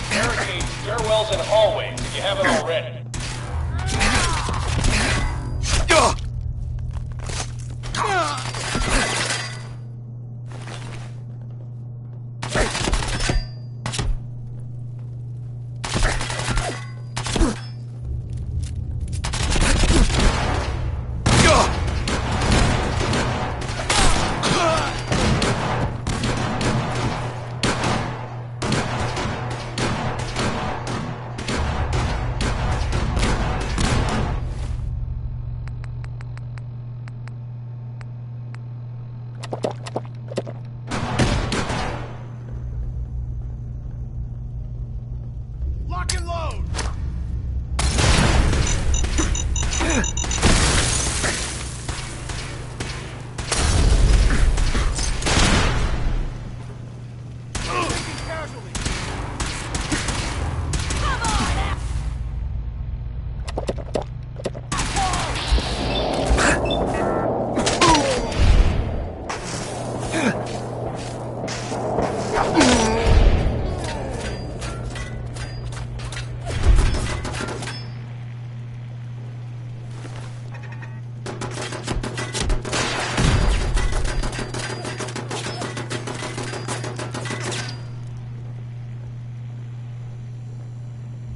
Barricade stairwells and hallways if you haven't already. Lock and load! Taking casualties! Come on!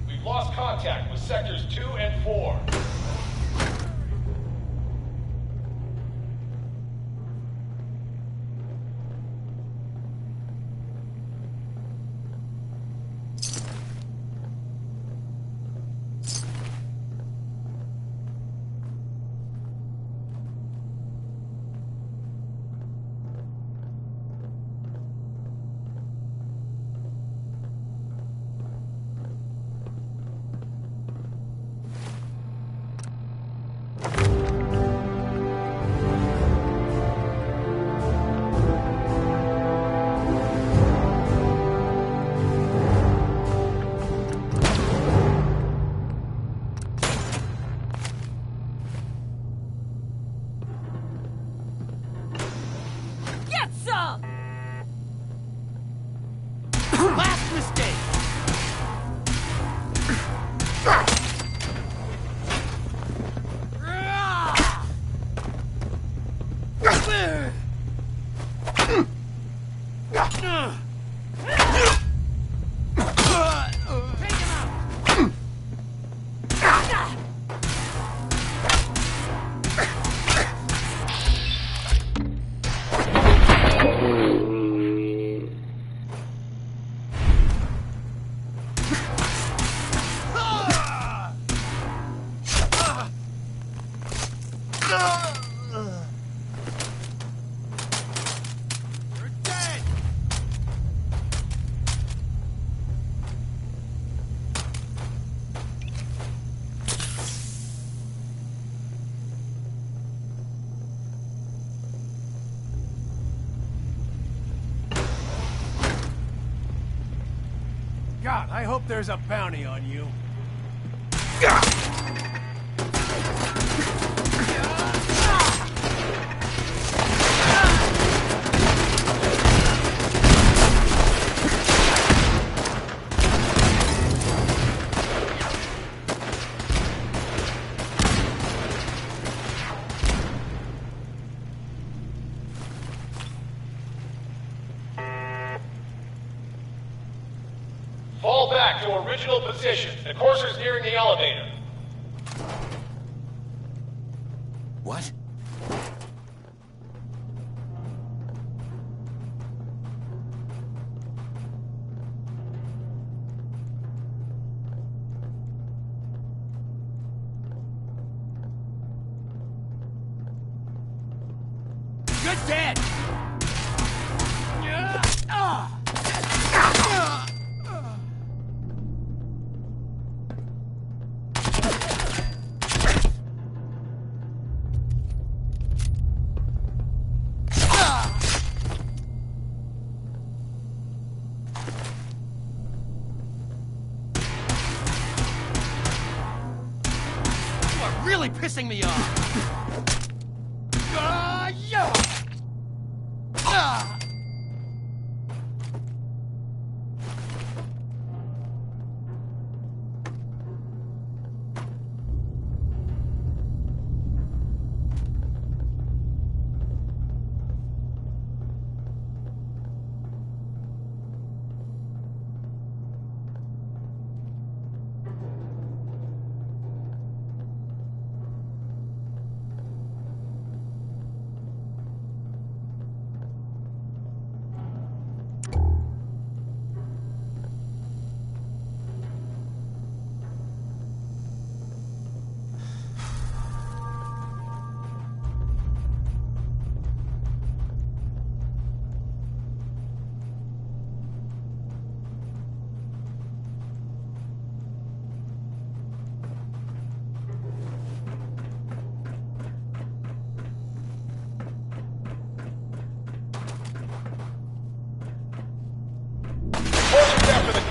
We've lost contact with sectors 2 and 4. Get some! Last mistake! Take him out! You're dead! God, I hope there's a bounty on you. Fall back to original position. The courser's nearing the elevator. What? You're dead! You are really pissing me off!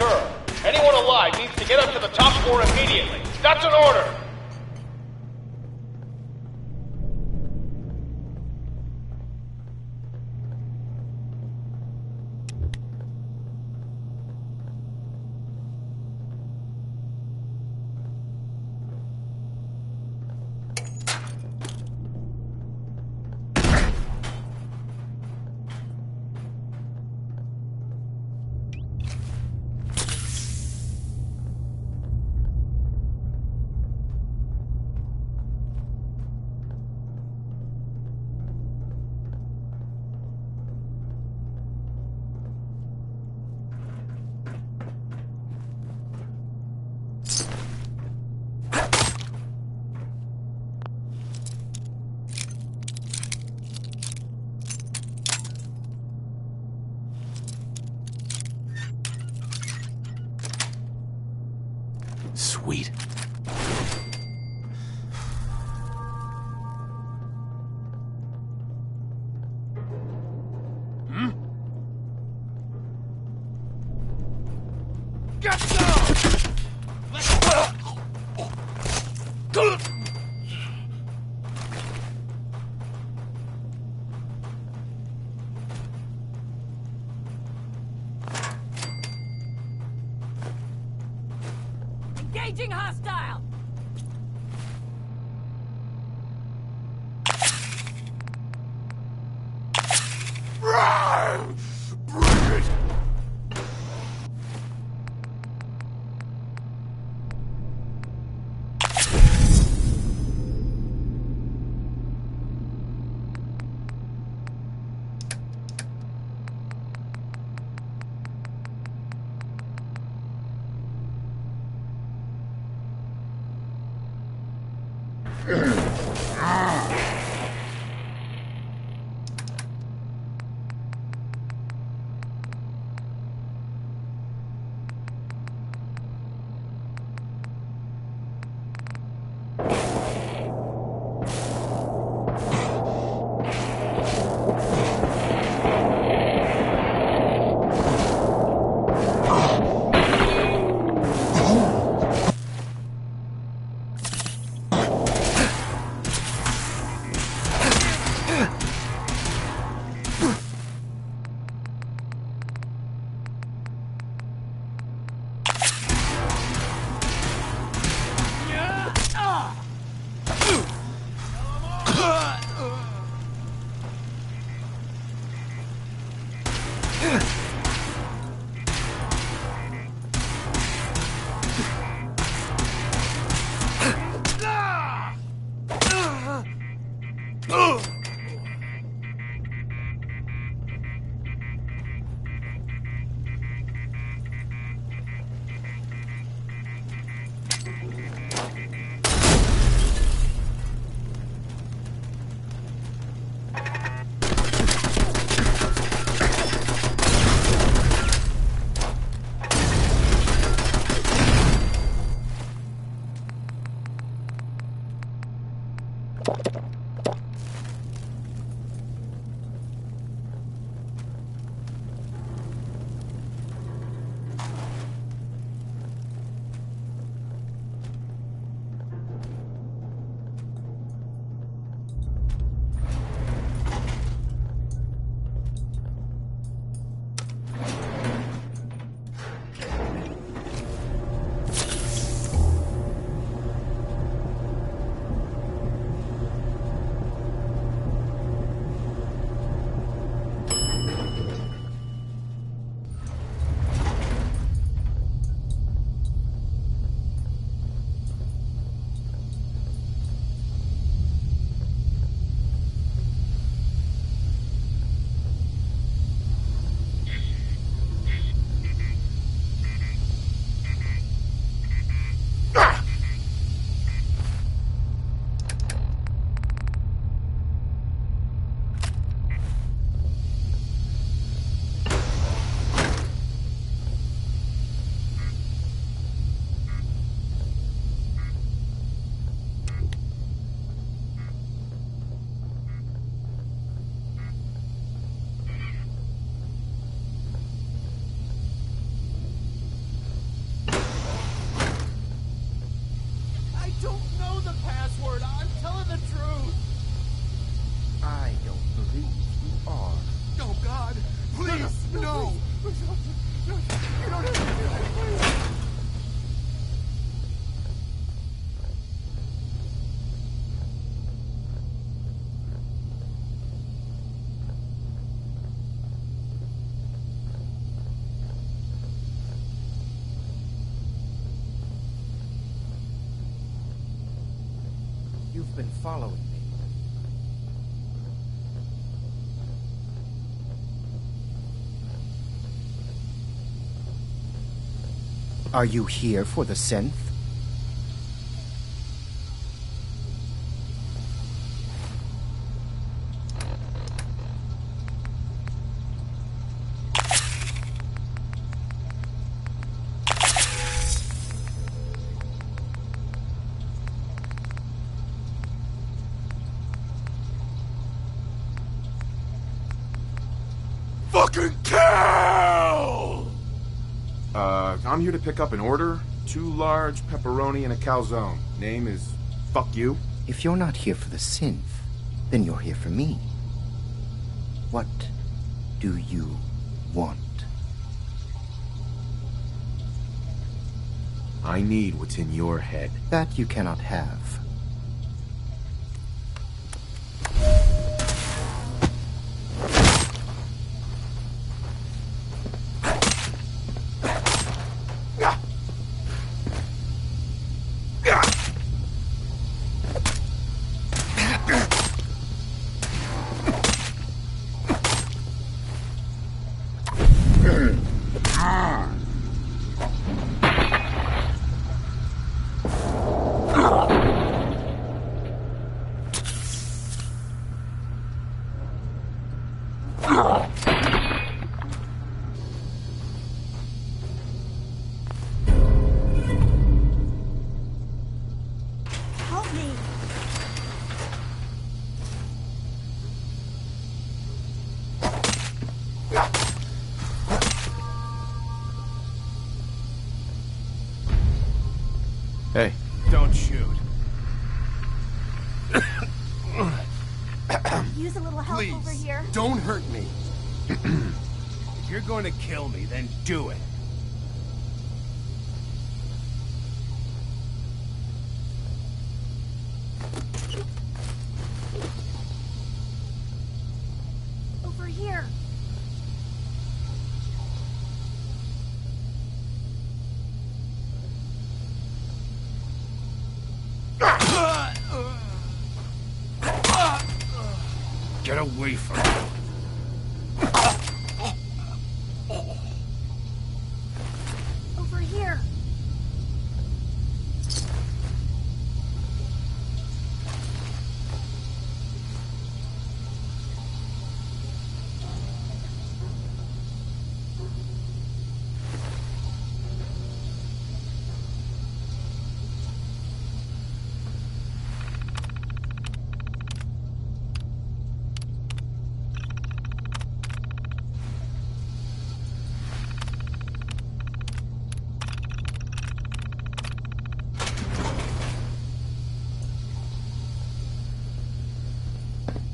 occur. Anyone alive needs to get up to the top floor immediately. That's an order! Sweet. Get some! Let's go! Engaging hostile! Bring it! Please, no! You don't have to do that, please! You've been following me. Are you here for the synth? Fucking kill! I'm here to pick up an order. 2 large pepperoni and a calzone. Name is Fuck You. If you're not here for the synth, then you're here for me. What do you want? I need what's in your head. That you cannot have. Help me. Hey. Don't shoot. Use a little help Please, over here. don't hurt me. If you're going to kill me, then do it. Over here. Get away from me. Over here.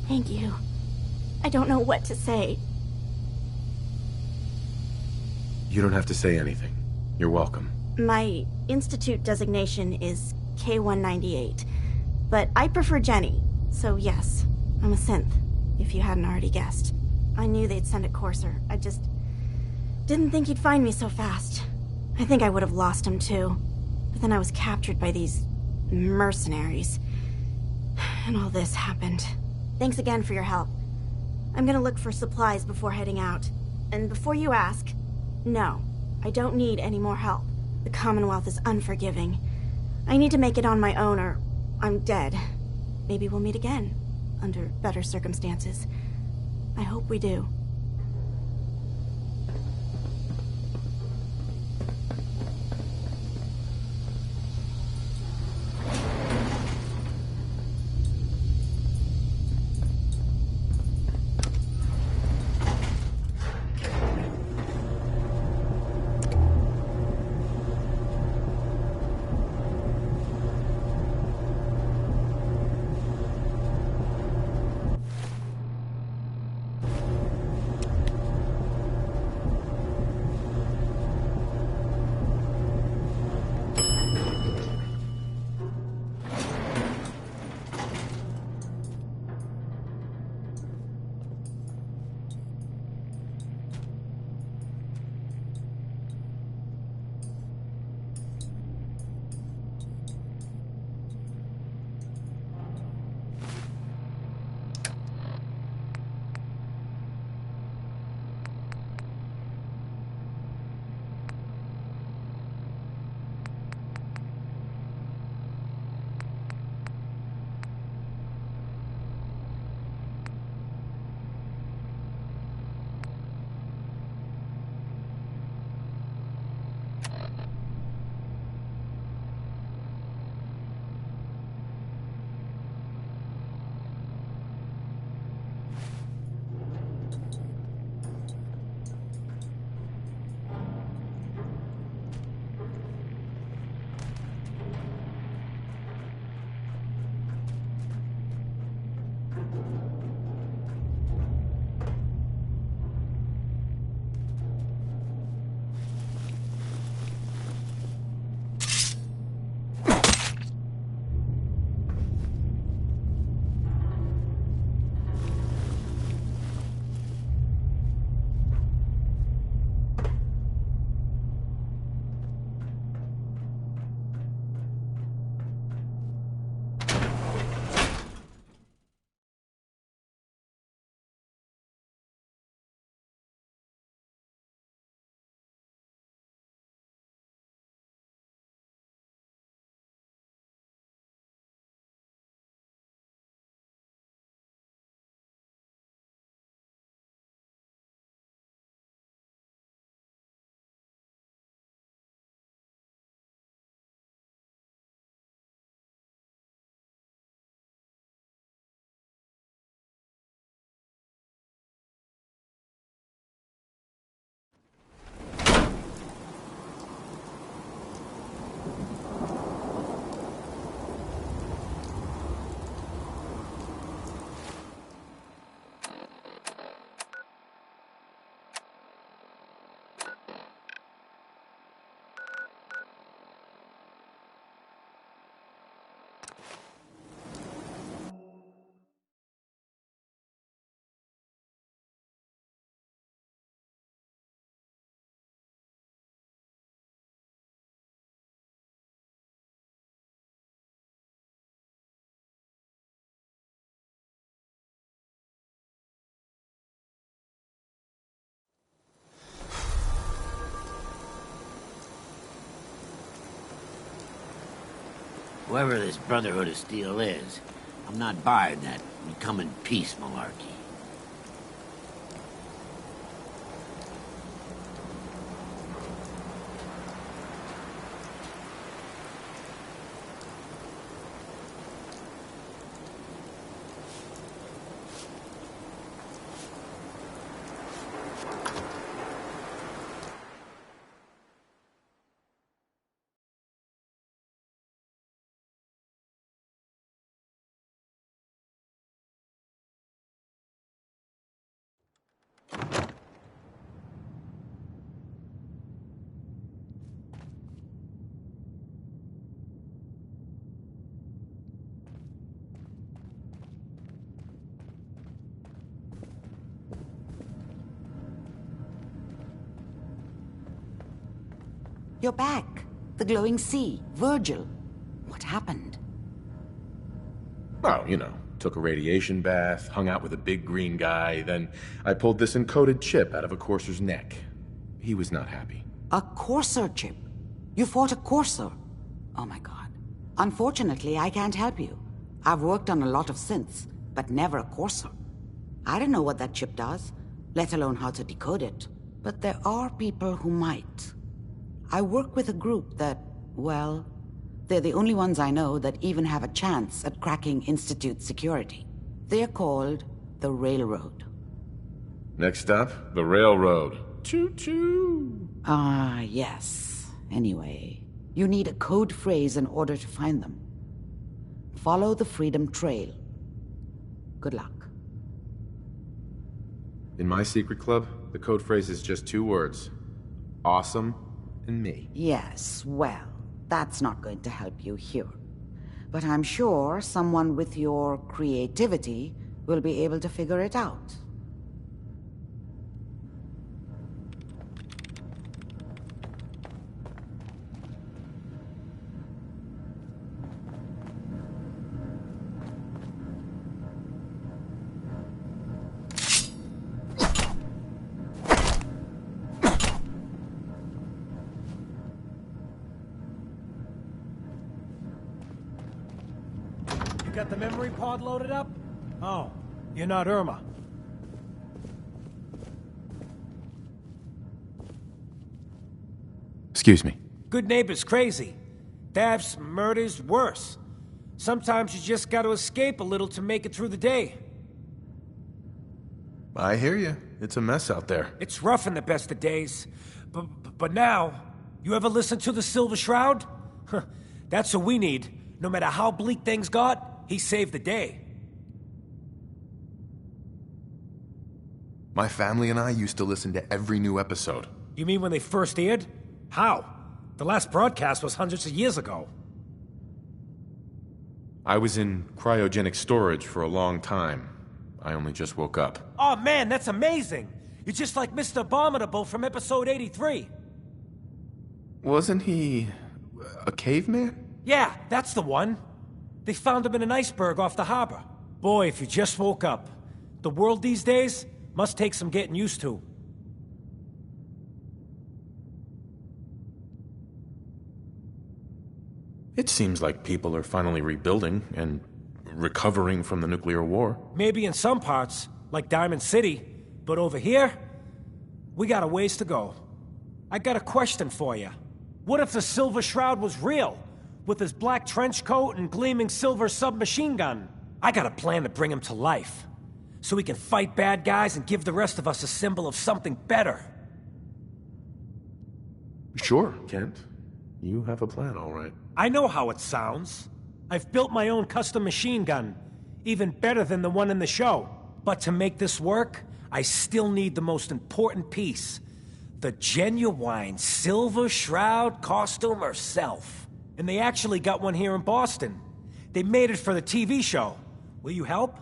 Thank you. I don't know what to say. You don't have to say anything. You're welcome. My institute designation is K-198, but I prefer Jenny, so yes, I'm a synth, if you hadn't already guessed. I knew they'd send a courser. I just didn't think he'd find me so fast. I think I would have lost him too. But then I was captured by these mercenaries. And all this happened. Thanks again for your help. I'm gonna look for supplies before heading out. And before you ask, no, I don't need any more help. The Commonwealth is unforgiving. I need to make it on my own or I'm dead. Maybe we'll meet again, under better circumstances. I hope we do. Whoever this Brotherhood of Steel is, I'm not buying that we come in peace malarkey. You're back. The glowing sea. Virgil. What happened? Oh, you know, took a radiation bath, hung out with a big green guy, then I pulled this encoded chip out of a courser's neck. He was not happy. A courser chip? You fought a courser? Oh my god. Unfortunately, I can't help you. I've worked on a lot of synths, but never a courser. I don't know what that chip does, let alone how to decode it. But there are people who might. I work with a group that, well, they're the only ones I know that even have a chance at cracking Institute security. They're called the Railroad. Next up, the Railroad. Choo-choo! Ah, yes. Anyway, you need a code phrase in order to find them. Follow the Freedom Trail. Good luck. In my secret club, the code phrase is just 2 words. Awesome and me. Yes, well, that's not going to help you here. But I'm sure someone with your creativity will be able to figure it out. Got the memory pod loaded up? Oh, you're not Irma. Excuse me. Good neighbor's crazy. Thefts, murders, worse. Sometimes you just gotta escape a little to make it through the day. I hear you. It's a mess out there. It's rough in the best of days. But now, you ever listen to the Silver Shroud? That's what we need. No matter how bleak things got, he saved the day. My family and I used to listen to every new episode. You mean when they first aired? How? The last broadcast was hundreds of years ago. I was in cryogenic storage for a long time. I only just woke up. Oh man, that's amazing! You're just like Mr. Abominable from episode 83. Wasn't he a caveman? Yeah, that's the one. They found him in an iceberg off the harbor. Boy, if you just woke up. The world these days must take some getting used to. It seems like people are finally rebuilding and recovering from the nuclear war. Maybe in some parts, like Diamond City, but over here, we got a ways to go. I got a question for you. What if the Silver Shroud was real? With his black trench coat and gleaming silver submachine gun? I got a plan to bring him to life. So he can fight bad guys and give the rest of us a symbol of something better. Sure, Kent. You have a plan, all right. I know how it sounds. I've built my own custom machine gun. Even better than the one in the show. But to make this work, I still need the most important piece. The genuine Silver Shroud costume herself. And they actually got one here in Boston. They made it for the TV show. Will you help?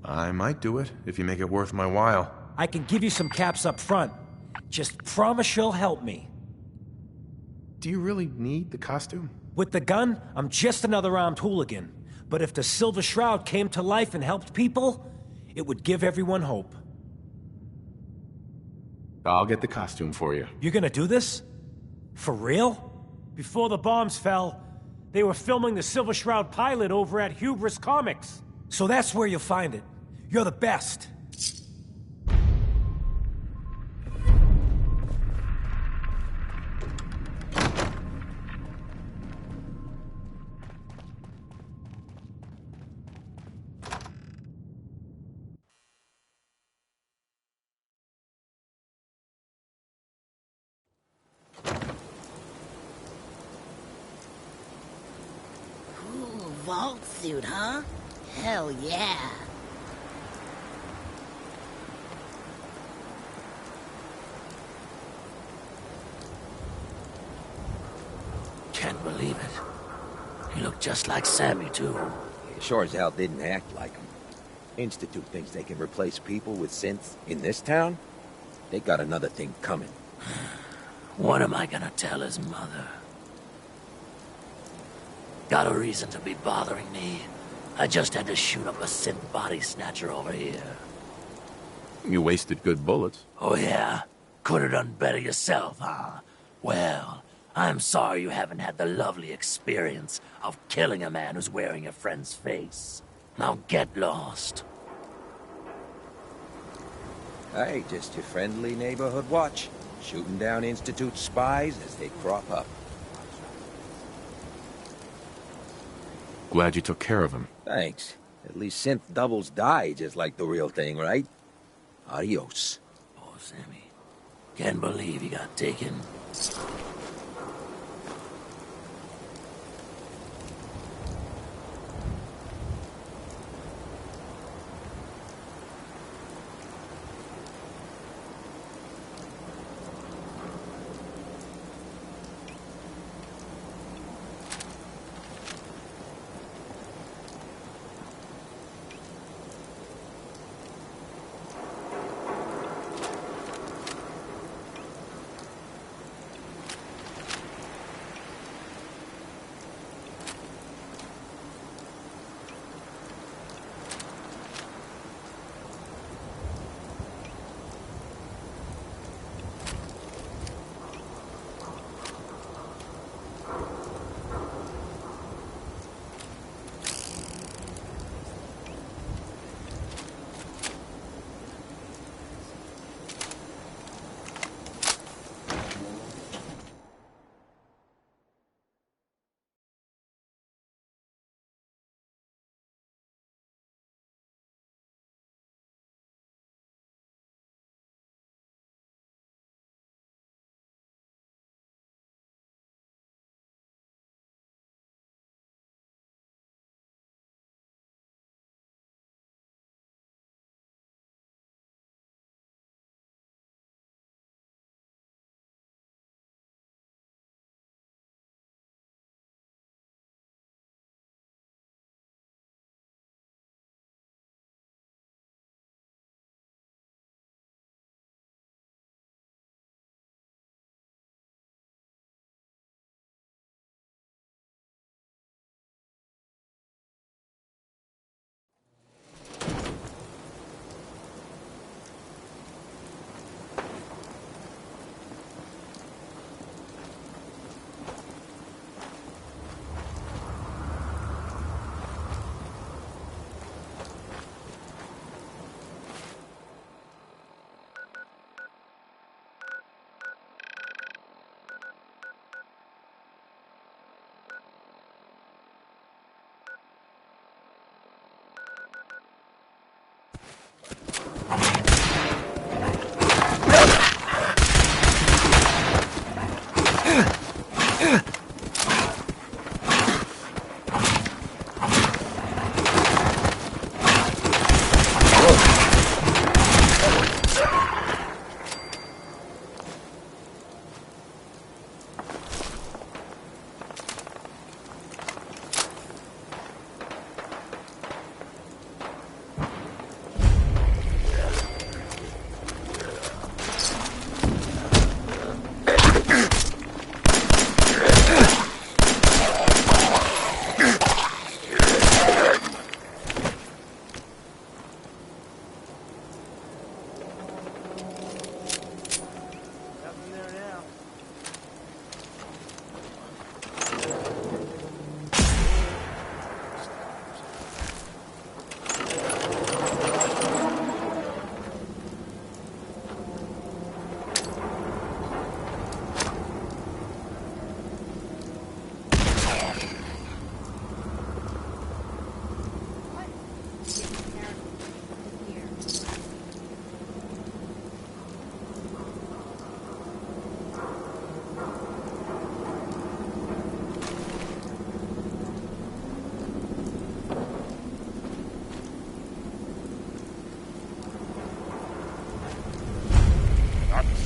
I might do it, if you make it worth my while. I can give you some caps up front. Just promise you'll help me. Do you really need the costume? With the gun, I'm just another armed hooligan. But if the Silver Shroud came to life and helped people, it would give everyone hope. I'll get the costume for you. You're gonna do this? For real? Before the bombs fell, they were filming the Silver Shroud pilot over at Hubris Comics. So that's where you'll find it. You're the best. Vault suit, huh? Hell yeah. Can't believe it. He looked just like Sammy, too. He sure as hell didn't act like him. Institute thinks they can replace people with synths in this town? They got another thing coming. What am I gonna tell his mother? Got a reason to be bothering me. I just had to shoot up a synth body snatcher over here. You wasted good bullets. Oh yeah? Could have done better yourself, huh? Well, I'm sorry you haven't had the lovely experience of killing a man who's wearing a friend's face. Now get lost. Hey, just your friendly neighborhood watch. Shooting down Institute spies as they crop up. Glad you took care of him. Thanks. At least synth doubles die just like the real thing, right? Adios. Poor Sammy. Can't believe he got taken.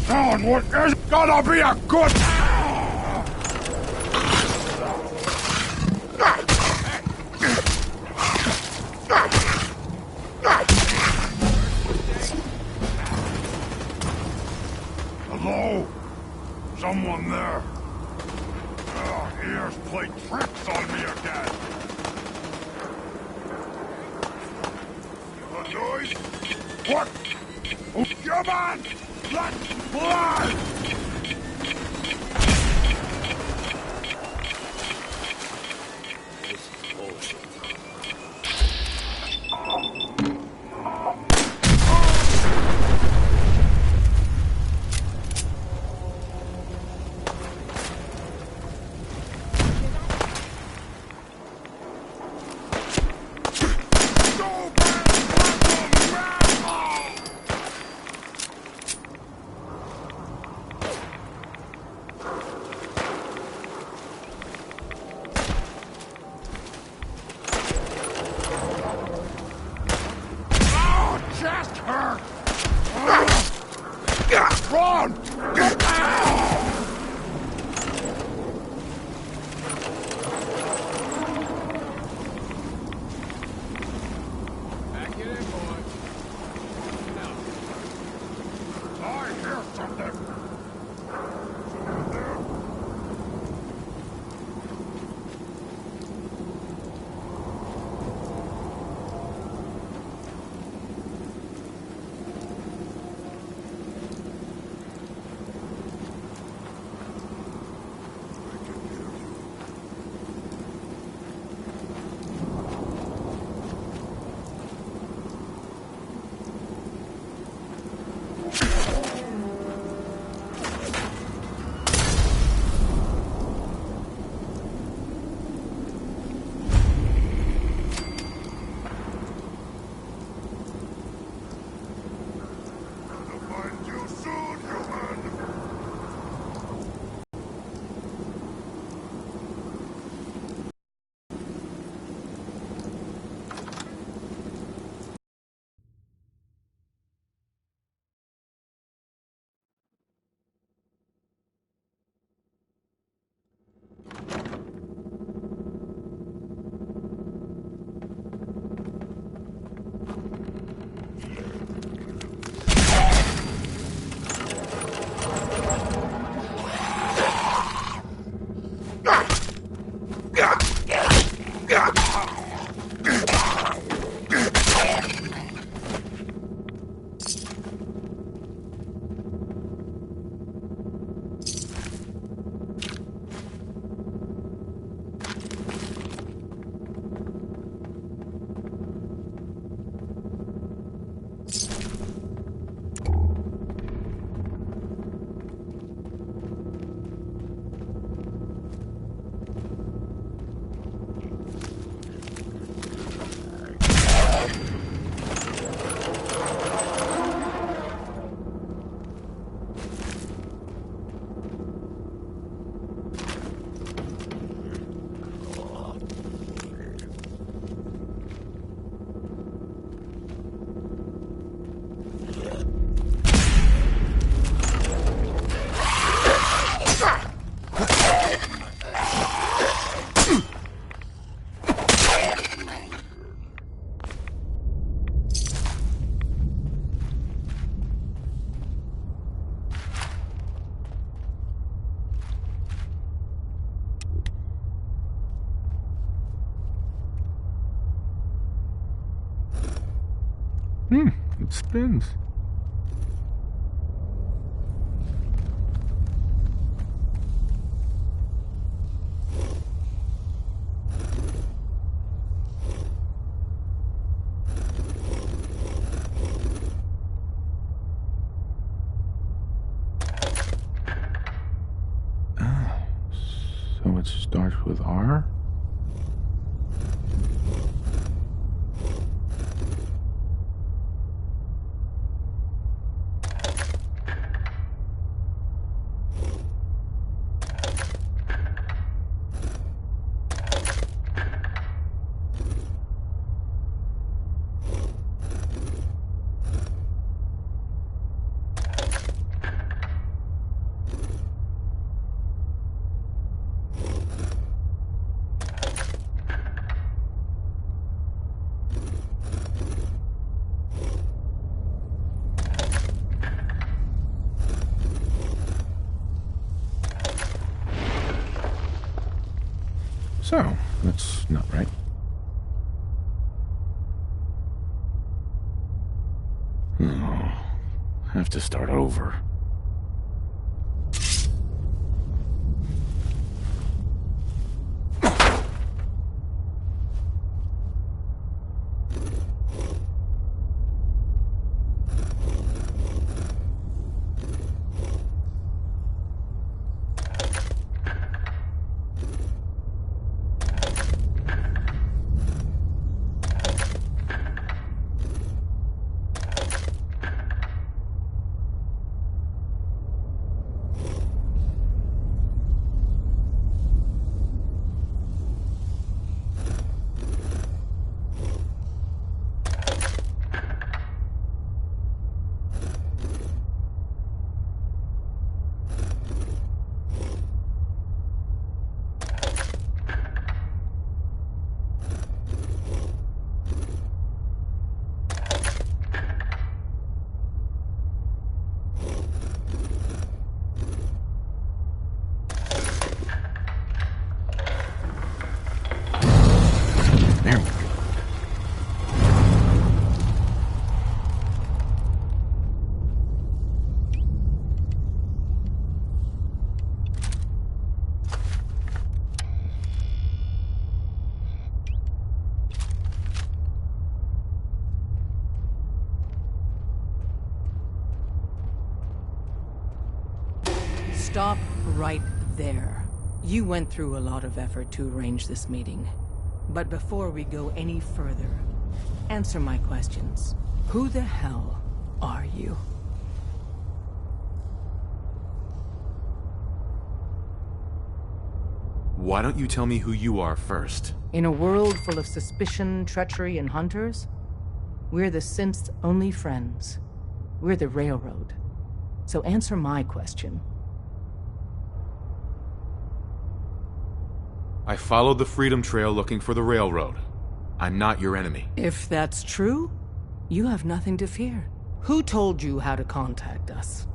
found what is gonna be a good... Hello? Someone there? Ears played tricks on me again. You annoyed? What? Oh, come on! Let's fly! This is bullshit. Chest hurt! Run! Back it in, boy. Now. I hear something. Someone there? It spins. So it starts with R? So, that's not right. Oh, have to start over. There we go. Stop right there. You went through a lot of effort to arrange this meeting. But before we go any further, answer my questions. Who the hell are you? Why don't you tell me who you are first? In a world full of suspicion, treachery, and hunters, we're the synth's only friends. We're the Railroad. So answer my question. I followed the Freedom Trail looking for the Railroad. I'm not your enemy. If that's true, you have nothing to fear. Who told you how to contact us?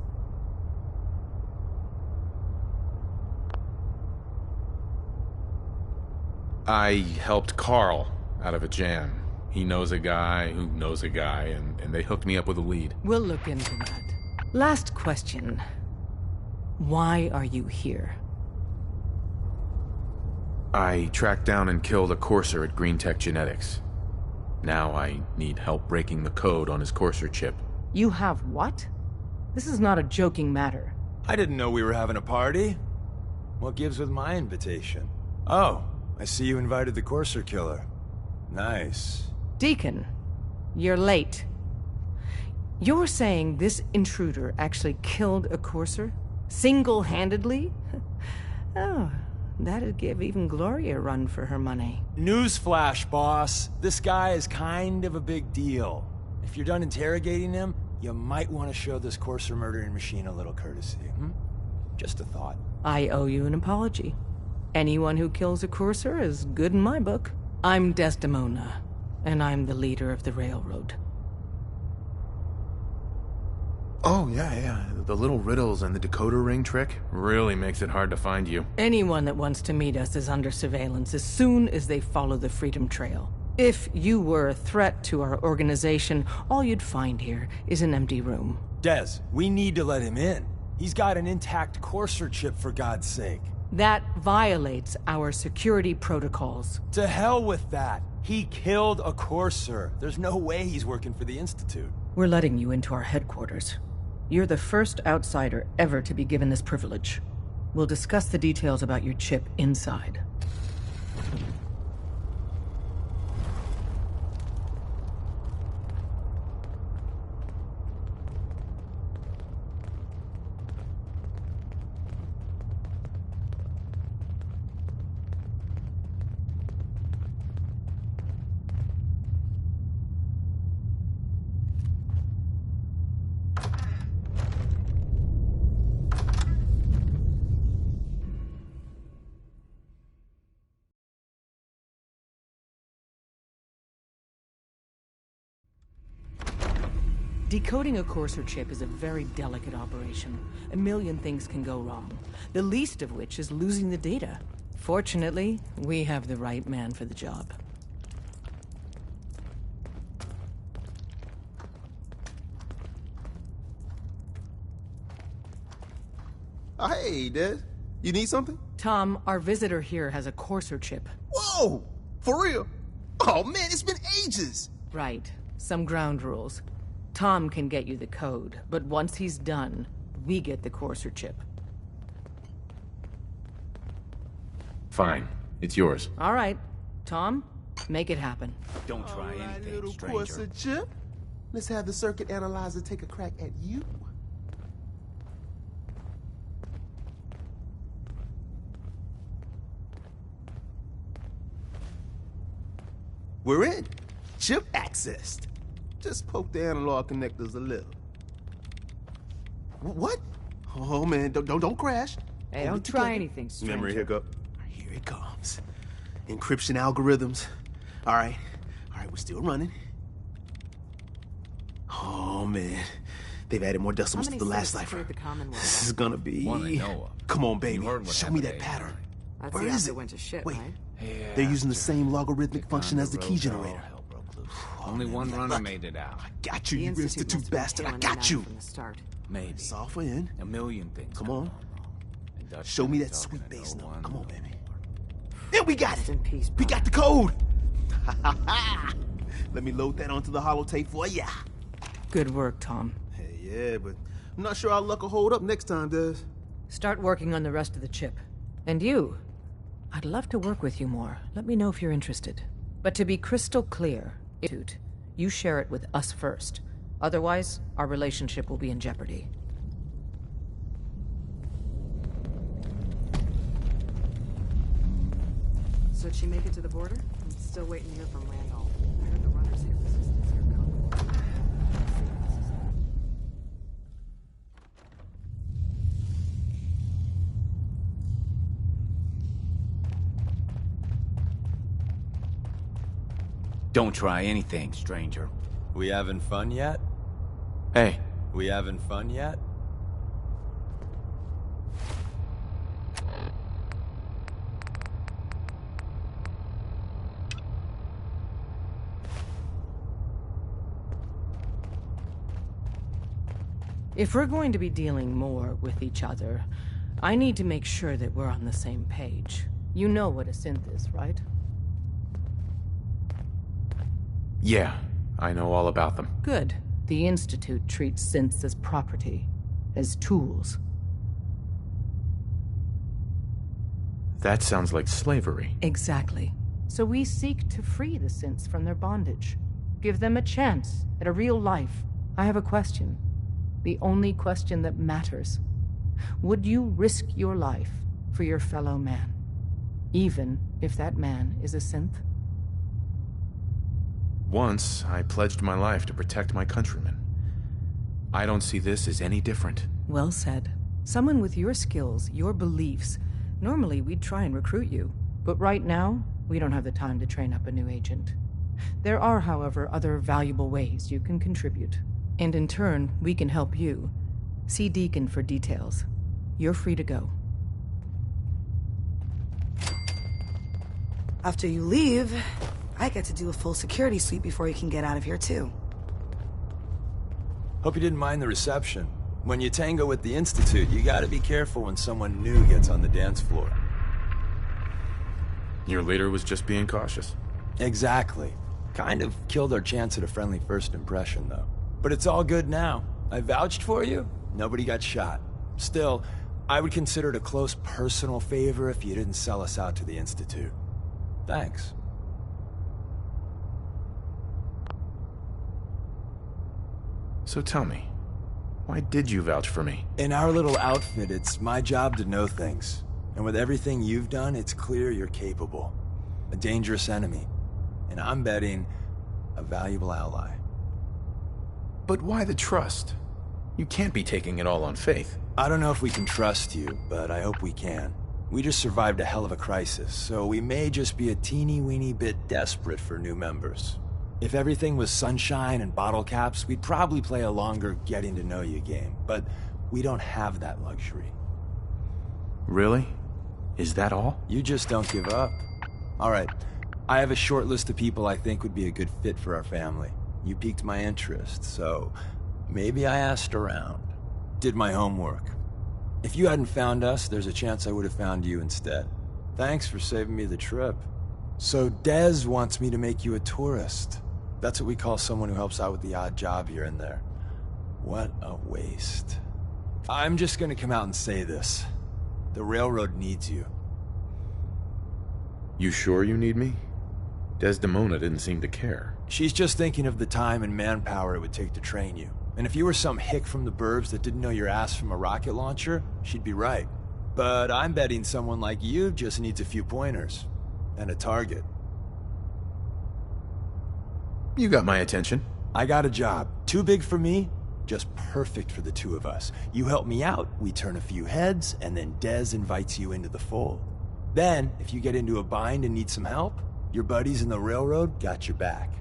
I helped Carl out of a jam. He knows a guy who knows a guy, and they hooked me up with a lead. We'll look into that. Last question. Why are you here? I tracked down and killed a courser at Green Tech Genetics. Now I need help breaking the code on his courser chip. You have what? This is not a joking matter. I didn't know we were having a party. What gives with my invitation? Oh, I see you invited the courser killer. Nice. Deacon, you're late. You're saying this intruder actually killed a courser? Single-handedly? Oh, that'd give even Gloria a run for her money. Newsflash, boss. This guy is kind of a big deal. If you're done interrogating him, you might want to show this courser murdering machine a little courtesy, Just a thought. I owe you an apology. Anyone who kills a courser is good in my book. I'm Desdemona, and I'm the leader of the Railroad. Oh, yeah. The little riddles and the decoder ring trick really makes it hard to find you. Anyone that wants to meet us is under surveillance as soon as they follow the Freedom Trail. If you were a threat to our organization, all you'd find here is an empty room. Des, we need to let him in. He's got an intact courser chip, for God's sake. That violates our security protocols. To hell with that. He killed a courser. There's no way he's working for the Institute. We're letting you into our headquarters. You're the first outsider ever to be given this privilege. We'll discuss the details about your chip inside. Decoding a courser chip is a very delicate operation. A million things can go wrong, the least of which is losing the data. Fortunately, we have the right man for the job. Oh, hey, Des. You need something? Tom, our visitor here has a Courser chip. Whoa! For real? Oh, man, it's been ages! Right. Some ground rules. Tom can get you the code, but once he's done, we get the Courser chip. Fine. It's yours. All right. Tom, make it happen. Don't try anything, little stranger. Courser chip. Let's have the circuit analyzer take a crack at you. We're in. Chip accessed. Just poke the analog connectors a little. What? Oh man, don't crash. Hey, don't try anything, stranger. Memory hiccup. Here it comes. Encryption algorithms. All right, we're still running. Oh man, they've added more decimals to the last cipher. This is gonna be. One I know of. Come on, baby. Show me that pattern. Where is it? Wait, they're using the same logarithmic function as the key generator. Only one runner made it out. I got you, you institute bastard. I got you. Maybe. Software in. A million things. Come on. Show me that sweet bass note. Come on, baby. Then we got it. In peace, we got the code. Let me load that onto the holotape for ya. Good work, Tom. Hey, yeah, but I'm not sure our luck will hold up next time, Des. Start working on the rest of the chip. And you. I'd love to work with you more. Let me know if you're interested. But to be crystal clear, you share it with us first. Otherwise, our relationship will be in jeopardy. So did she make it to the border? I'm still waiting to hear from Randolph. I heard the runners hit resistance here coming. Don't try anything, stranger. We having fun yet? Hey. We having fun yet? If we're going to be dealing more with each other, I need to make sure that we're on the same page. You know what a synth is, right? Yeah, I know all about them. Good. The Institute treats synths as property, as tools. That sounds like slavery. Exactly. So we seek to free the synths from their bondage. Give them a chance at a real life. I have a question. The only question that matters. Would you risk your life for your fellow man? Even if that man is a synth? Once, I pledged my life to protect my countrymen. I don't see this as any different. Well said. Someone with your skills, your beliefs. Normally, we'd try and recruit you. But right now, we don't have the time to train up a new agent. There are, however, other valuable ways you can contribute. And in turn, we can help you. See Deacon for details. You're free to go. After you leave, I get to do a full security sweep before you can get out of here, too. Hope you didn't mind the reception. When you tango with the Institute, you gotta be careful when someone new gets on the dance floor. Your leader was just being cautious. Exactly. Kind of killed our chance at a friendly first impression, though. But it's all good now. I vouched for you. Nobody got shot. Still, I would consider it a close personal favor if you didn't sell us out to the Institute. Thanks. So tell me, why did you vouch for me? In our little outfit, it's my job to know things. And with everything you've done, it's clear you're capable. A dangerous enemy. And I'm betting, a valuable ally. But why the trust? You can't be taking it all on faith. I don't know if we can trust you, but I hope we can. We just survived a hell of a crisis, so we may just be a teeny-weeny bit desperate for new members. If everything was sunshine and bottle caps, we'd probably play a longer getting-to-know-you game, but we don't have that luxury. Really? Is that all? You just don't give up. All right, I have a short list of people I think would be a good fit for our family. You piqued my interest, so maybe I asked around. Did my homework. If you hadn't found us, there's a chance I would have found you instead. Thanks for saving me the trip. So Dez wants me to make you a tourist. That's what we call someone who helps out with the odd job here and there. What a waste. I'm just gonna come out and say this. The railroad needs you. You sure you need me? Desdemona didn't seem to care. She's just thinking of the time and manpower it would take to train you. And if you were some hick from the burbs that didn't know your ass from a rocket launcher, she'd be right. But I'm betting someone like you just needs a few pointers. And a target. You got my attention. I got a job. Too big for me, just perfect for the two of us. You help me out, we turn a few heads, and then Dez invites you into the fold. Then, if you get into a bind and need some help, your buddies in the railroad got your back.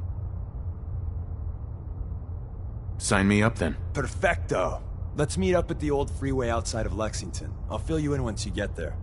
Sign me up then. Perfecto. Let's meet up at the old freeway outside of Lexington. I'll fill you in once you get there.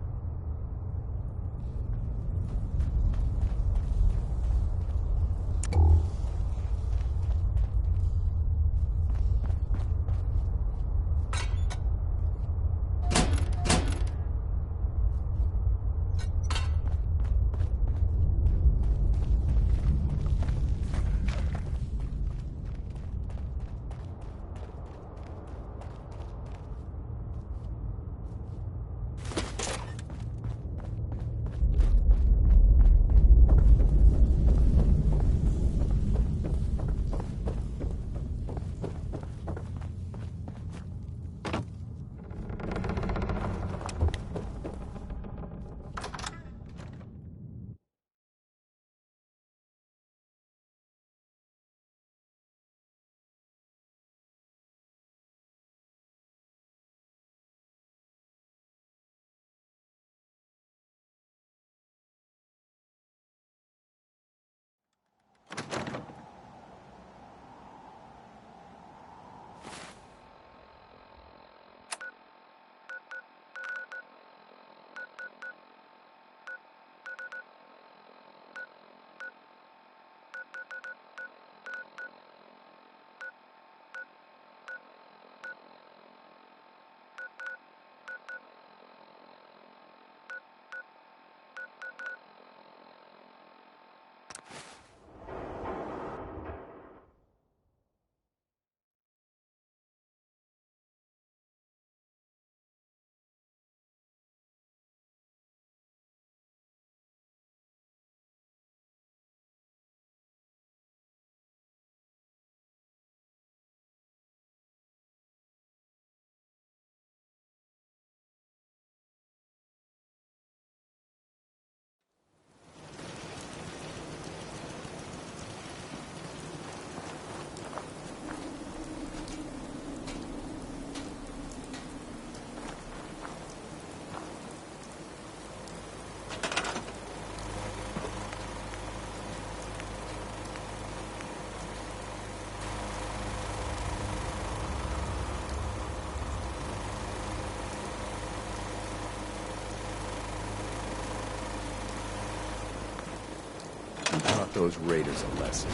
Taught those raiders a lesson.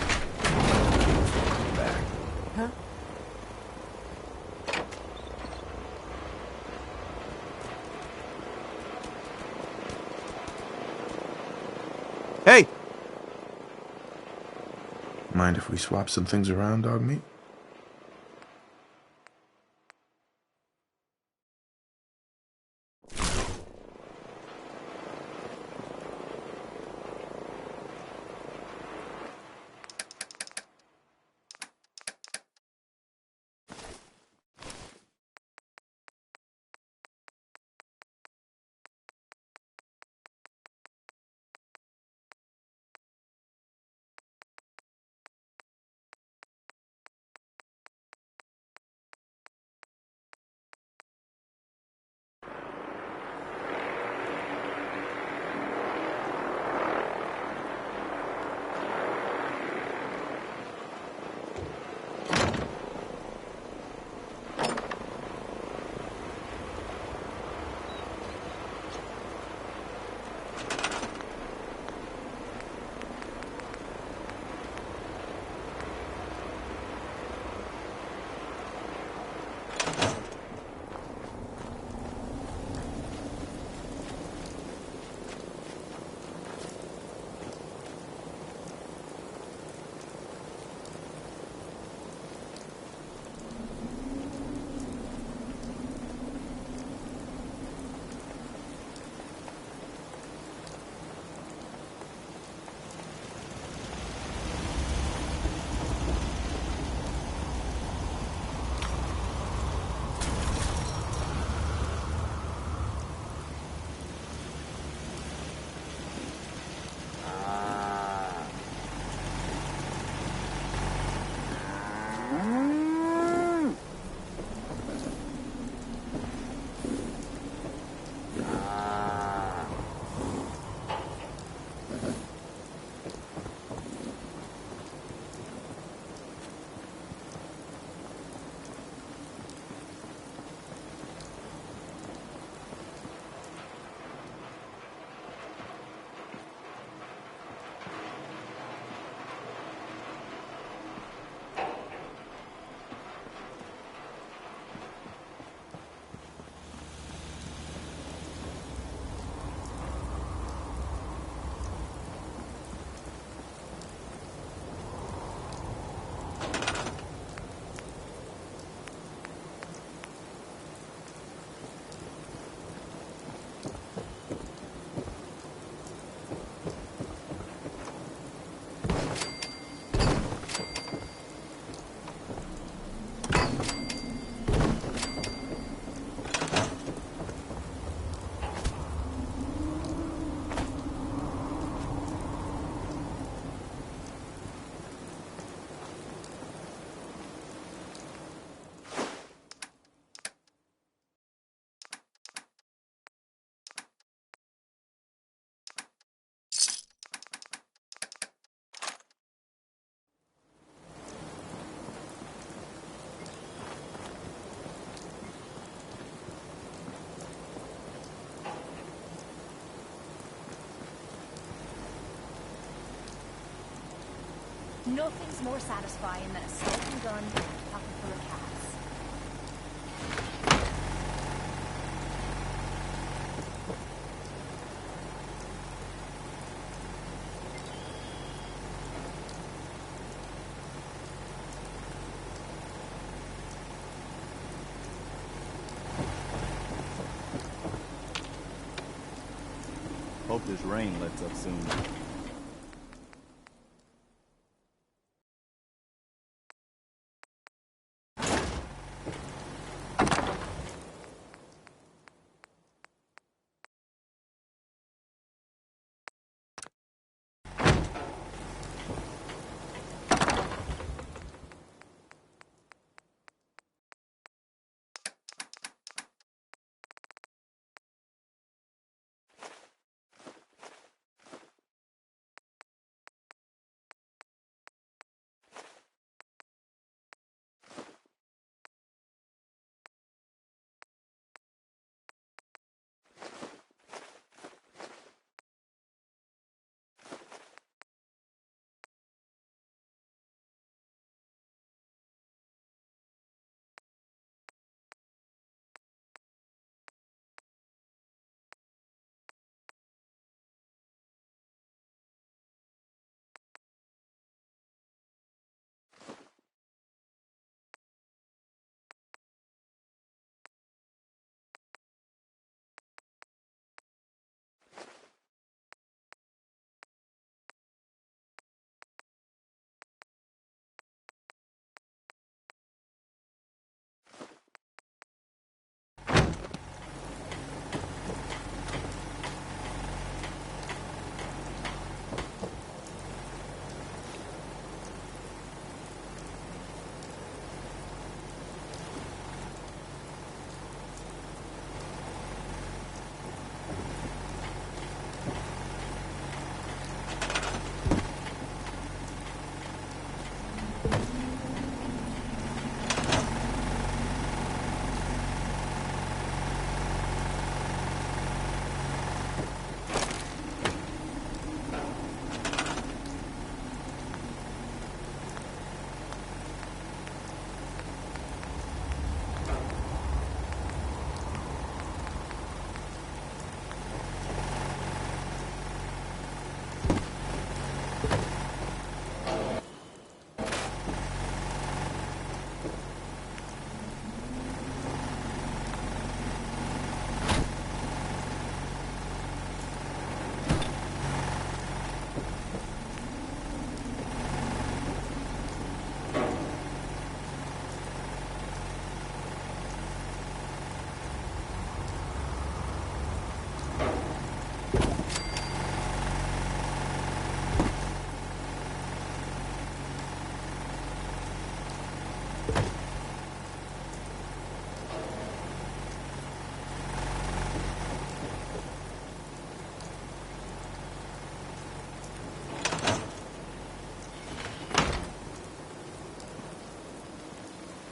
Back. Huh? Hey! Mind if we swap some things around, dog meat? Nothing's more satisfying than a smoking gun and a pocket full of cats. Hope this rain lets up soon.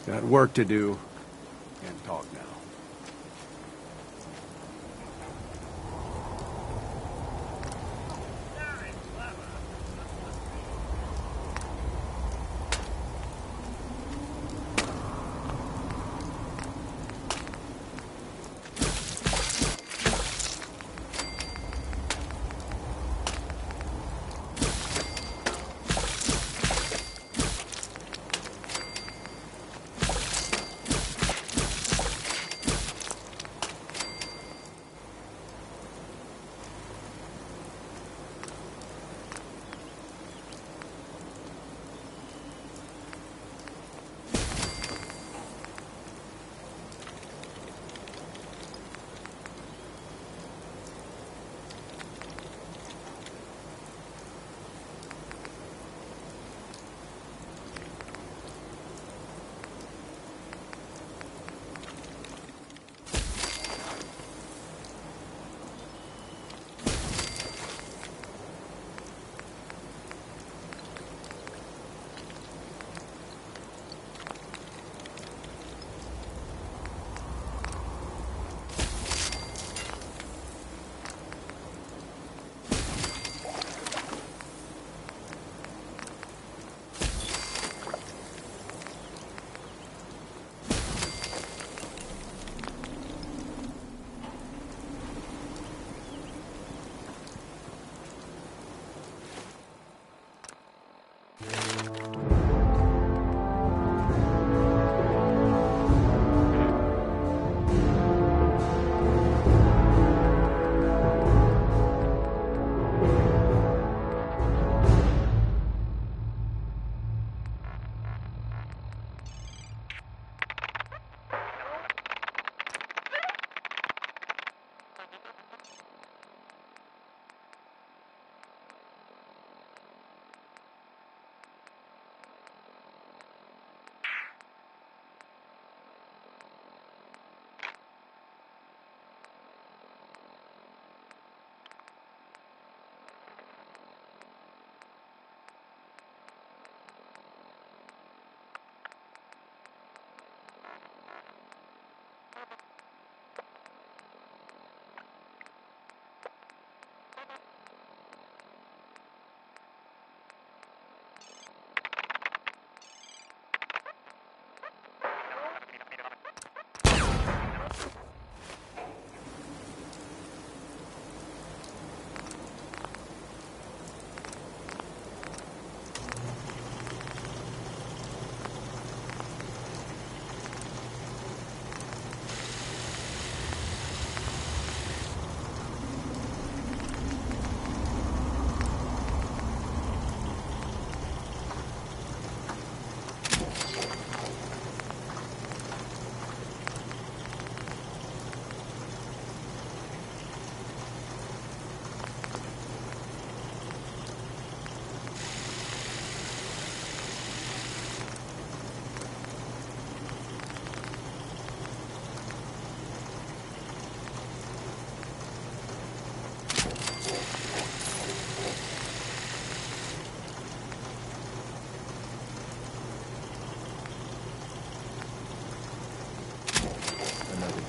Got work to do. Can't talk now.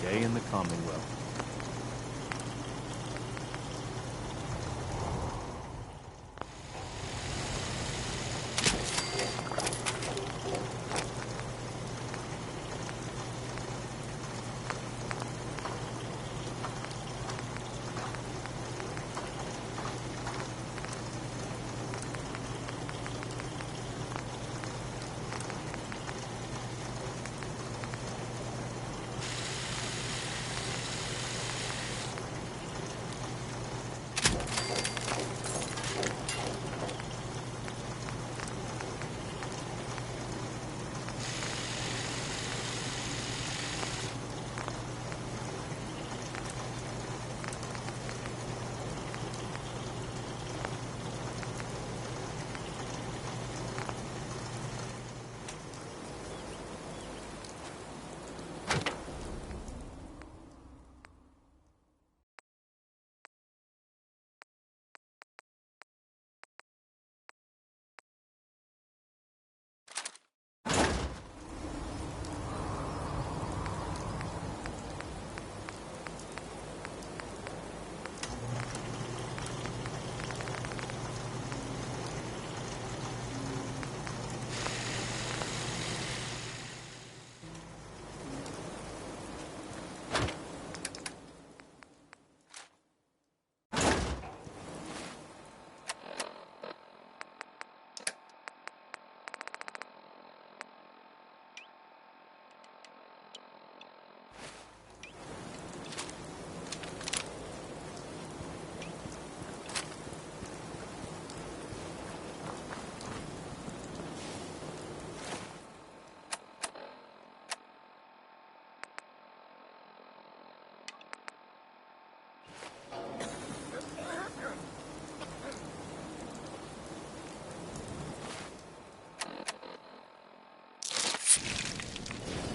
day in the Commonwealth.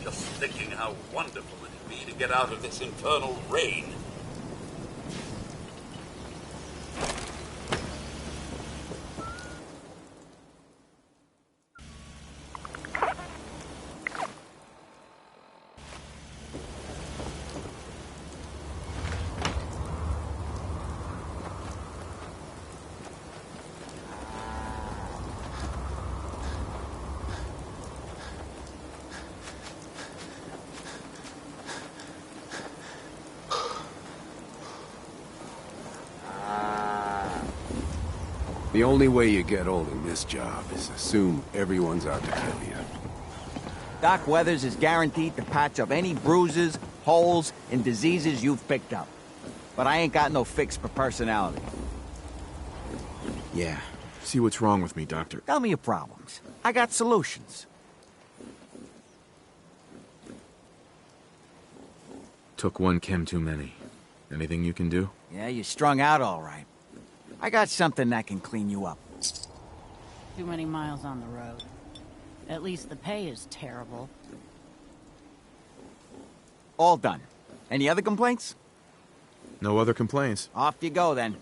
Just thinking how wonderful it'd be to get out of this infernal rain. The only way you get old in this job is assume everyone's out to kill you. Doc Weathers is guaranteed to patch up any bruises, holes, and diseases you've picked up. But I ain't got no fix for personality. Yeah. See what's wrong with me, Doctor. Tell me your problems. I got solutions. Took one chem too many. Anything you can do? Yeah, you're strung out all right. I got something that can clean you up. Too many miles on the road. At least the pay is terrible. All done. Any other complaints? No other complaints. Off you go, then.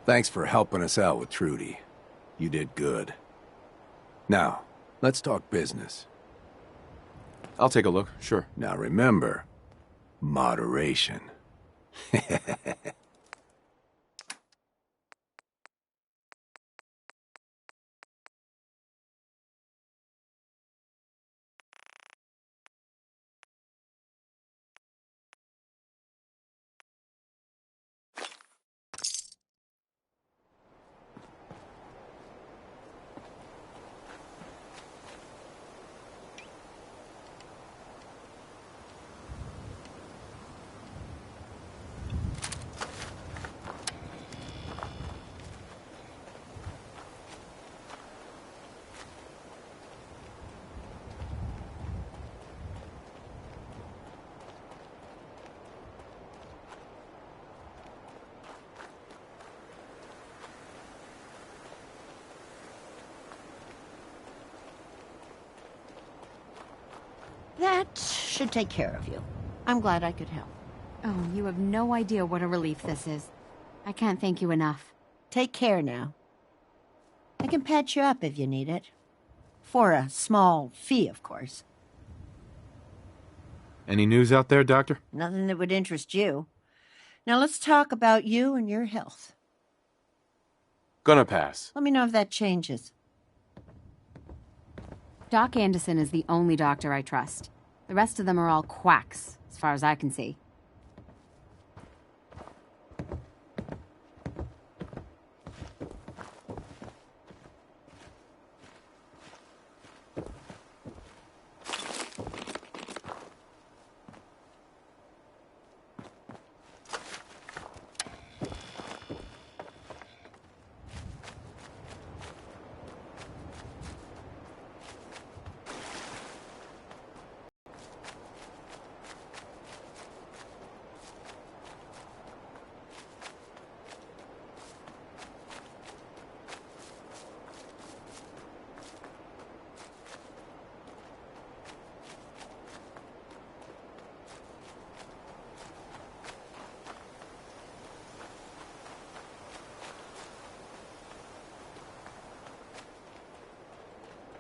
Thanks for helping us out with Trudy. You did good. Now, let's talk business. I'll take a look, sure. Now remember, moderation. That should take care of you. I'm glad I could help. Oh, you have no idea what a relief this is. I can't thank you enough. Take care now. I can patch you up if you need it. For a small fee, of course. Any news out there, Doctor? Nothing that would interest you. Now let's talk about you and your health. Gonna pass. Let me know if that changes. Doc Anderson is the only doctor I trust. The rest of them are all quacks, as far as I can see.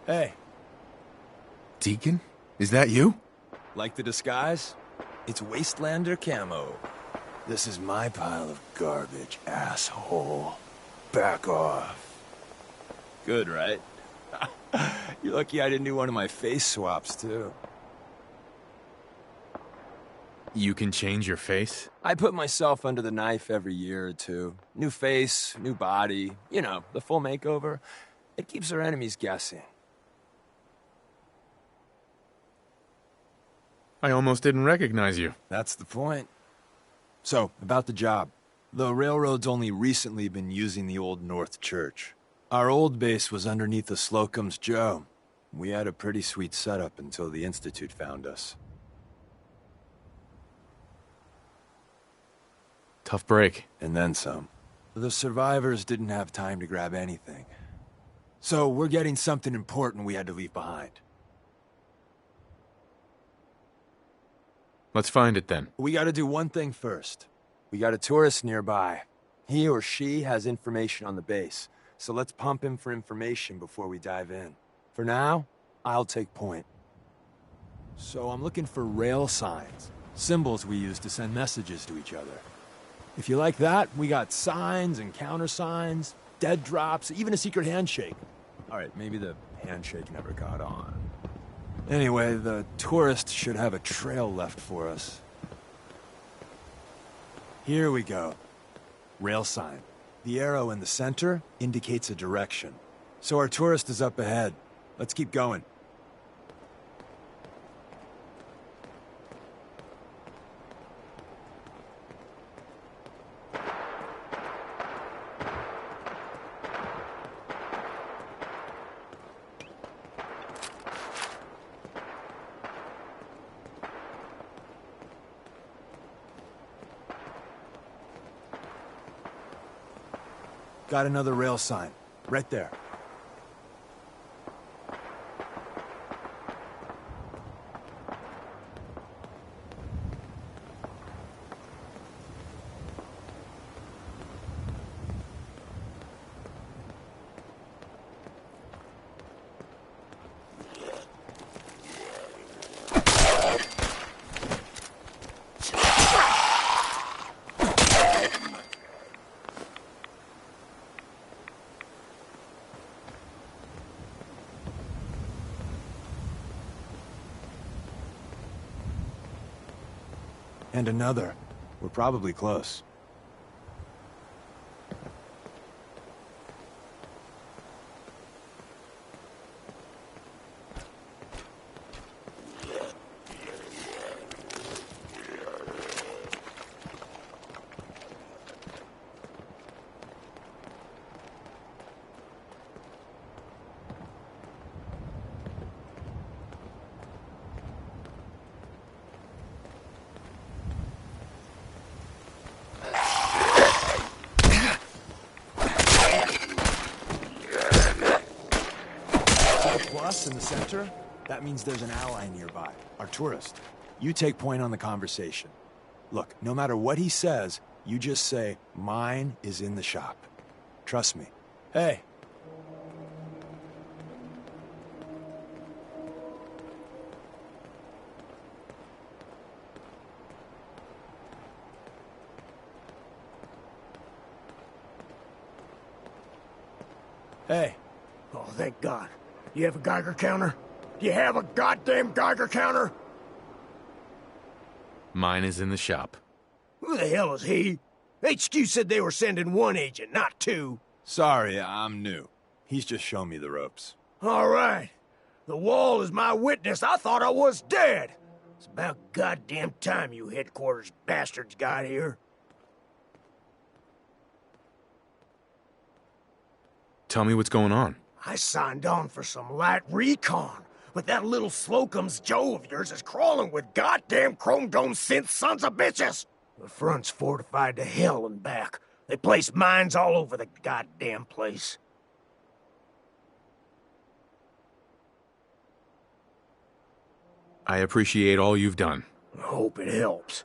Hey. Deacon? Is that you? Like the disguise? It's Wastelander camo. This is my pile of garbage, asshole. Back off. Good, right? You're lucky I didn't do one of my face swaps, too. You can change your face? I put myself under the knife every year or two. New face, new body, you know, the full makeover. It keeps our enemies guessing. I almost didn't recognize you. That's the point. So, about the job. The railroad's only recently been using the Old North Church. Our old base was underneath the Slocum's Joe. We had a pretty sweet setup until the Institute found us. Tough break. And then some. The survivors didn't have time to grab anything. So, we're getting something important we had to leave behind. Let's find it then. We gotta do one thing first. We got a tourist nearby. He or she has information on the base, so let's pump him for information before we dive in. For now, I'll take point. So I'm looking for rail signs, symbols we use to send messages to each other. If you like that, we got signs and countersigns, dead drops, even a secret handshake. Alright, maybe the handshake never caught on. Anyway, the tourist should have a trail left for us. Here we go. Rail sign. The arrow in the center indicates a direction. So our tourist is up ahead. Let's keep going. Got another rail sign. Right there. And another. We're probably close. In the center, that means there's an ally nearby. our tourist. You take point on the conversation. Look, no matter what he says, you just say, mine is in the shop. Trust me. Hey. Hey. Oh, thank God. You have a Geiger counter? Do you have a goddamn Geiger counter? Mine is in the shop. Who the hell is he? HQ said they were sending one agent, not two. Sorry, I'm new. He's just shown me the ropes. All right. The wall is my witness. I thought I was dead. It's about goddamn time you headquarters bastards got here. Tell me what's going on. I signed on for some light recon, but that little Slocum's Joe of yours is crawling with goddamn chrome dome synth sons of bitches. The front's fortified to hell and back. They placed mines all over the goddamn place. I appreciate all you've done. I hope it helps.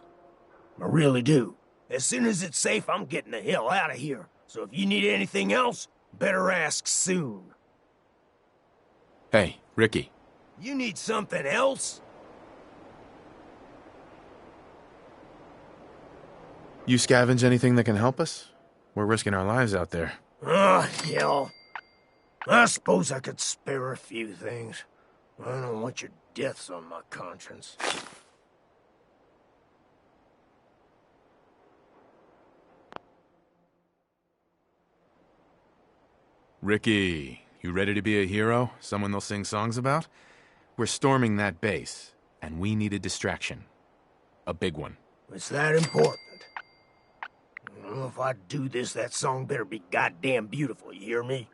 I really do. As soon as it's safe, I'm getting the hell out of here. So if you need anything else, better ask soon. Hey, Ricky. You need something else? You scavenge anything that can help us? We're risking our lives out there. Oh, hell. I suppose I could spare a few things. I don't want your deaths on my conscience. Ricky, you ready to be a hero? Someone they'll sing songs about? We're storming that base, and we need a distraction. A big one. It's that important. Well, if I do this, that song better be goddamn beautiful, you hear me?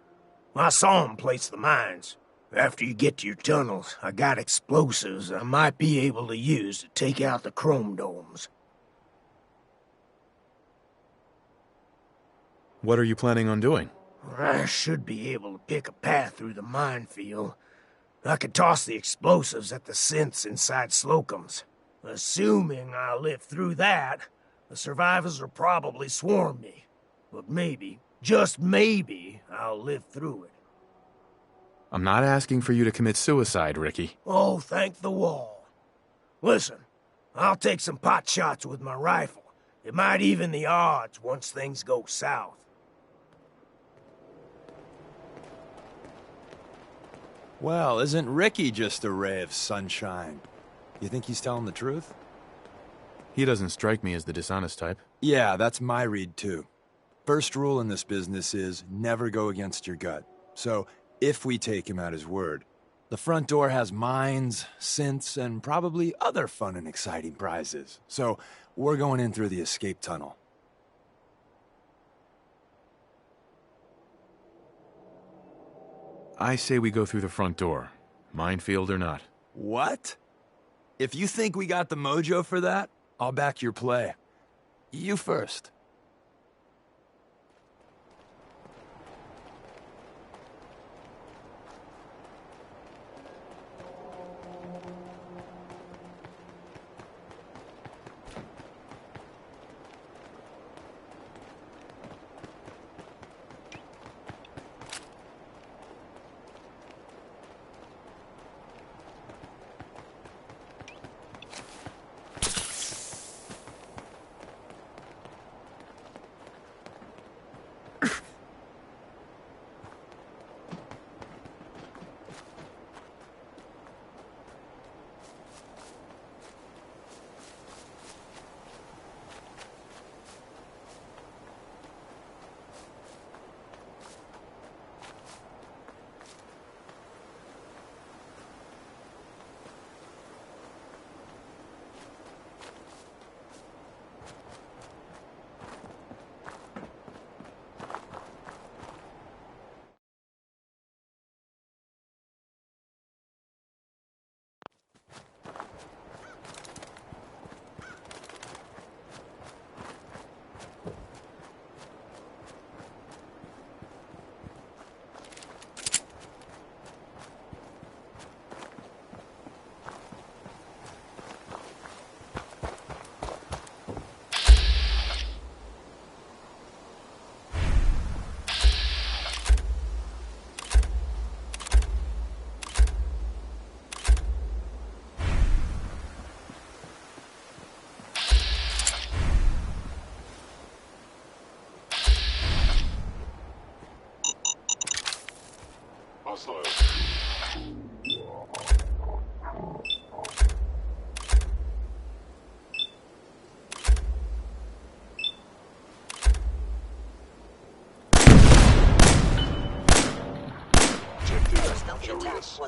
I saw him place the mines. After you get to your tunnels, I got explosives I might be able to use to take out the chrome domes. What are you planning on doing? I should be able to pick a path through the minefield. I could toss the explosives at the synths inside Slocum's. Assuming I live through that, the survivors will probably swarm me. But maybe, just maybe, I'll live through it. I'm not asking for you to commit suicide, Ricky. Oh, thank the wall. Listen, I'll take some pot shots with my rifle. It might even the odds once things go south. Well, isn't Ricky just a ray of sunshine? You think he's telling the truth? He doesn't strike me as the dishonest type. Yeah, that's my read too. First rule in this business is never go against your gut. So, if we take him at his word, the front door has mines, synths, and probably other fun and exciting prizes. So, we're going in through the escape tunnel. I say we go through the front door, minefield or not. What? If you think we got the mojo for that, I'll back your play. You first.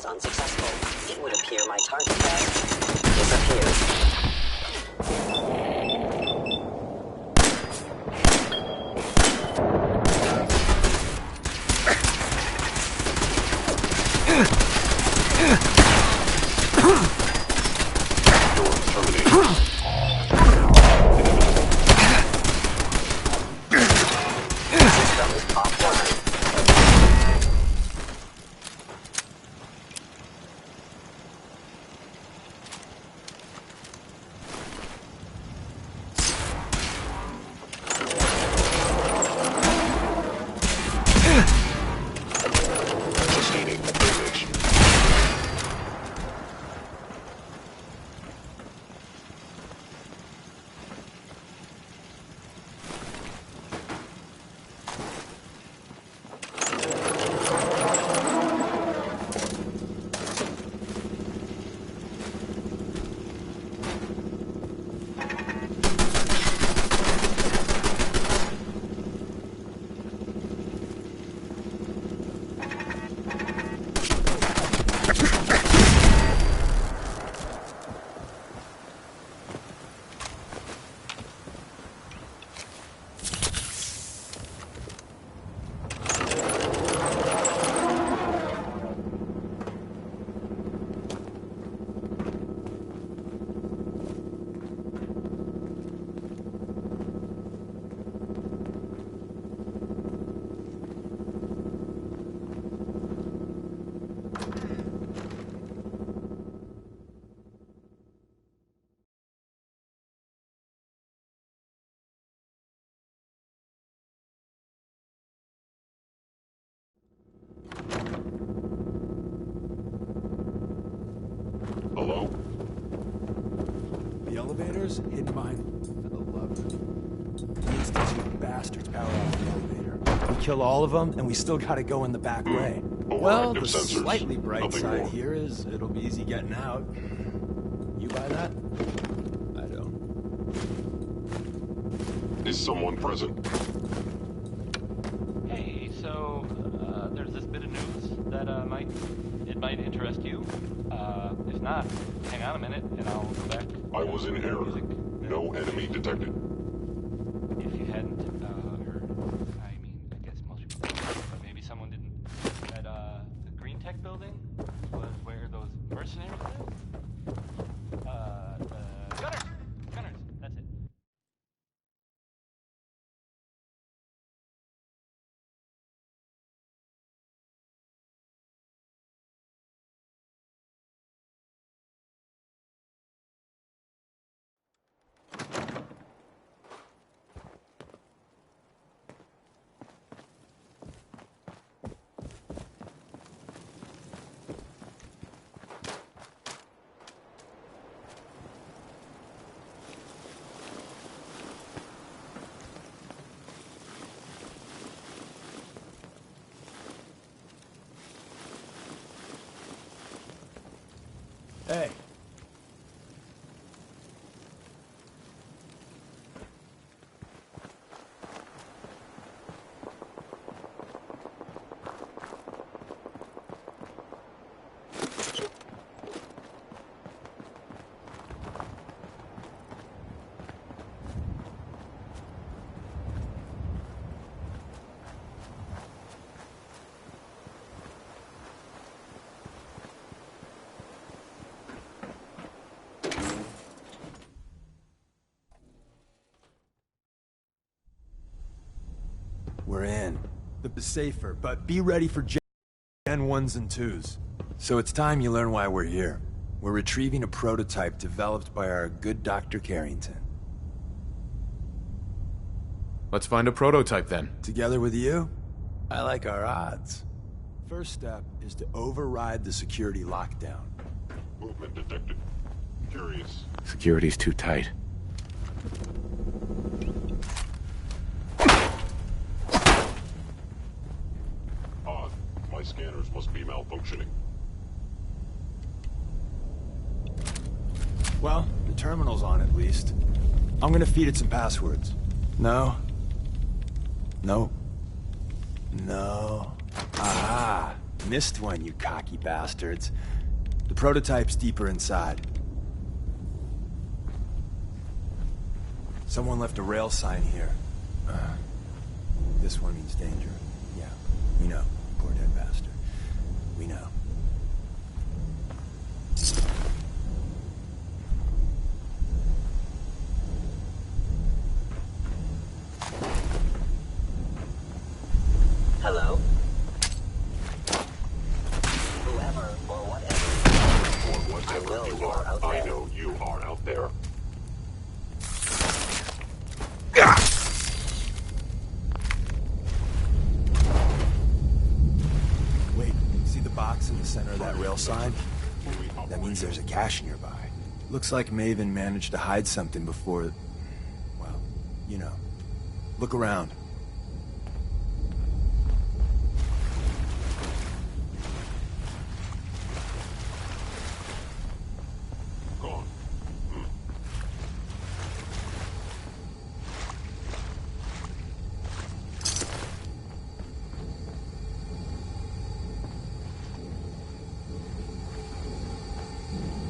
unsuccessful. It would appear my target has disappeared. Hello? The elevator's hidden behind... For the love of... The Institute bastards power off the elevator. We kill all of them, and we still gotta go in the back way. Well, the sensors. slightly bright Nothing side more. here is it'll be easy getting out. You buy that? I don't. Is someone present? Hey, so there's this bit of news that might interest you. If not, hang on a minute and I'll go back. I was in error. No enemy detected. If you hadn't heard, I mean, I guess most people did, but maybe someone didn't. That the Green Tech building was where those mercenaries live. The Gunners, that's it. Hey. We're in. The safer, but be ready for Gen 1s and 2s. So it's time you learn why we're here. We're retrieving a prototype developed by our good Dr. Carrington. Let's find a prototype then. Together with you, I like our odds. First step is to override the security lockdown. Movement detected. Curious. Security's too tight. Odd. My scanners must be malfunctioning. Well, the terminal's on at least. I'm gonna feed it some passwords. No. No. No. Aha! Missed one, you cocky bastards. The prototype's deeper inside. Someone left a rail sign here. This one means danger. Yeah, we know. Poor dead bastard. We know. Hello? Whoever or whatever. Or whatever you are out there. I know you are out there. Wait, see the box in the center of that rail sign? That means there's a cache nearby. Looks like Maven managed to hide something before... Well, you know. Look around.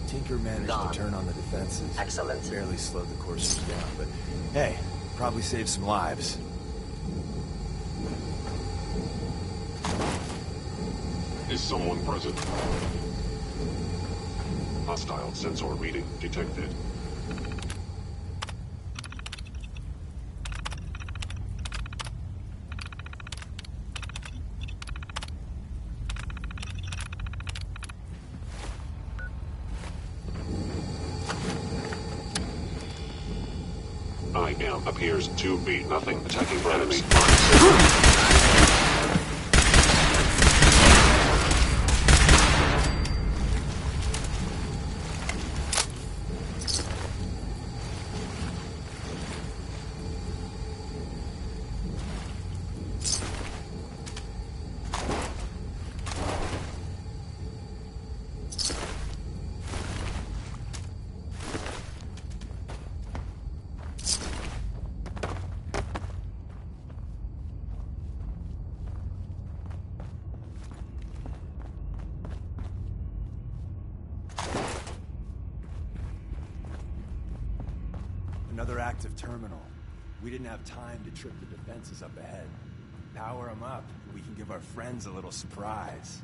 Tinker managed to turn on the defenses. Excellent. Barely slowed the coursers down, but hey, probably saved some lives. Is someone present? Hostile sensor reading detected. IM appears to be nothing. Attacking enemy. Another active terminal. We didn't have time to trip the defenses up ahead. Power them up, and we can give our friends a little surprise.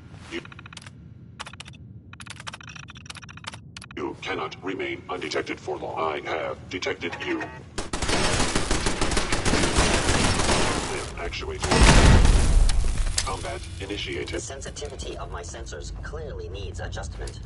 You cannot remain undetected for long. I have detected you. Actuator. Combat initiated. The sensitivity of my sensors clearly needs adjustment.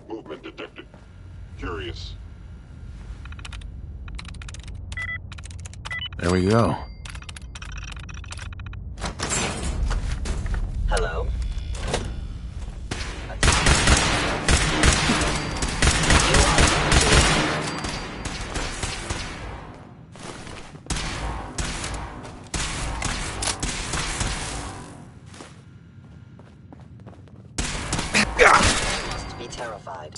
Movement detected. Curious. There we go. Hello? Must be terrified.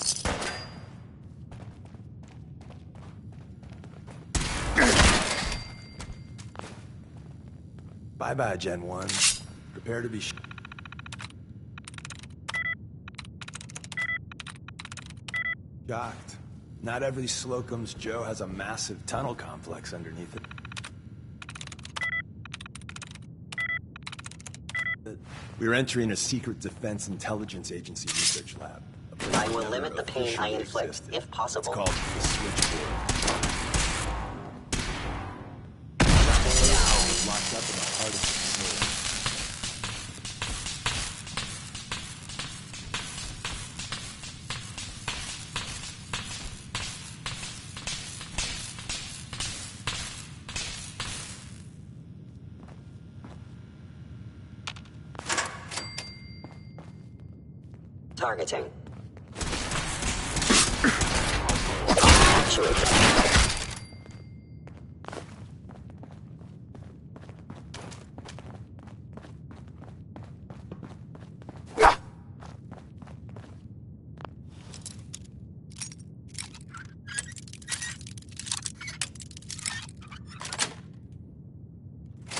Bye-bye, Gen 1. Prepare to be shocked. Not every Slocum's Joe has a massive tunnel complex underneath it. We're entering a secret defense intelligence agency research lab. I will limit the pain I inflict, if possible. It's called the switchboard. Locked up in the heart of the facility. Targeting. Actuator.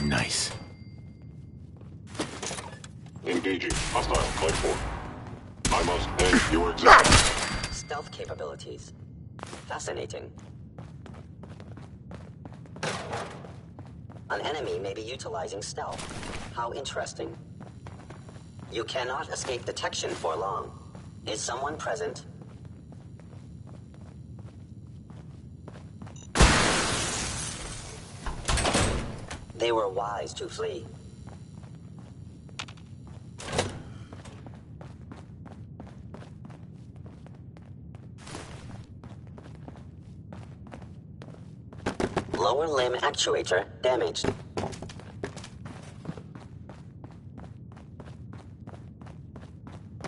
Nice. Engaging. Hostile. Flight 4. I must end your existence. Stealth capabilities. Fascinating. An enemy may be utilizing stealth. How interesting. You cannot escape detection for long. Is someone present? They were wise to flee. Lower limb actuator damaged.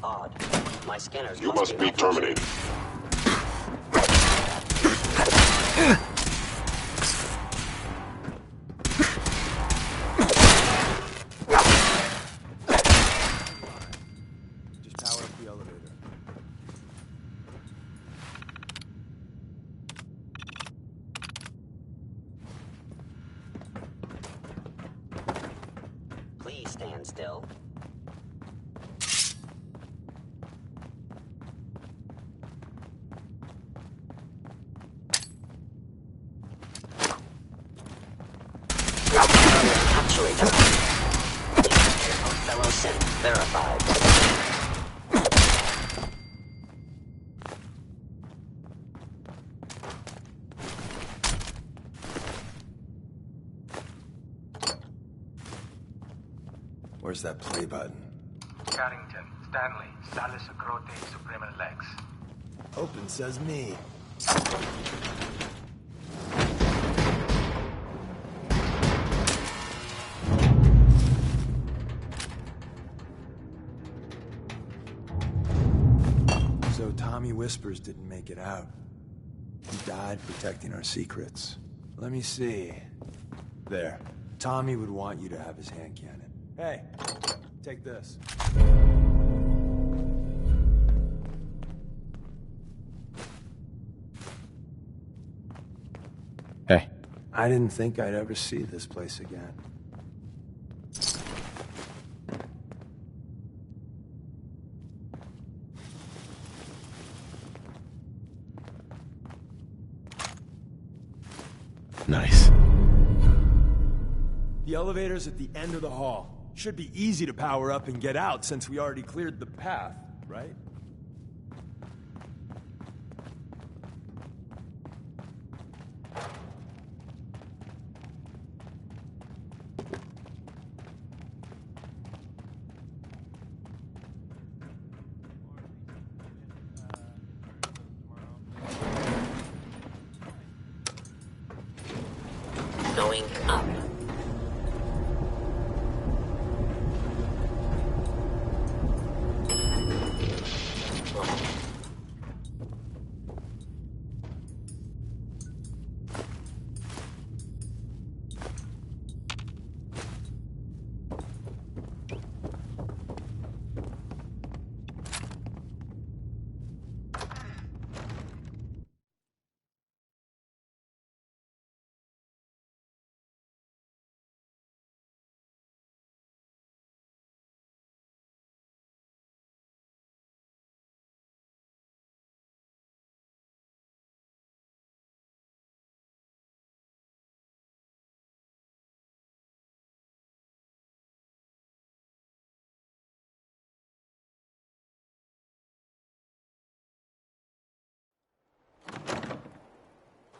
Odd. My scanners You must be terminated. Just power up the elevator. Please stand still. Actuator. Fellow synth verified. Where's that play button? Carrington, Stanley, Salis Grote, Suprema Lex. Open says me. So Tommy Whispers didn't make it out. He died protecting our secrets. Let me see. There. Tommy would want you to have his hand cannon. Hey, take this. Hey. I didn't think I'd ever see this place again. Nice. The elevator's at the end of the hall. Should be easy to power up and get out since we already cleared the path, right? Going up.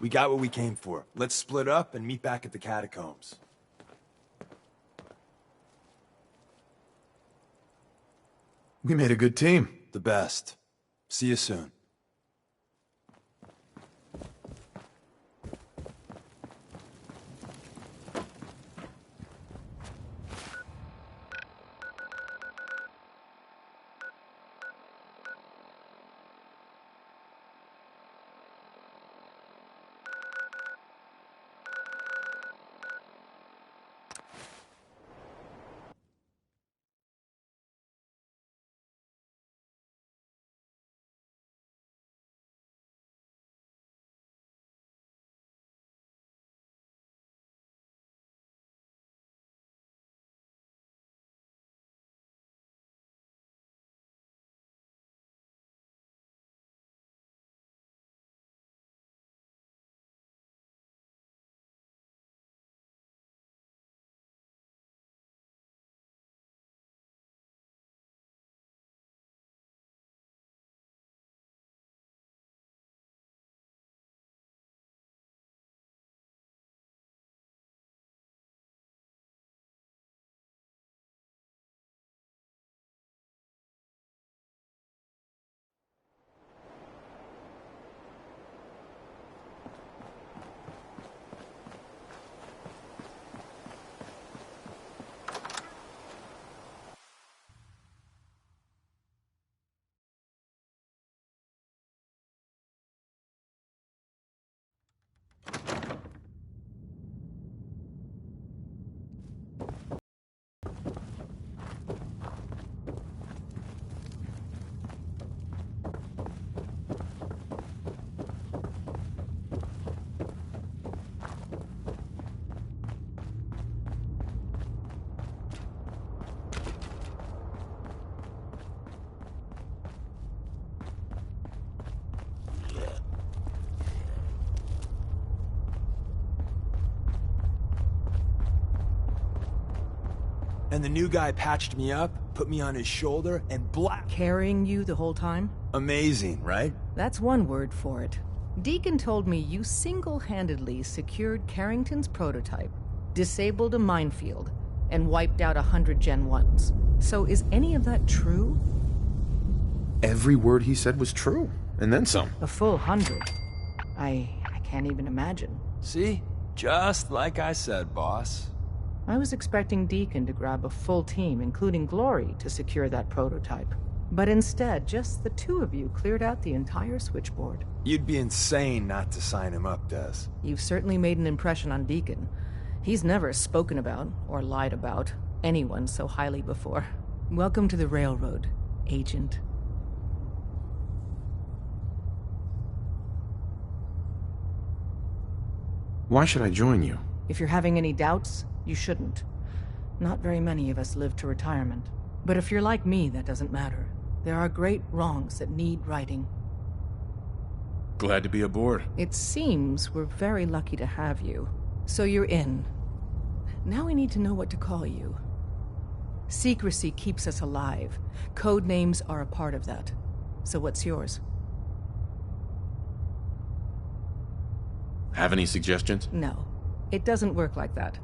We got what we came for. Let's split up and meet back at the catacombs. We made a good team. The best. See you soon. Then the new guy patched me up, put me on his shoulder, and Carrying you the whole time? Amazing, right? That's one word for it. Deacon told me you single-handedly secured Carrington's prototype, disabled a minefield, and wiped out 100 Gen 1s. So is any of that true? Every word he said was true, and then some. A full 100. I can't even imagine. See? Just like I said, boss. I was expecting Deacon to grab a full team, including Glory, to secure that prototype. But instead, just the two of you cleared out the entire switchboard. You'd be insane not to sign him up, Des. You've certainly made an impression on Deacon. He's never spoken about, or lied about, anyone so highly before. Welcome to the Railroad, Agent. Why should I join you? If you're having any doubts, you shouldn't. Not very many of us live to retirement. But if you're like me, that doesn't matter. There are great wrongs that need righting. Glad to be aboard. It seems we're very lucky to have you. So you're in. Now we need to know what to call you. Secrecy keeps us alive. Code names are a part of that. So what's yours? Have any suggestions? No. It doesn't work like that.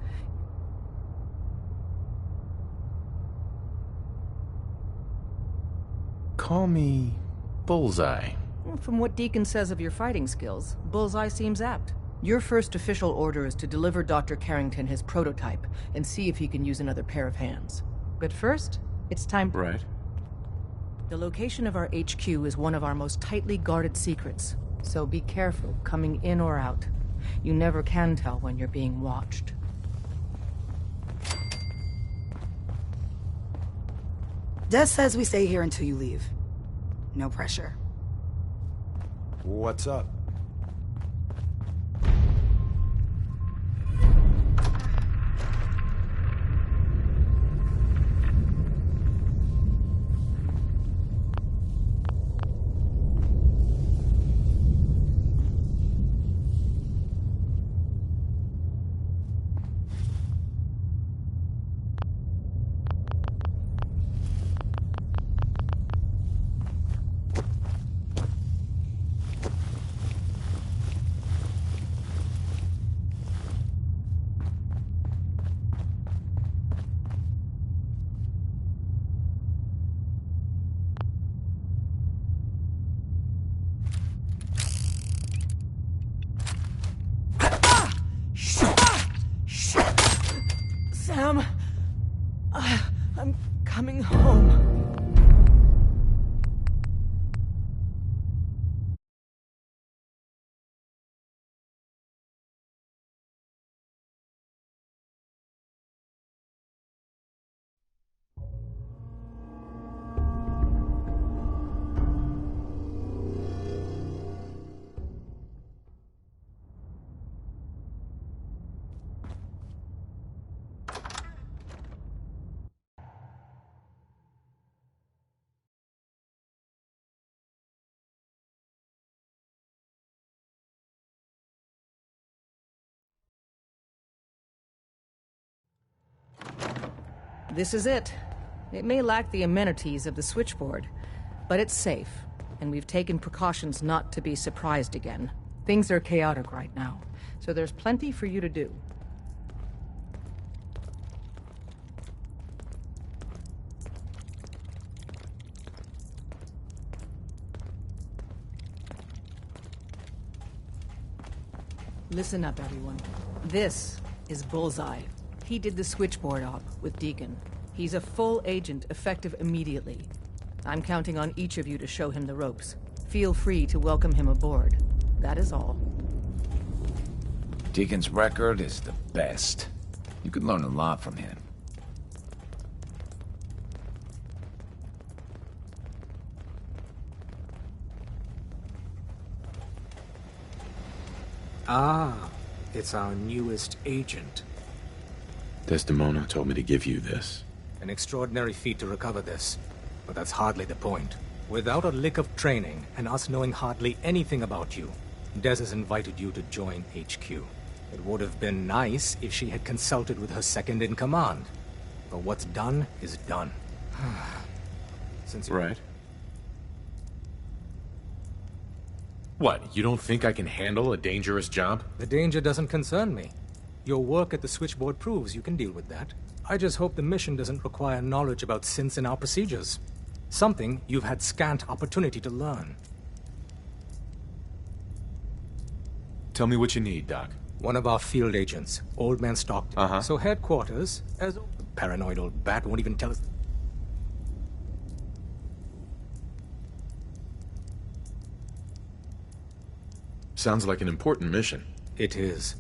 Call me Bullseye. From what Deacon says of your fighting skills, Bullseye seems apt. Your first official order is to deliver Dr. Carrington his prototype and see if he can use another pair of hands. But first, it's time... Right. The location of our HQ is one of our most tightly guarded secrets, so be careful coming in or out. You never can tell when you're being watched. Des says we stay here until you leave. No pressure. What's up? Sam, I'm coming home. This is it. It may lack the amenities of the switchboard, but it's safe, and we've taken precautions not to be surprised again. Things are chaotic right now, so there's plenty for you to do. Listen up, everyone. This is Bullseye. He did the switchboard op with Deacon. He's a full agent, effective immediately. I'm counting on each of you to show him the ropes. Feel free to welcome him aboard. That is all. Deacon's record is the best. You could learn a lot from him. Ah, it's our newest agent. Desdemona told me to give you this. An extraordinary feat to recover this, but that's hardly the point. Without a lick of training, and us knowing hardly anything about you, Des has invited you to join HQ. It would have been nice if she had consulted with her second-in-command. But what's done is done. Since Right. What, you don't think I can handle a dangerous job? The danger doesn't concern me. Your work at the switchboard proves you can deal with that. I just hope the mission doesn't require knowledge about synths and our procedures. Something you've had scant opportunity to learn. Tell me what you need, Doc. One of our field agents, Old Man Stockton. Uh-huh. So headquarters, as the paranoid old bat won't even tell us. Sounds like an important mission. It is.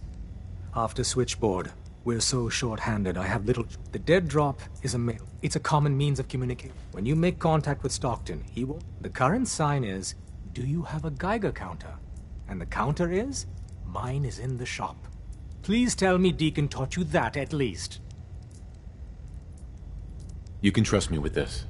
After switchboard, we're so short-handed, I have little... The dead drop is a mail. It's a common means of communication. When you make contact with Stockton, he will... The current sign is, do you have a Geiger counter? And the counter is, mine is in the shop. Please tell me Deacon taught you that at least. You can trust me with this.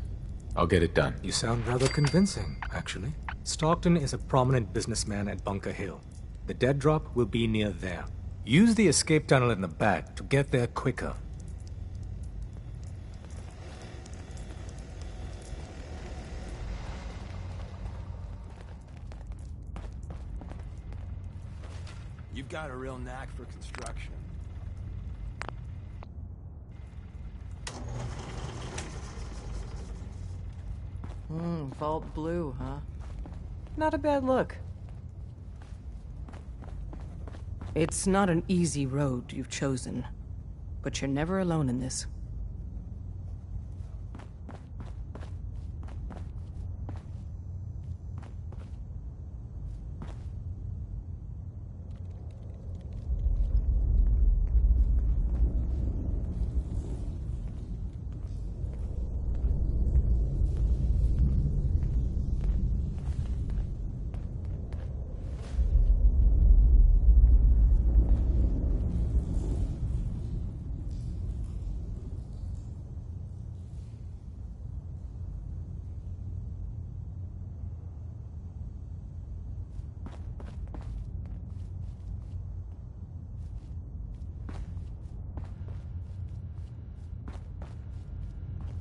I'll get it done. You sound rather convincing, actually. Stockton is a prominent businessman at Bunker Hill. The dead drop will be near there. Use the escape tunnel in the back to get there quicker. You've got a real knack for construction. Vault blue, huh? Not a bad look. It's not an easy road you've chosen, but you're never alone in this.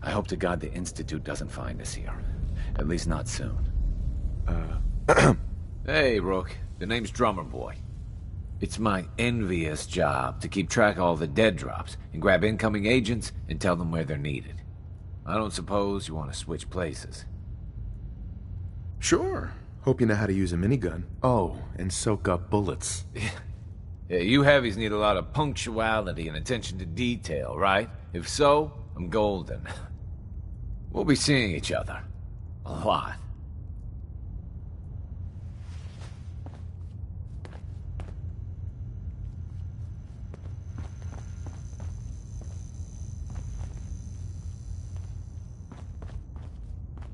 I hope to God the Institute doesn't find us here. At least not soon. Hey, Rook. The name's Drummer Boy. It's my envious job to keep track of all the dead drops and grab incoming agents and tell them where they're needed. I don't suppose you want to switch places. Sure. Hope you know how to use a minigun. Oh, and soak up bullets. Yeah, you heavies need a lot of punctuality and attention to detail, right? If so, I'm golden. We'll be seeing each other. A lot.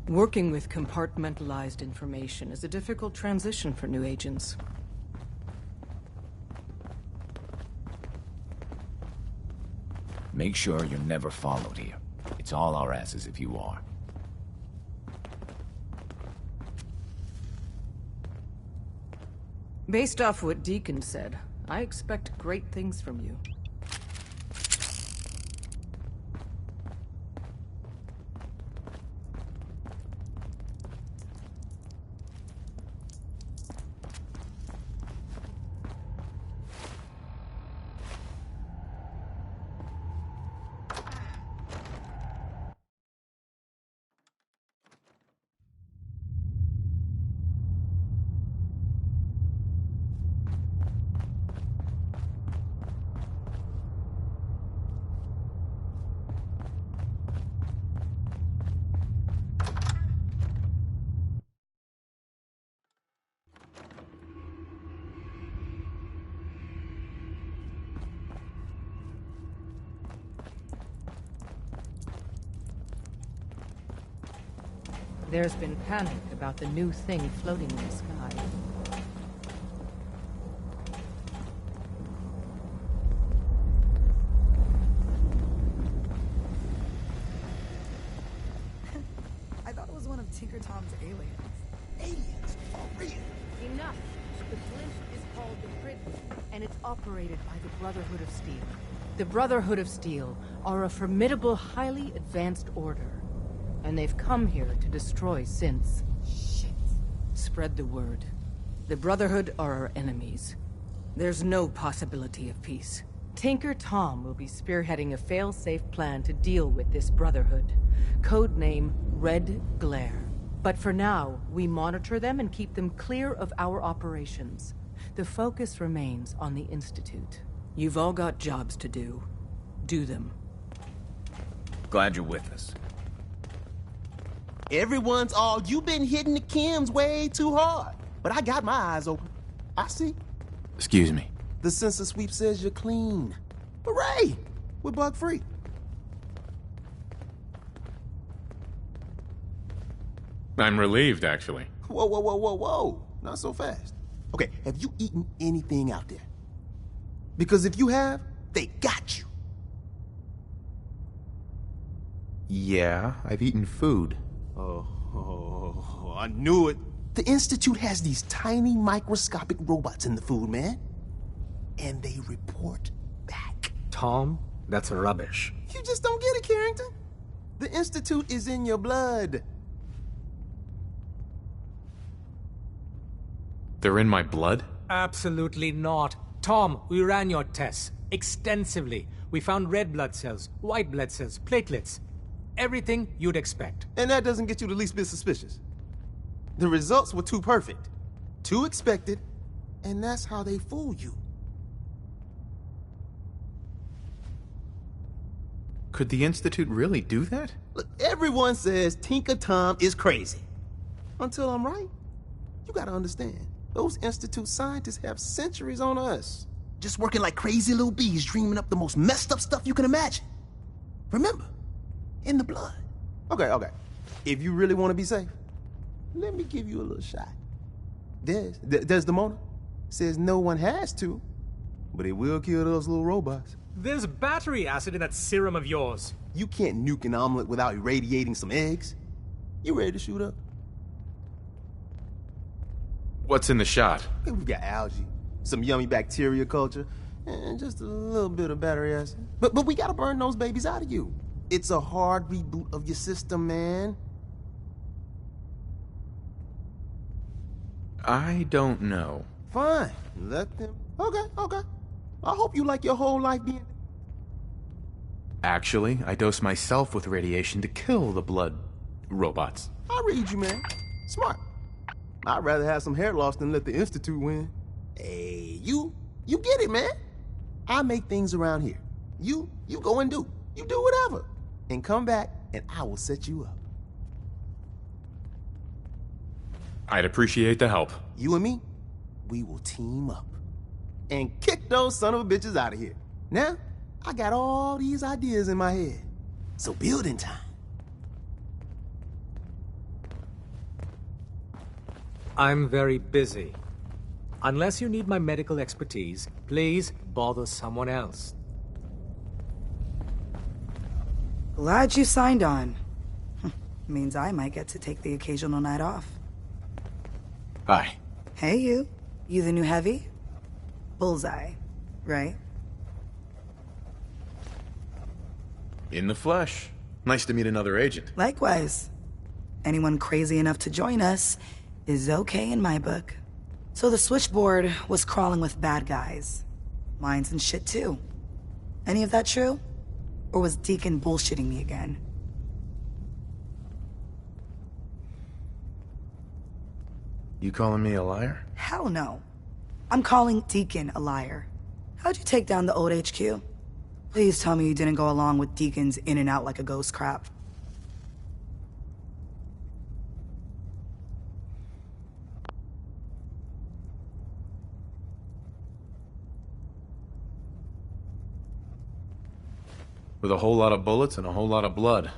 Working with compartmentalized information is a difficult transition for new agents. Make sure you're never followed here. It's all our asses if you are. Based off what Deacon said, I expect great things from you. There's been panic about the new thing floating in the sky. I thought it was one of Tinker Tom's aliens. Aliens? For real? Enough! The blimp is called the Grid, and it's operated by the Brotherhood of Steel. The Brotherhood of Steel are a formidable, highly advanced order. And they've come here to destroy synths. Shit. Spread the word. The Brotherhood are our enemies. There's no possibility of peace. Tinker Tom will be spearheading a fail-safe plan to deal with this Brotherhood. Codename Red Glare. But for now, we monitor them and keep them clear of our operations. The focus remains on the Institute. You've all got jobs to do. Do them. Glad you're with us. Everyone's all, you've been hitting the chems way too hard. But I got my eyes open. I see. Excuse me. The sensor sweep says you're clean. Hooray! We're bug-free. I'm relieved, actually. Whoa, whoa, whoa, whoa, whoa. Not so fast. Okay, have you eaten anything out there? Because if you have, they got you. Yeah, I've eaten food. Oh, I knew it. The Institute has these tiny microscopic robots in the food, man. And they report back. Tom, that's rubbish. You just don't get it, Carrington. The Institute is in your blood. They're in my blood? Absolutely not. Tom, we ran your tests extensively. We found red blood cells, white blood cells, platelets. Everything you'd expect. And that doesn't get you the least bit suspicious. The results were too perfect, too expected, and that's how they fool you. Could the Institute really do that? Look, everyone says Tinker Tom is crazy. Until I'm right. You gotta understand, those Institute scientists have centuries on us. Just working like crazy little bees, dreaming up the most messed up stuff you can imagine. Remember, in the blood. Okay. If you really want to be safe, let me give you a little shot. Desdemona says no one has to, but it will kill those little robots. There's battery acid in that serum of yours. You can't nuke an omelet without irradiating some eggs. You ready to shoot up? What's in the shot? Okay, we've got algae, some yummy bacteria culture, and just a little bit of battery acid. But we gotta burn those babies out of you. It's a hard reboot of your system, man. I don't know. Fine. Let them... Okay. I hope you like your whole life being... Actually, I dose myself with radiation to kill the blood robots. I read you, man. Smart. I'd rather have some hair loss than let the Institute win. Hey, you get it, man. I make things around here. You go and do. You do whatever. And come back, and I will set you up. I'd appreciate the help. You and me, we will team up. And kick those son of a bitches out of here. Now, I got all these ideas in my head. So building time. I'm very busy. Unless you need my medical expertise, please bother someone else. Glad you signed on. Means I might get to take the occasional night off. Hi. Hey, you. You the new heavy? Bullseye, right? In the flesh. Nice to meet another agent. Likewise. Anyone crazy enough to join us is okay in my book. So the switchboard was crawling with bad guys. Mines and shit too. Any of that true? Or was Deacon bullshitting me again? You calling me a liar? Hell no. I'm calling Deacon a liar. How'd you take down the old HQ? Please tell me you didn't go along with Deacon's in and out like a ghost crap. With a whole lot of bullets and a whole lot of blood.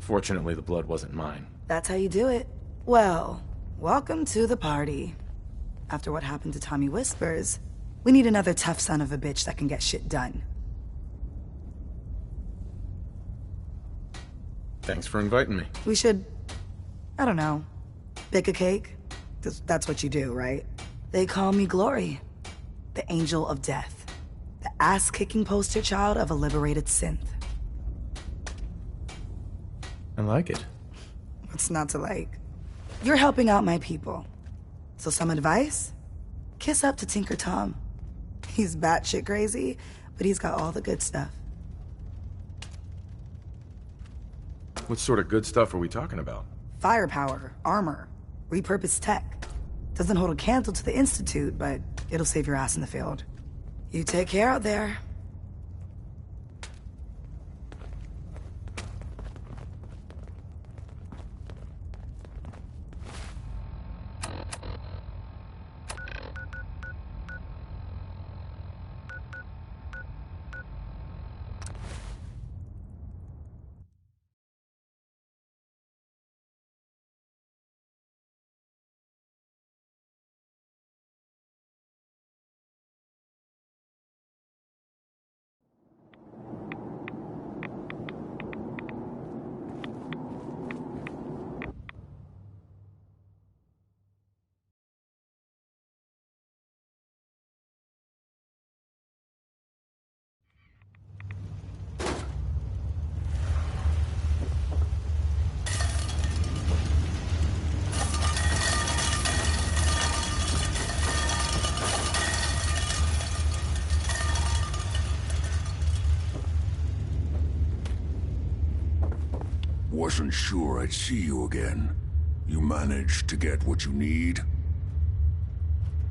Fortunately, the blood wasn't mine. That's how you do it. Well, welcome to the party. After what happened to Tommy Whispers, we need another tough son of a bitch that can get shit done. Thanks for inviting me. We should, I don't know, bake a cake? That's what you do, right? They call me Glory, the angel of death, the ass-kicking poster child of a liberated synth. I like it. What's not to like? You're helping out my people. So some advice? Kiss up to Tinker Tom. He's batshit crazy, but he's got all the good stuff. What sort of good stuff are we talking about? Firepower, armor, repurposed tech. Doesn't hold a candle to the Institute, but it'll save your ass in the field. You take care out there. Wasn't sure I'd see you again. You managed to get what you need?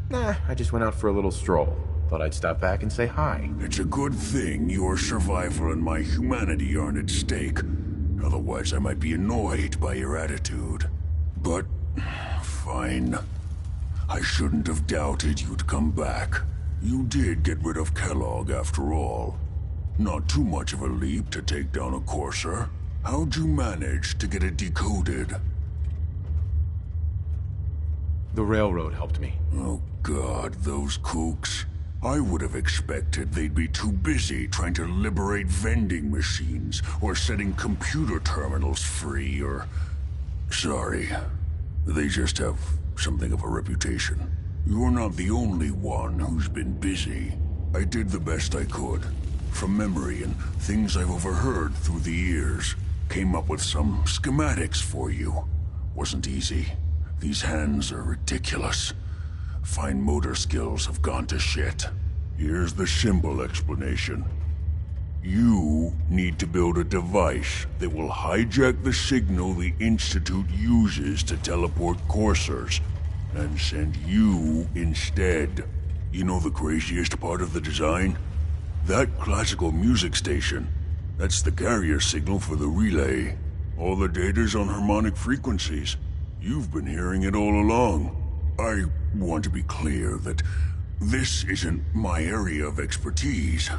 Nah, I just went out for a little stroll. Thought I'd stop back and say hi. It's a good thing your survival and my humanity aren't at stake. Otherwise, I might be annoyed by your attitude. But, fine. I shouldn't have doubted you'd come back. You did get rid of Kellogg after all. Not too much of a leap to take down a courser. How'd you manage to get it decoded? The railroad helped me. Oh God, those kooks. I would have expected they'd be too busy trying to liberate vending machines, or setting computer terminals free, or... Sorry. They just have something of a reputation. You're not the only one who's been busy. I did the best I could. From memory and things I've overheard through the years. Came up with some schematics for you. Wasn't easy. These hands are ridiculous. Fine motor skills have gone to shit. Here's the simple explanation. You need to build a device that will hijack the signal the Institute uses to teleport coursers, and send you instead. You know the craziest part of the design? That classical music station. That's the carrier signal for the relay. All the data's on harmonic frequencies. You've been hearing it all along. I want to be clear that this isn't my area of expertise.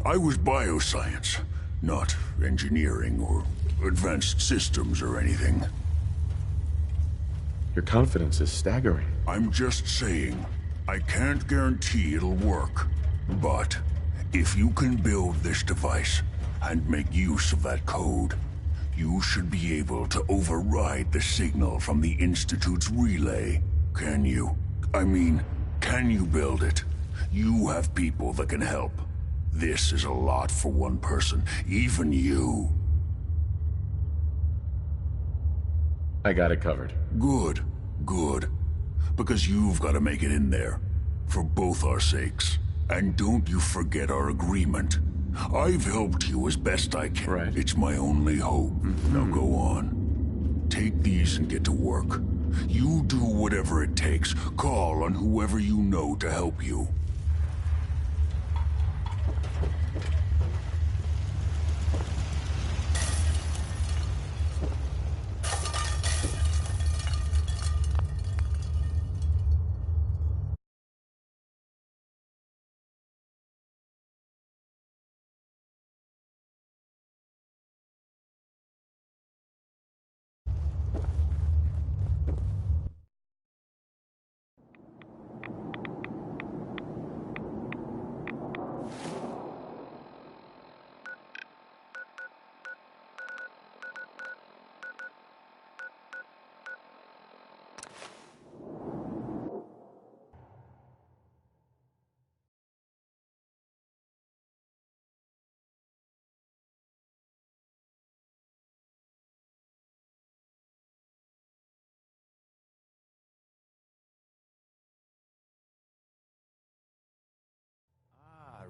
I was bioscience, not engineering or advanced systems or anything. Your confidence is staggering. I'm just saying, I can't guarantee it'll work. But if you can build this device, and make use of that code, you should be able to override the signal from the Institute's relay. Can you? I mean, can you build it? You have people that can help. This is a lot for one person, even you. I got it covered. Good, good. Because you've got to make it in there. For both our sakes. And don't you forget our agreement. I've helped you as best I can. Right. It's my only hope. Now go on. Take these and get to work. You do whatever it takes. Call on whoever you know to help you.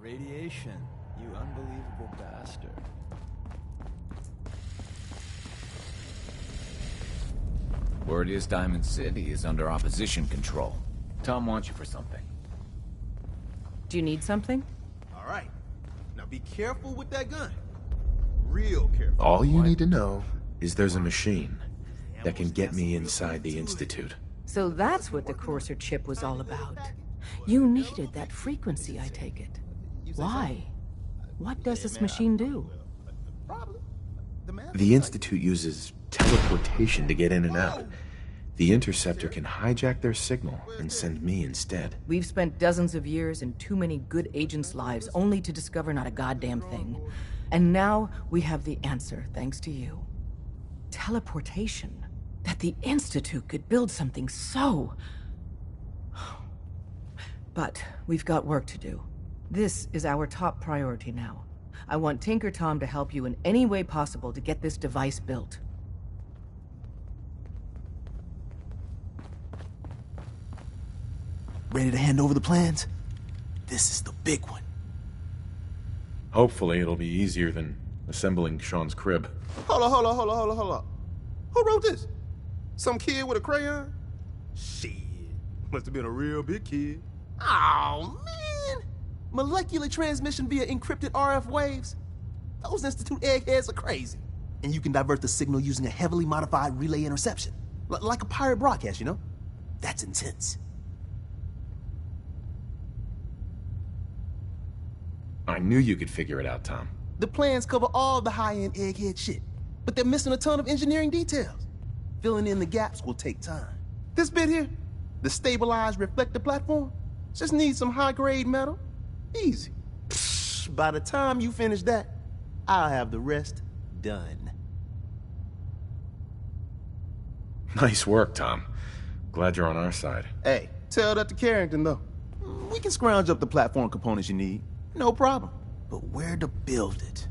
Radiation, you unbelievable bastard. Word is Diamond City is under opposition control. Tom wants you for something. Do you need something? All right. Now be careful with that gun. Real careful. All you need to know is there's a machine that can get me inside the Institute. So that's what the Courser chip was all about. You needed that frequency, I take it. Why? What does this machine do? The Institute uses teleportation to get in and out. The Interceptor can hijack their signal and send me instead. We've spent dozens of years and too many good agents' lives only to discover not a goddamn thing. And now we have the answer, thanks to you. Teleportation. That the Institute could build something so... But we've got work to do. This is our top priority now. I want Tinker Tom to help you in any way possible to get this device built. Ready to hand over the plans? This is the big one. Hopefully it'll be easier than assembling Sean's crib. Hold on. Who wrote this? Some kid with a crayon? Shit. Must have been a real big kid. Oh, man. Molecular transmission via encrypted RF waves? Those Institute eggheads are crazy. And you can divert the signal using a heavily modified relay interception. Like a pirate broadcast, you know? That's intense. I knew you could figure it out, Tom. The plans cover all the high-end egghead shit, but they're missing a ton of engineering details. Filling in the gaps will take time. This bit here, the stabilized reflector platform, just needs some high-grade metal. Easy. Psh, by the time you finish that, I'll have the rest done. Nice work, Tom. Glad you're on our side. Hey, tell that to Carrington, though. We can scrounge up the platform components you need. No problem. But where to build it?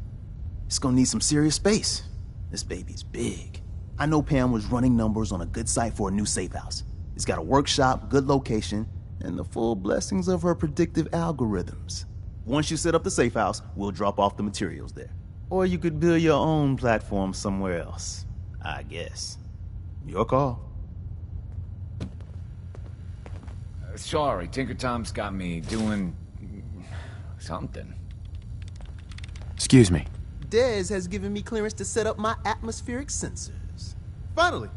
It's gonna need some serious space. This baby's big. I know Pam was running numbers on a good site for a new safe house. It's got a workshop, good location, and the full blessings of her predictive algorithms. Once you set up the safe house, we'll drop off the materials there. Or you could build your own platform somewhere else, I guess. Your call. Sorry, Tinker Tom's got me doing... something. Excuse me. Dez has given me clearance to set up my atmospheric sensors. Finally,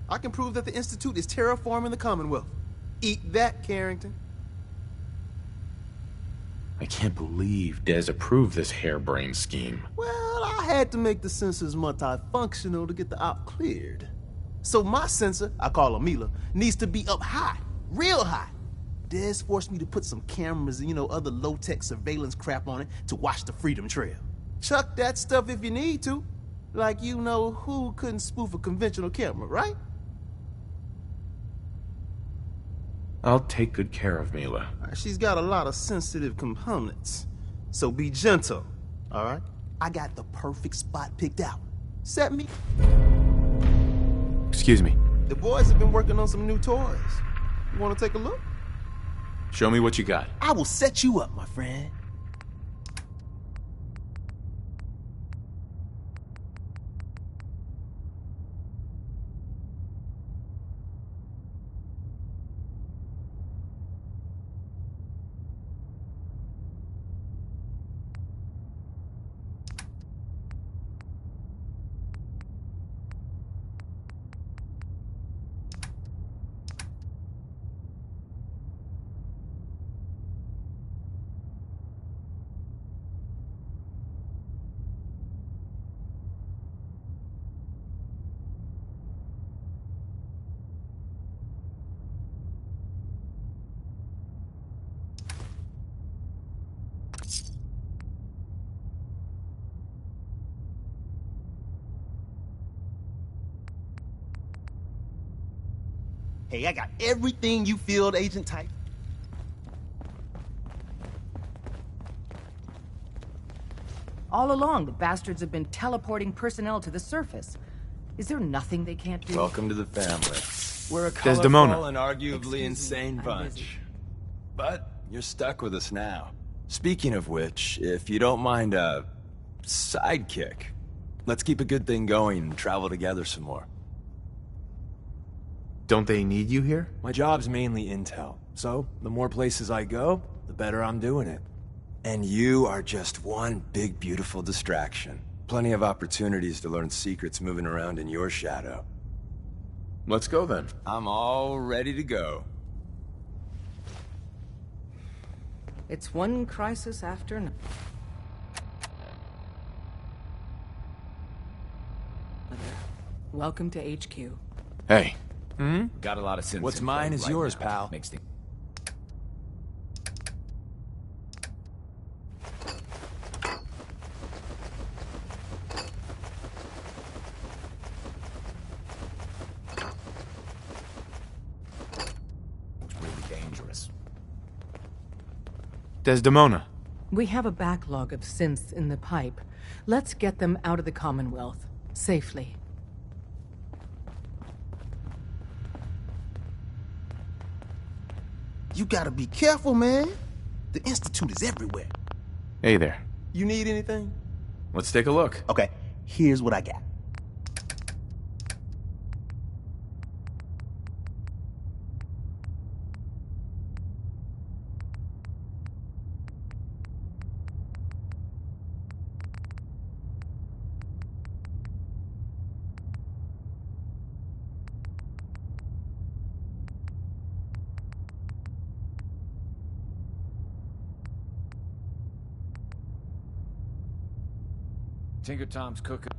I can prove that the Institute is terraforming the Commonwealth. Eat that, Carrington. I can't believe Dez approved this harebrained scheme. Well, I had to make the sensors multifunctional to get the op cleared. So my sensor, I call her Mila, needs to be up high, real high. Dez forced me to put some cameras and, other low-tech surveillance crap on it to watch the Freedom Trail. Chuck that stuff if you need to. Like who couldn't spoof a conventional camera, right? I'll take good care of Mila. She's got a lot of sensitive components. So be gentle, all right? I got the perfect spot picked out. Set me... Excuse me. The boys have been working on some new toys. You want to take a look? Show me what you got. I will set you up, my friend. Hey, I got everything you field agent type. All along, the bastards have been teleporting personnel to the surface. Is there nothing they can't do? Welcome to the family. We're a Desdemona. colorful and arguably insane bunch. But you're stuck with us now. Speaking of which, if you don't mind a sidekick, let's keep a good thing going and travel together some more. Don't they need you here? My job's mainly intel, so the more places I go, the better I'm doing it. And you are just one big, beautiful distraction. Plenty of opportunities to learn secrets moving around in your shadow. Let's go then. I'm all ready to go. It's one crisis after another. Welcome to HQ. Hey. Got a lot of sins. What's mine is yours, pal. Makes things... It's really dangerous. Desdemona. We have a backlog of synths in the pipe. Let's get them out of the Commonwealth, safely. You gotta be careful, man. The Institute is everywhere. Hey there. You need anything? Let's take a look. Okay, here's what I got. Tinker Tom's cooking.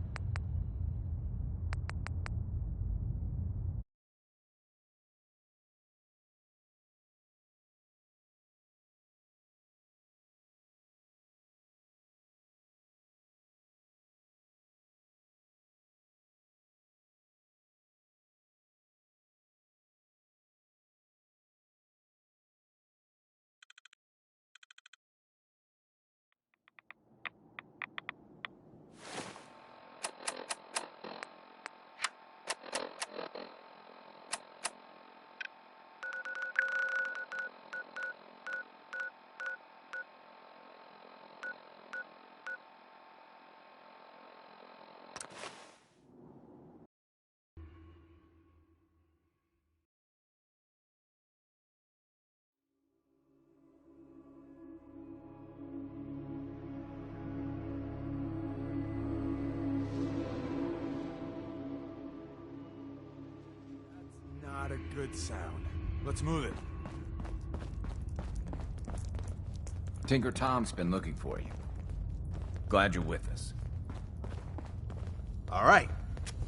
Not a good sound. Let's move it. Tinker Tom's been looking for you. Glad you're with us. All right.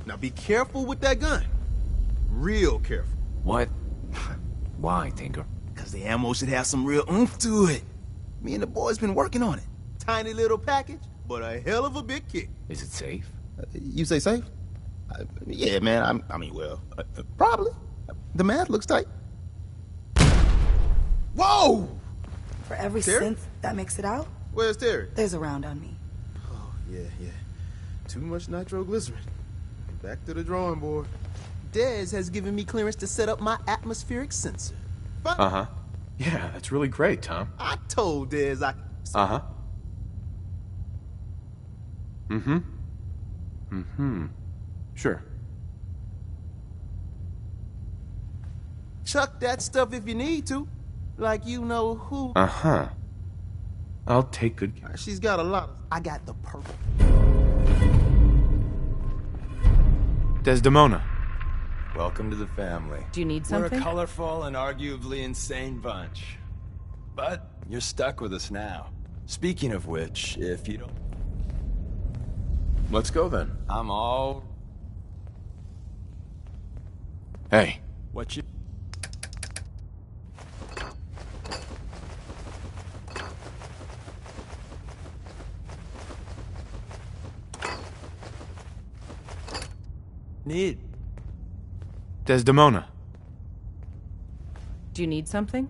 Now be careful with that gun. Real careful. What? Why, Tinker? Because the ammo should have some real oomph to it. Me and the boys been working on it. Tiny little package, but a hell of a big kick. Is it safe? You say safe? Yeah, man. Probably. The math looks tight. Whoa! For every Terry? synth that makes it out, Where's Terry? there's a round on me. Oh, yeah. Too much nitroglycerin. Back to the drawing board. Dez has given me clearance to set up my atmospheric sensor. Uh-huh. Yeah, that's really great, Tom. I told Dez I... Uh-huh. Sure. Chuck that stuff if you need to. Like you know who. Uh-huh. I'll take good care. She's got a lot of... I got the purple. Desdemona. Welcome to the family. Do you need something? We're a colorful and arguably insane bunch. But you're stuck with us now. Speaking of which, if you don't... Let's go then. I'm all... Hey. What you... need? Desdemona. Do you need something?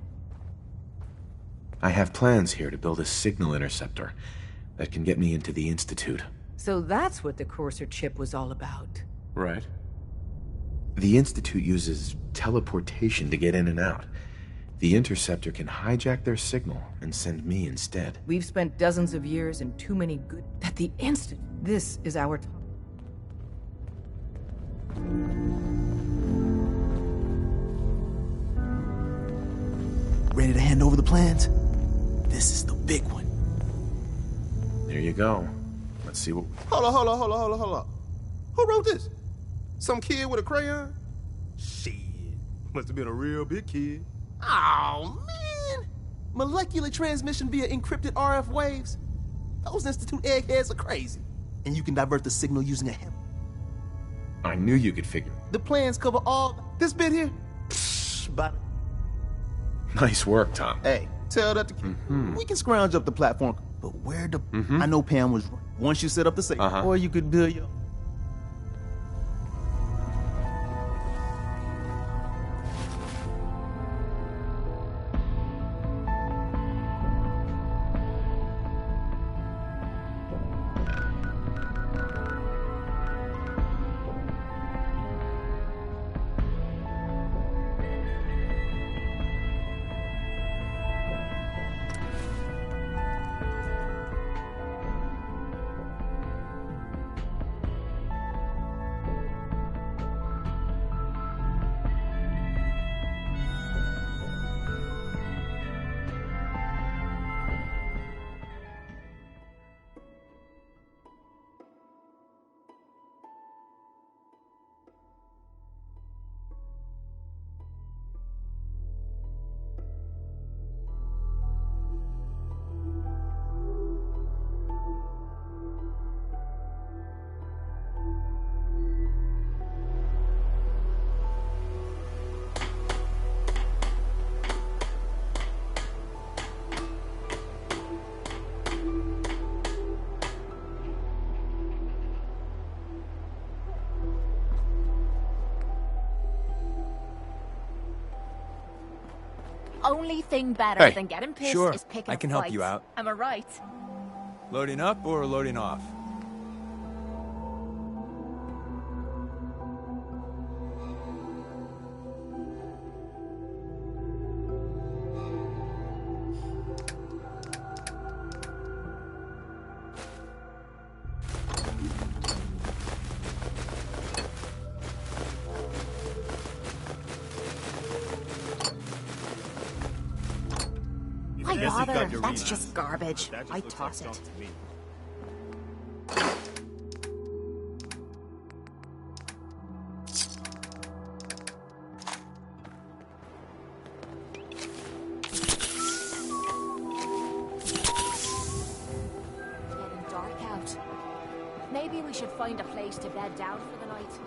I have plans here to build a signal interceptor that can get me into the Institute. So that's what the Courser chip was all about. Right. The Institute uses teleportation to get in and out. The interceptor can hijack their signal and send me instead. We've spent dozens of years and too many good... That the instant... This is our time. Ready to hand over the plans? This is the big one. There you go. Let's see what... Hold on. Who wrote this? Some kid with a crayon? Shit. Must have been a real big kid. Oh, man. Molecular transmission via encrypted RF waves? Those Institute eggheads are crazy. And you can divert the signal using a hem. I knew you could figure it. The plans cover all... This bit here? But... Nice work, Tom. Hey, tell that to... We can scrounge up the platform. But where the... I know Pam was right. Once you set up the safe, or you could build your... Only thing better Hey, than getting pissed sure, is picking I a can help fight. you out. Am I right? Loading up or loading off? Why bother? That's just garbage. I toss it. Getting dark out. Maybe we should find a place to bed down for the night.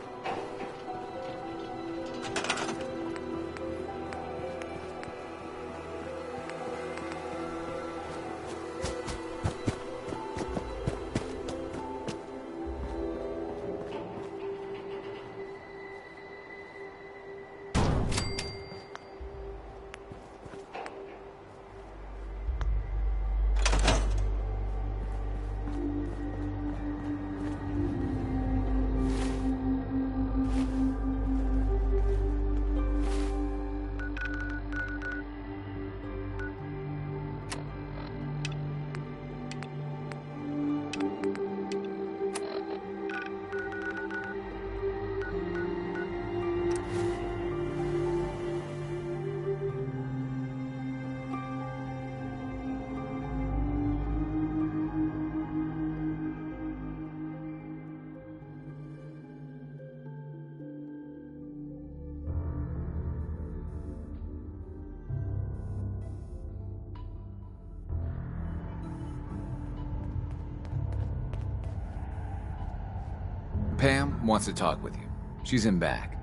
Pam wants to talk with you. She's in back.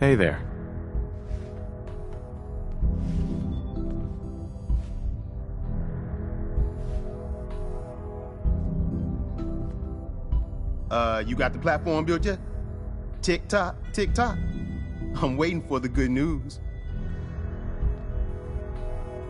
Hey there. You got the platform built yet? Tick tock, tick tock. I'm waiting for the good news.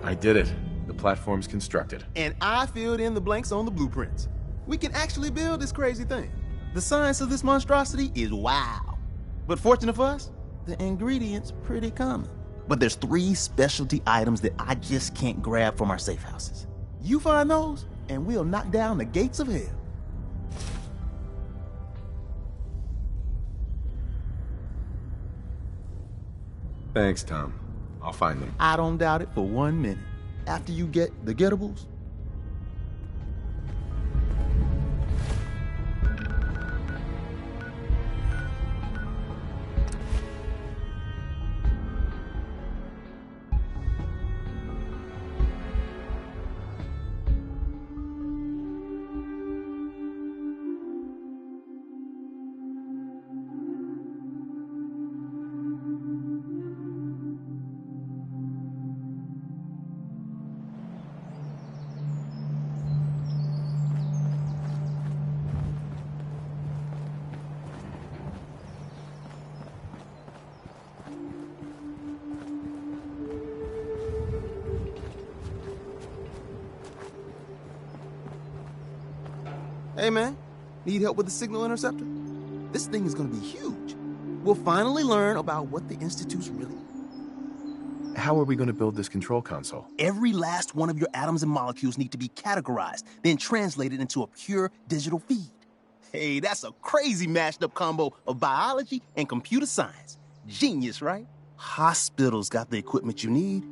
I did it. The platform's constructed. And I filled in the blanks on the blueprints. We can actually build this crazy thing. The science of this monstrosity is wow. But fortunate for us, the ingredients pretty common. But there's 3 specialty items that I just can't grab from our safe houses. You find those, and we'll knock down the gates of hell. Thanks, Tom. I'll find them. I don't doubt it for 1 minute. After you get the gettables, hey man, need help with the signal interceptor? This thing is gonna be huge. We'll finally learn about what the Institute's really... How are we going to build this control console? Every last one of your atoms and molecules need to be categorized, then translated into a pure digital feed. Hey, that's a crazy mashed up combo of biology and computer science. Genius, right? Hospitals got the equipment you need.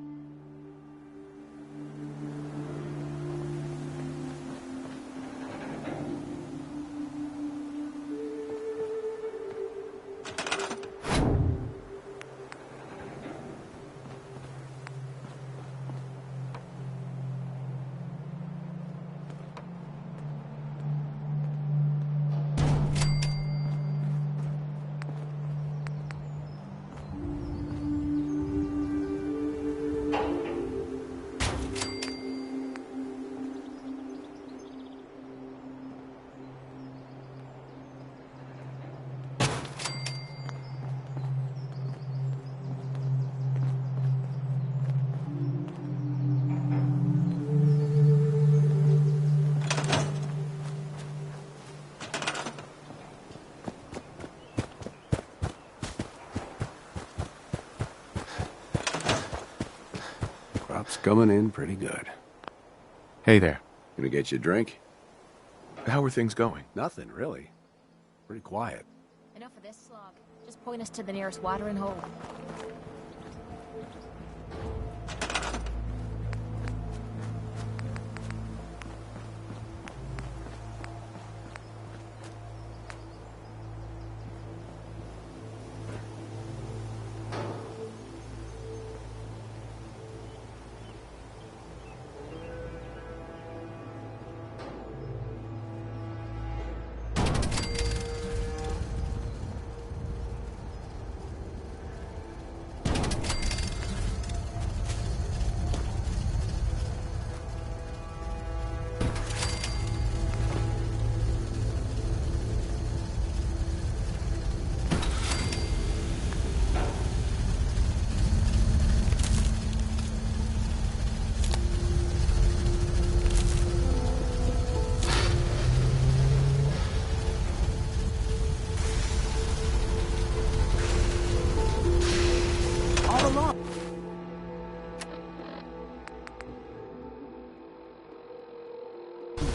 Crop's coming in pretty good. Hey there. Gonna get you a drink? How are things going? Nothing, really. Pretty quiet. Enough of this slog. Just point us to the nearest watering hole.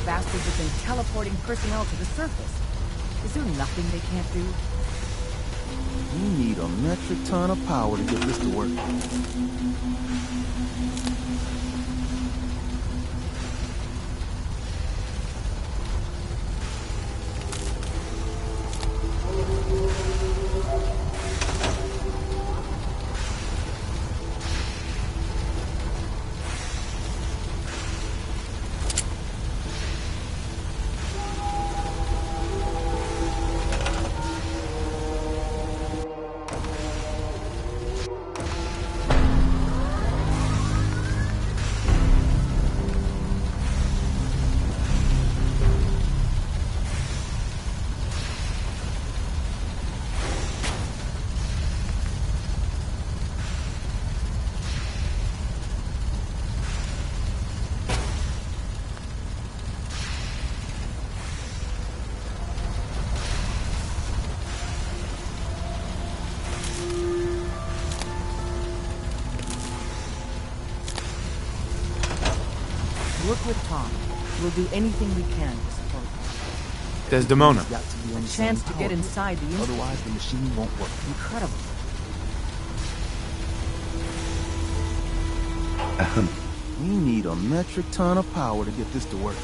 Bastards have been teleporting personnel to the surface. Is there nothing they can't do? We need a metric ton of power to get this to work. Work with Tom. We'll do anything we can to support you. Desdemona. A chance to get inside the Institute. Otherwise, the machine won't work. Incredible. We need a metric ton of power to get this to work.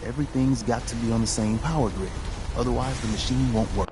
Everything's got to be on the same power grid. Otherwise, the machine won't work.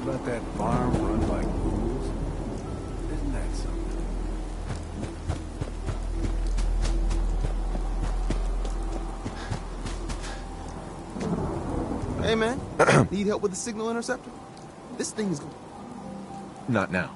About that farm run by ghouls? Isn't that something? Hey, man. Need help with the signal interceptor? This thing is... Not now.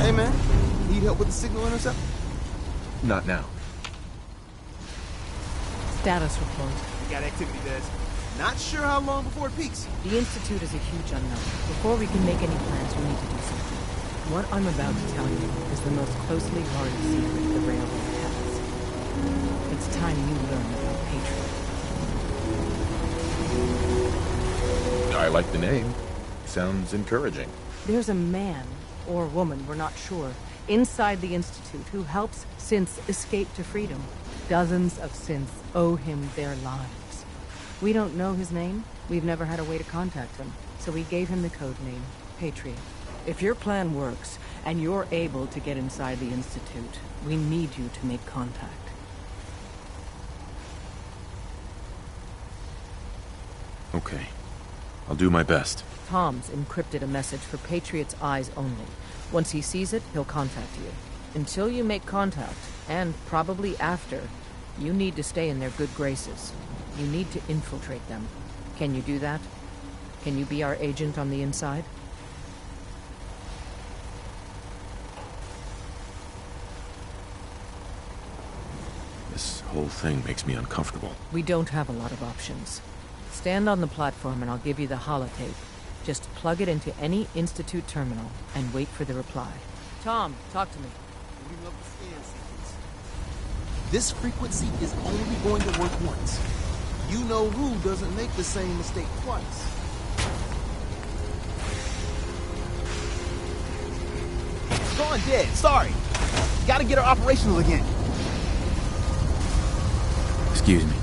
Hey, man. Need help with the signal interceptor? Not now. Status report. We got activity, Des. Not sure how long before it peaks. The Institute is a huge unknown. Before we can make any plans, we need to do something. What I'm about to tell you is the most closely guarded secret the Railroad has. It's time you learn about Patriot. I like the name. Sounds encouraging. There's a man, or woman, we're not sure, inside the Institute who helps synths escape to freedom. Dozens of synths owe him their lives. We don't know his name. We've never had a way to contact him. So we gave him the code name, Patriot. If your plan works, and you're able to get inside the Institute, we need you to make contact. Okay. I'll do my best. Tom's encrypted a message for Patriot's eyes only. Once he sees it, he'll contact you. Until you make contact, and probably after, you need to stay in their good graces. You need to infiltrate them. Can you do that? Can you be our agent on the inside? This whole thing makes me uncomfortable. We don't have a lot of options. Stand on the platform and I'll give you the holotape. Just plug it into any Institute terminal and wait for the reply. Tom, talk to me. This frequency is only going to work once. You know who doesn't make the same mistake twice. It's gone dead, sorry. Gotta get her operational again. Excuse me.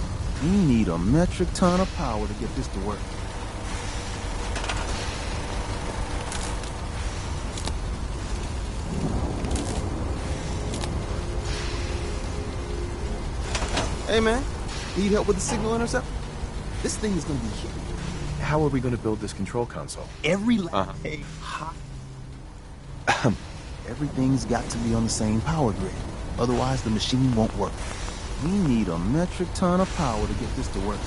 We need a metric ton of power to get this to work. Hey man, need help with the signal intercept? This thing is gonna be huge. How are we going to build this control console? Everything's got to be on the same power grid. Otherwise the machine won't work. We need a metric ton of power to get this to work.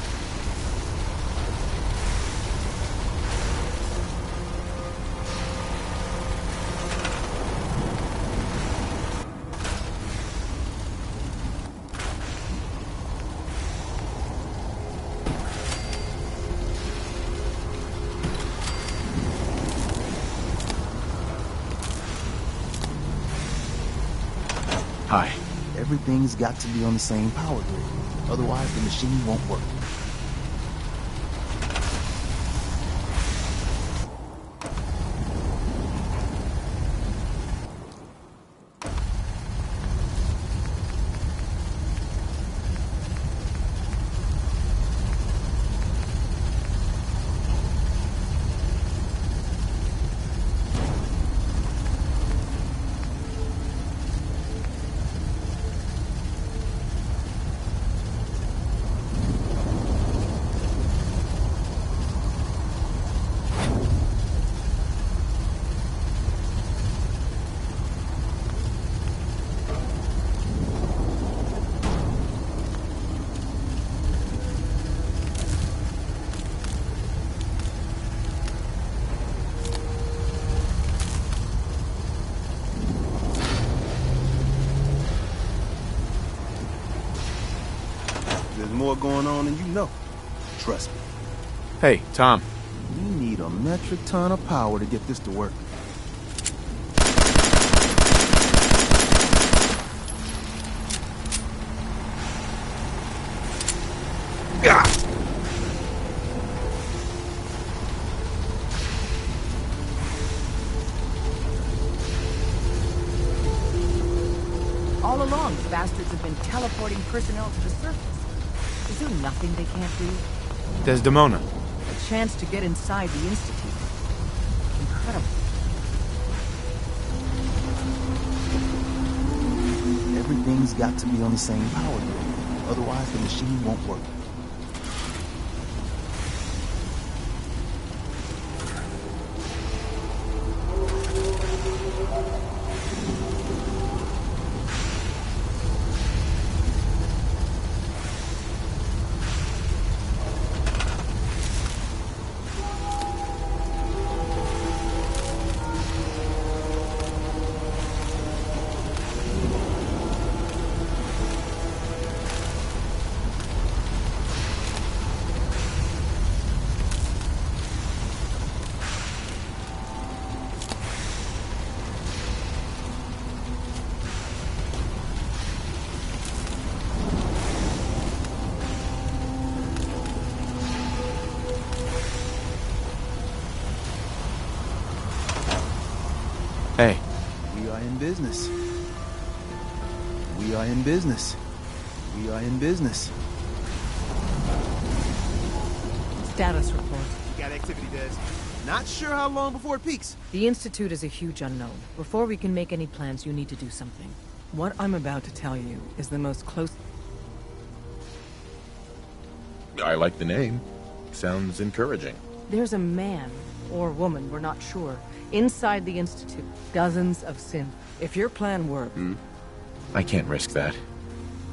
Hi. Everything's got to be on the same power grid. Otherwise the machine won't work. There's more going on than you know. Trust me. Hey, Tom. We need a metric ton of power to get this to work. All along, the bastards have been teleporting personnel to the surface. Is there nothing they can't do? Desdemona. A chance to get inside the Institute. Incredible. Everything's got to be on the same power grid. Otherwise the machine won't work. in business. We are in business. We are in business. Status report. We got activity, Des. Not sure how long before it peaks. The Institute is a huge unknown. Before we can make any plans, you need to do something. What I'm about to tell you is the most close... I like the name. Sounds encouraging. There's a man, or woman, we're not sure, inside the Institute. Dozens of synths. If your plan works... I can't risk that.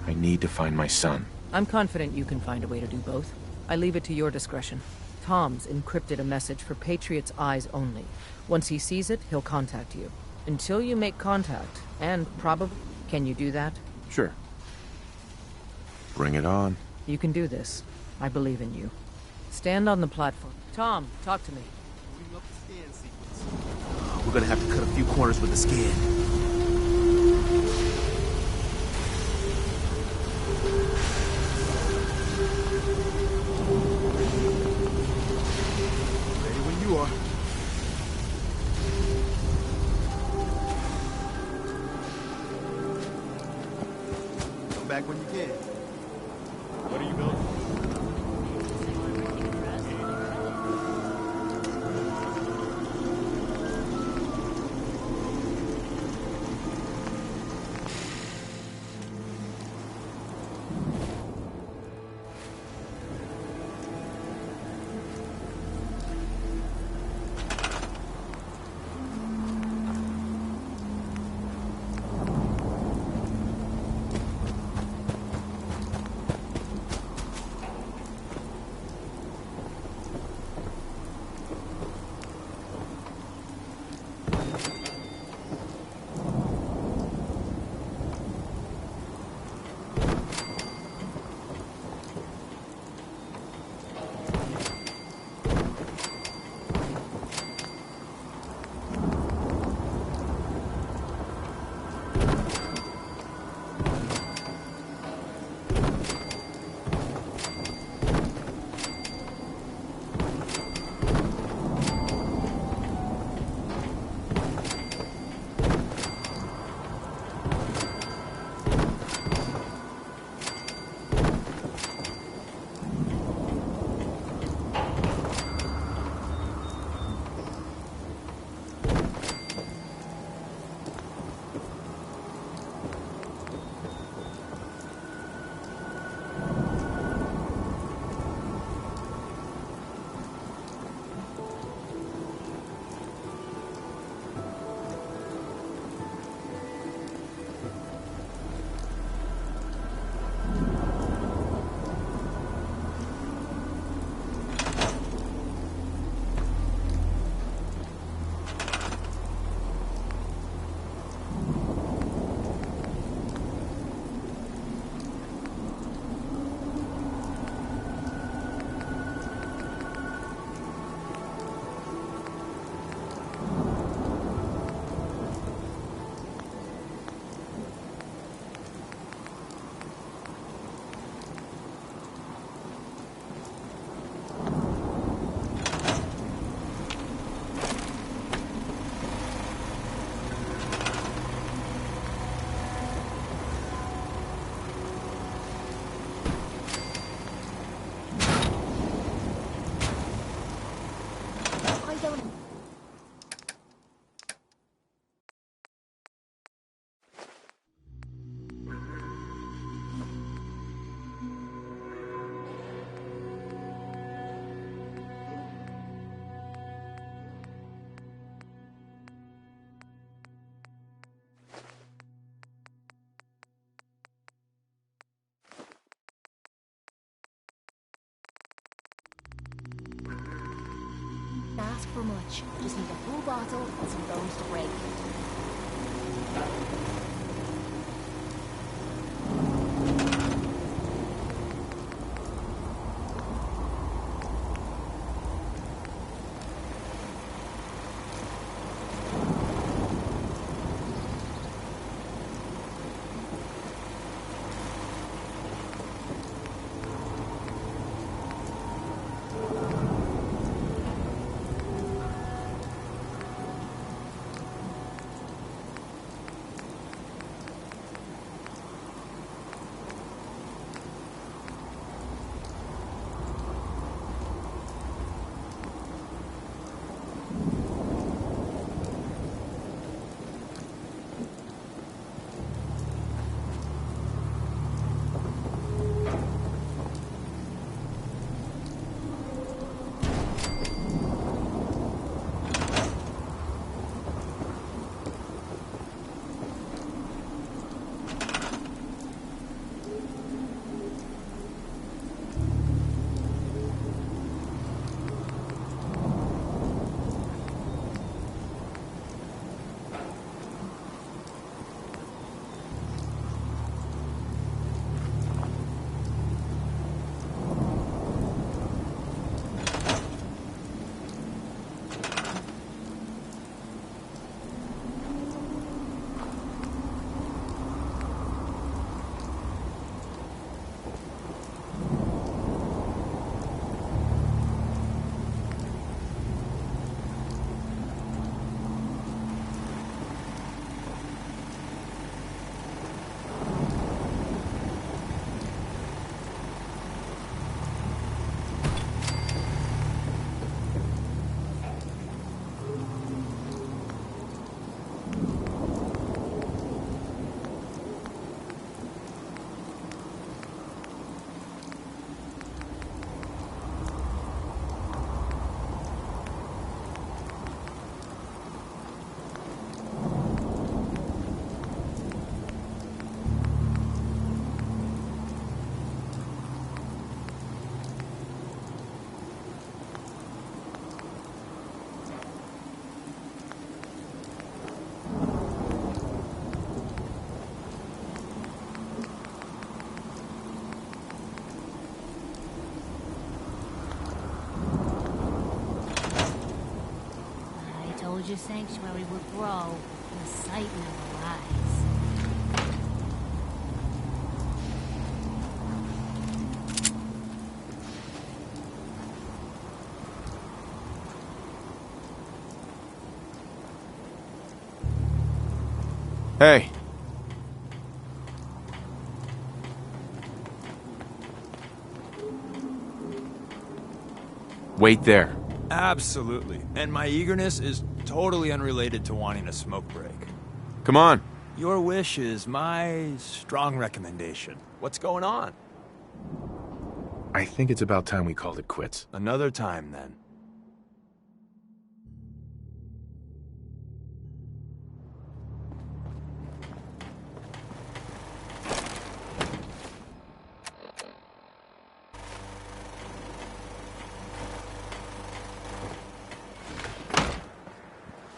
I need to find my son. I'm confident you can find a way to do both. I leave it to your discretion. Tom's encrypted a message for Patriot's eyes only. Once he sees it, he'll contact you. Until you make contact, and probably... Can you do that? Sure. Bring it on. You can do this. I believe in you. Stand on the platform. Tom, talk to me. We're gonna have to cut a few corners with the scan. Ready when you are. Come back when you can. What are you building? Ask for much. Just need a full bottle and some bones to break. told you Sanctuary would grow in the sight of our eyes. Hey. Wait there. Absolutely. And my eagerness is totally unrelated to wanting a smoke break. Come on. Your wish is my strong recommendation. What's going on? I think it's about time we called it quits. Another time, then.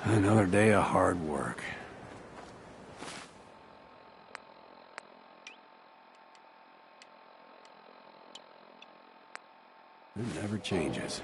Another day of hard work. It never changes.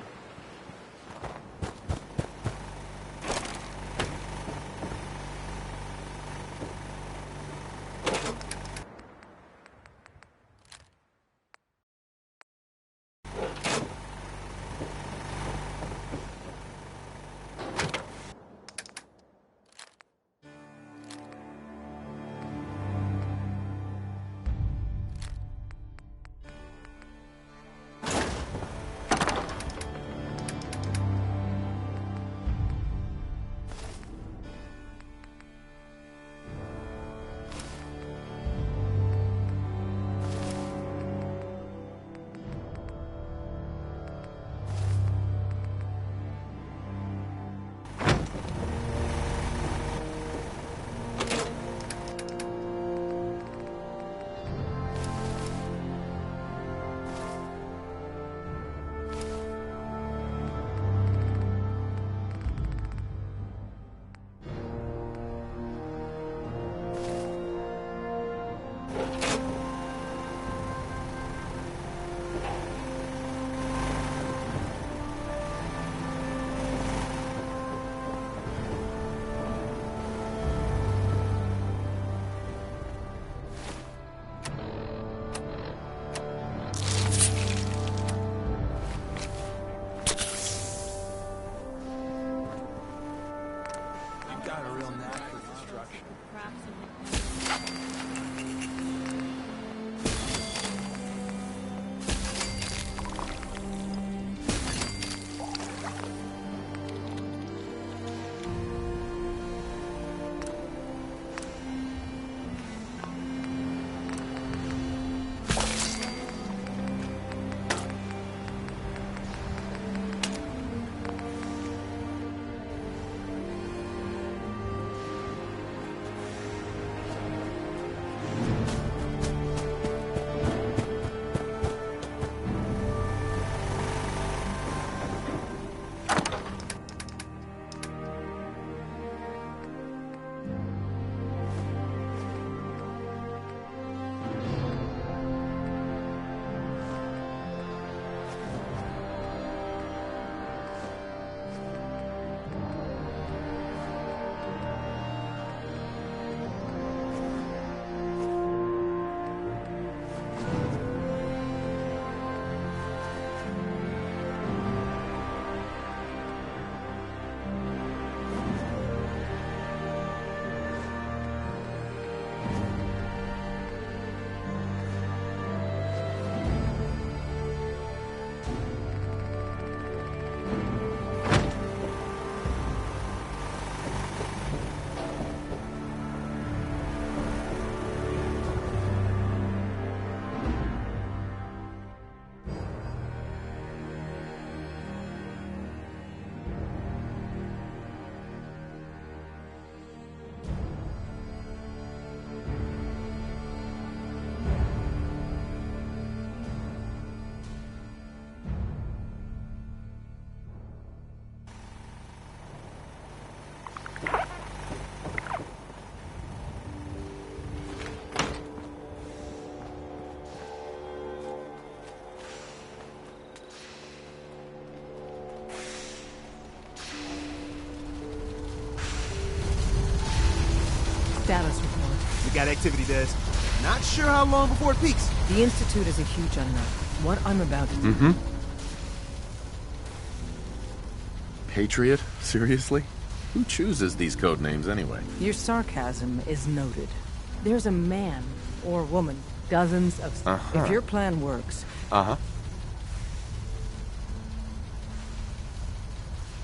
got activity, Des. Not sure how long before it peaks. The Institute is a huge unknown. What I'm about to do... Mm-hmm. Patriot? Seriously? Who chooses these code names anyway? Your sarcasm is noted. There's a man or woman, dozens of... Uh-huh. If your plan works... Uh-huh.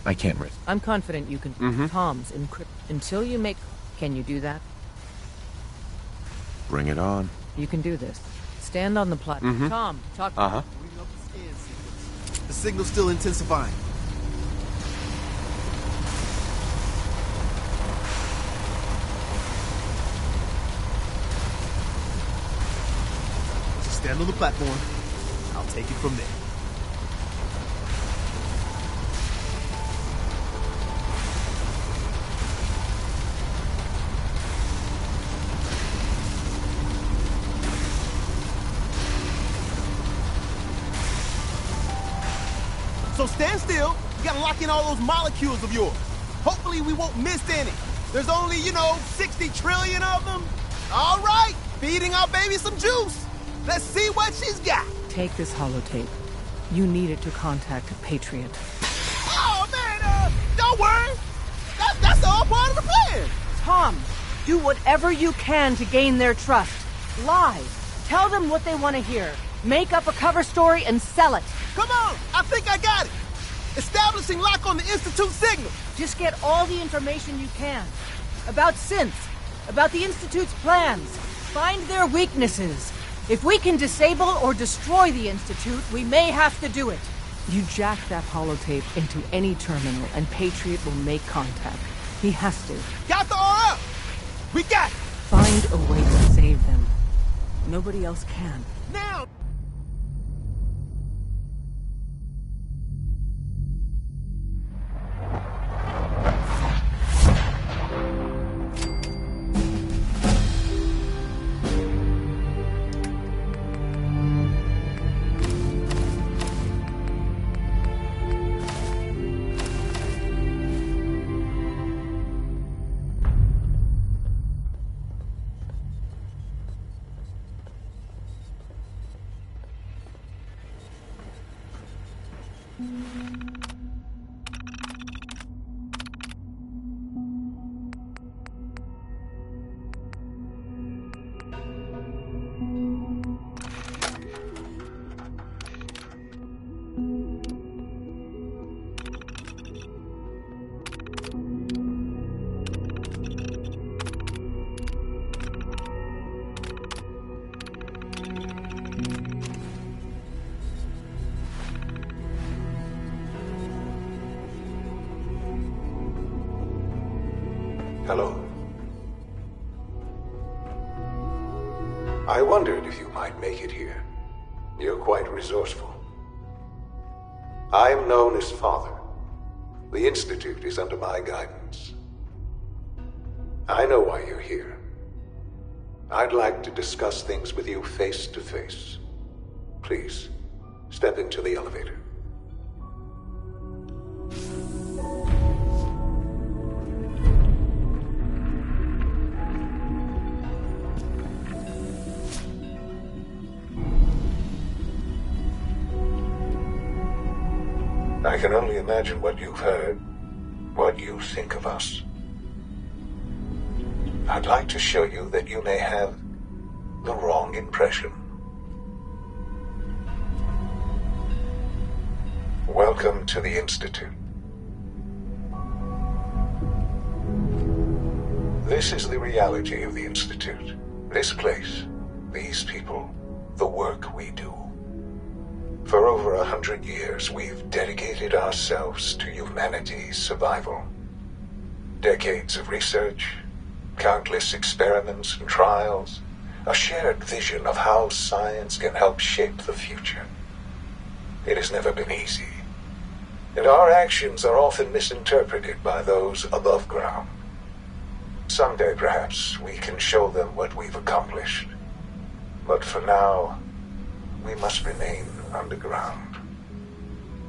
I can't risk. I'm confident you can... Tom's encrypt... Until you make... Can you do that? Bring it on. You can do this. Stand on the platform. Tom, talk... Uh-huh. The signal's still intensifying. Just stand on the platform. I'll take it from there. So stand still. You gotta lock in all those molecules of yours. Hopefully we won't miss any. There's only, 60 trillion of them. All right, feeding our baby some juice. Let's see what she's got. Take this holotape. You need it to contact Patriot. Oh, man, don't worry. That's all part of the plan. Tom, do whatever you can to gain their trust. Lie. Tell them what they want to hear. Make up a cover story and sell it. Come on, I think I got it. Establishing lock on the Institute signal. Just get all the information you can. About synths, about the Institute's plans. Find their weaknesses. If we can disable or destroy the Institute, we may have to do it. You jack that holotape into any terminal and Patriot will make contact. He has to. Got the RF! We got it! Find a way to save them. Nobody else can. Now! Hello. I wondered if you might make it here. You're quite resourceful. I'm known as Father. The Institute is under my guidance. I know why you're here. I'd like to discuss things with you face to face. Please, step into the elevator. I can only imagine what you've heard, what you think of us. I'd like to show you that you may have the wrong impression. Welcome to the Institute. This is the reality of the Institute. This place, these people, the work we do. For over 100 years, we've dedicated ourselves to humanity's survival. Decades of research, countless experiments and trials, a shared vision of how science can help shape the future. It has never been easy, and our actions are often misinterpreted by those above ground. Someday, perhaps, we can show them what we've accomplished. But for now, we must remain underground.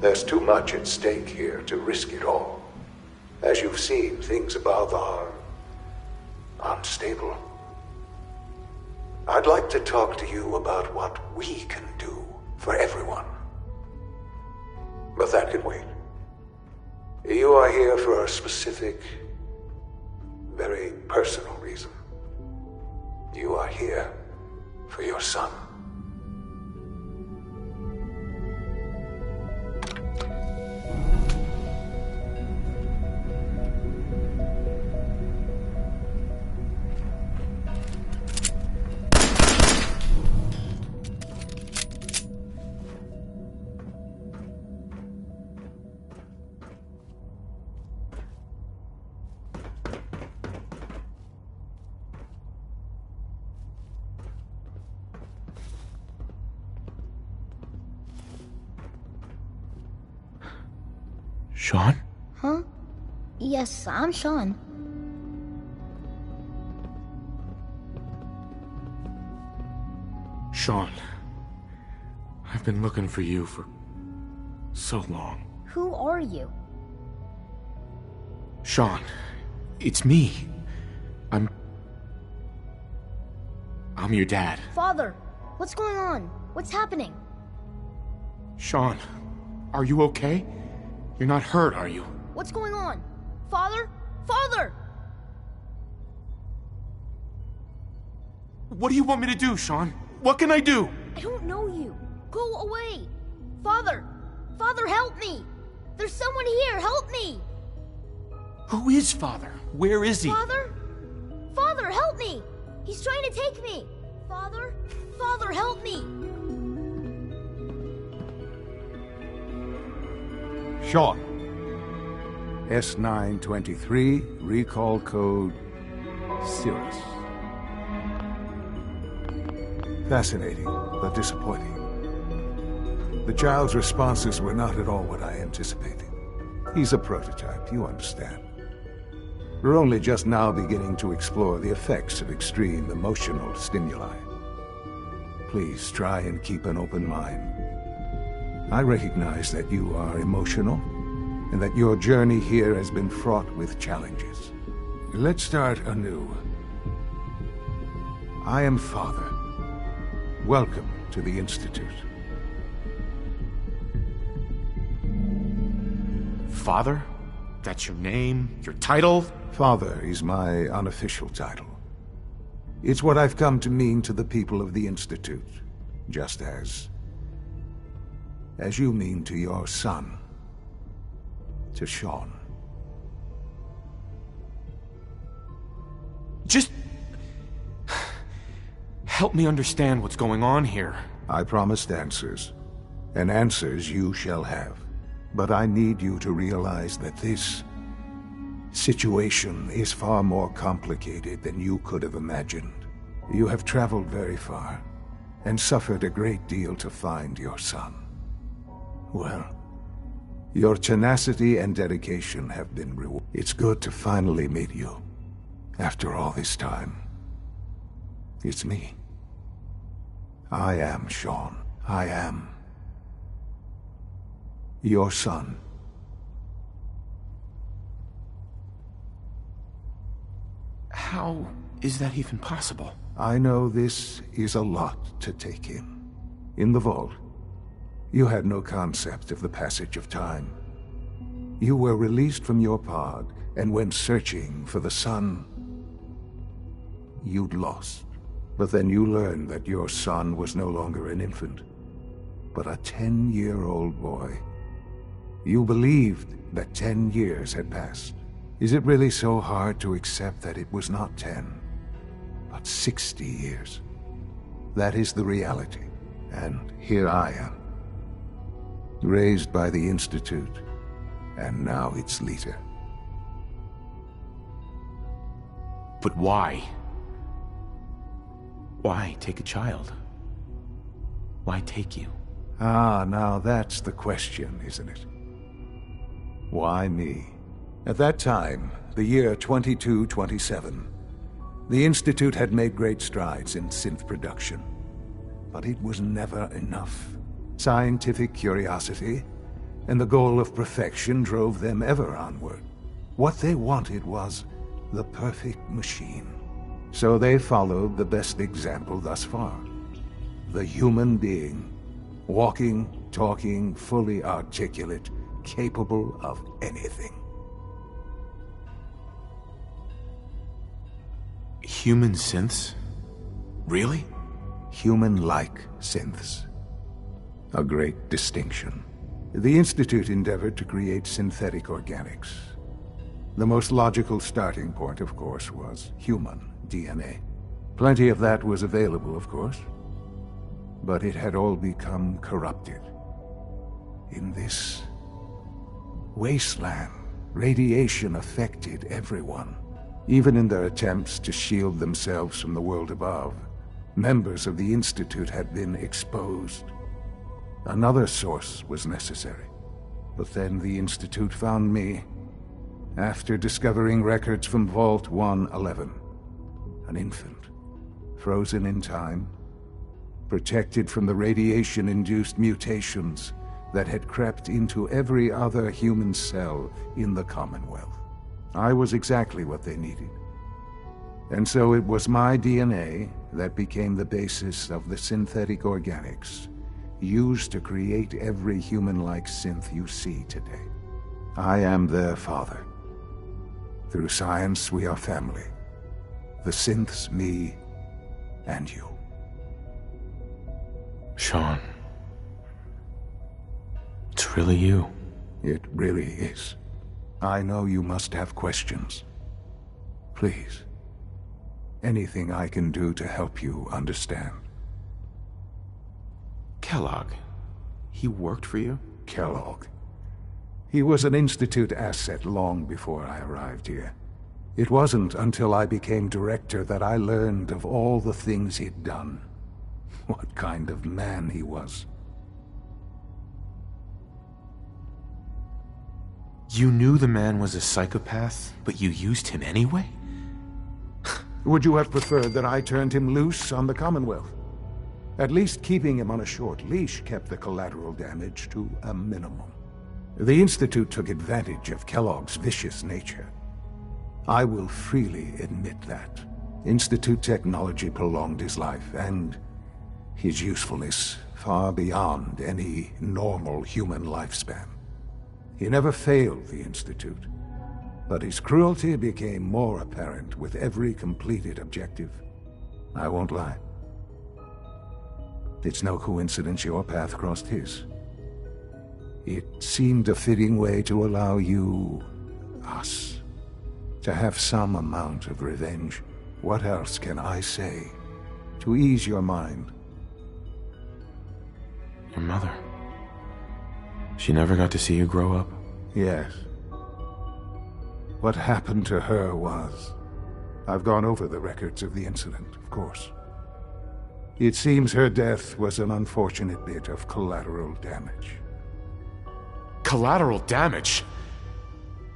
There's too much at stake here to risk it all. As you've seen, things above are unstable. I'd like to talk to you about what we can do for everyone. But that can wait. You are here for a specific, very personal reason. You are here for your son. Sean? Huh? Yes, I'm Sean. Sean. I've been looking for you for so long. Who are you? Sean, it's me. I'm your dad. Father, what's going on? What's happening? Sean, are you okay? You're not hurt, are you? What's going on? Father? Father! What do you want me to do, Sean? What can I do? I don't know you. Go away. Father! Father, help me! There's someone here, help me! Who is Father? Where is he? Father? Father, help me! He's trying to take me! Father? Father, help me! Sean. S923, recall code Cirrus. Fascinating, but disappointing. The child's responses were not at all what I anticipated. He's a prototype, you understand. We're only just now beginning to explore the effects of extreme emotional stimuli. Please try and keep an open mind. I recognize that you are emotional, and that your journey here has been fraught with challenges. Let's start anew. I am Father. Welcome to the Institute. Father? That's your name? Your title? Father is my unofficial title. It's what I've come to mean to the people of the Institute, just as you mean to your son, to Sean. Just help me understand what's going on here. I promised answers, and answers you shall have. But I need you to realize that this situation is far more complicated than you could have imagined. You have traveled very far, and suffered a great deal to find your son. Well, your tenacity and dedication have been rewarded. It's good to finally meet you, after all this time. It's me. I am Sean. I am your son. How is that even possible? I know this is a lot to take in. In the vault, you had no concept of the passage of time. You were released from your pod and went searching for the son you'd lost. But then you learned that your son was no longer an infant, but a 10-year-old boy. You believed that 10 years had passed. Is it really so hard to accept that it was not 10, but 60 years? That is the reality, and here I am. Raised by the Institute, and now its leader. But why? Why take a child? Why take you? Ah, now that's the question, isn't it? Why me? At that time, the year 2227, the Institute had made great strides in synth production. But it was never enough. Scientific curiosity and the goal of perfection drove them ever onward. What they wanted was the perfect machine. So they followed the best example thus far. The human being. Walking, talking, fully articulate, capable of anything. Human synths? Really? Human-like synths. A great distinction. The Institute endeavored to create synthetic organics. The most logical starting point, of course, was human DNA. Plenty of that was available, of course. But it had all become corrupted. In this wasteland, radiation affected everyone. Even in their attempts to shield themselves from the world above, members of the Institute had been exposed. Another source was necessary. But then the Institute found me, after discovering records from Vault 111. An infant, frozen in time, protected from the radiation-induced mutations that had crept into every other human cell in the Commonwealth. I was exactly what they needed. And so it was my DNA that became the basis of the synthetic organics used to create every human-like synth you see today. I am their father. Through science, we are family. The synths, me, and you. Sean. It's really you. It really is. I know you must have questions. Please. Anything I can do to help you understand. Kellogg. He worked for you? Kellogg. He was an Institute asset long before I arrived here. It wasn't until I became director that I learned of all the things he'd done. What kind of man he was. You knew the man was a psychopath, but you used him anyway? Would you have preferred that I turned him loose on the Commonwealth? At least keeping him on a short leash kept the collateral damage to a minimum. The Institute took advantage of Kellogg's vicious nature. I will freely admit that. Institute technology prolonged his life, and his usefulness far beyond any normal human lifespan. He never failed the Institute, but his cruelty became more apparent with every completed objective. I won't lie. It's no coincidence your path crossed his. It seemed a fitting way to allow you, us, to have some amount of revenge. What else can I say to ease your mind? Your mother. She never got to see you grow up? Yes. What happened to her was... I've gone over the records of the incident, of course. It seems her death was an unfortunate bit of collateral damage. Collateral damage?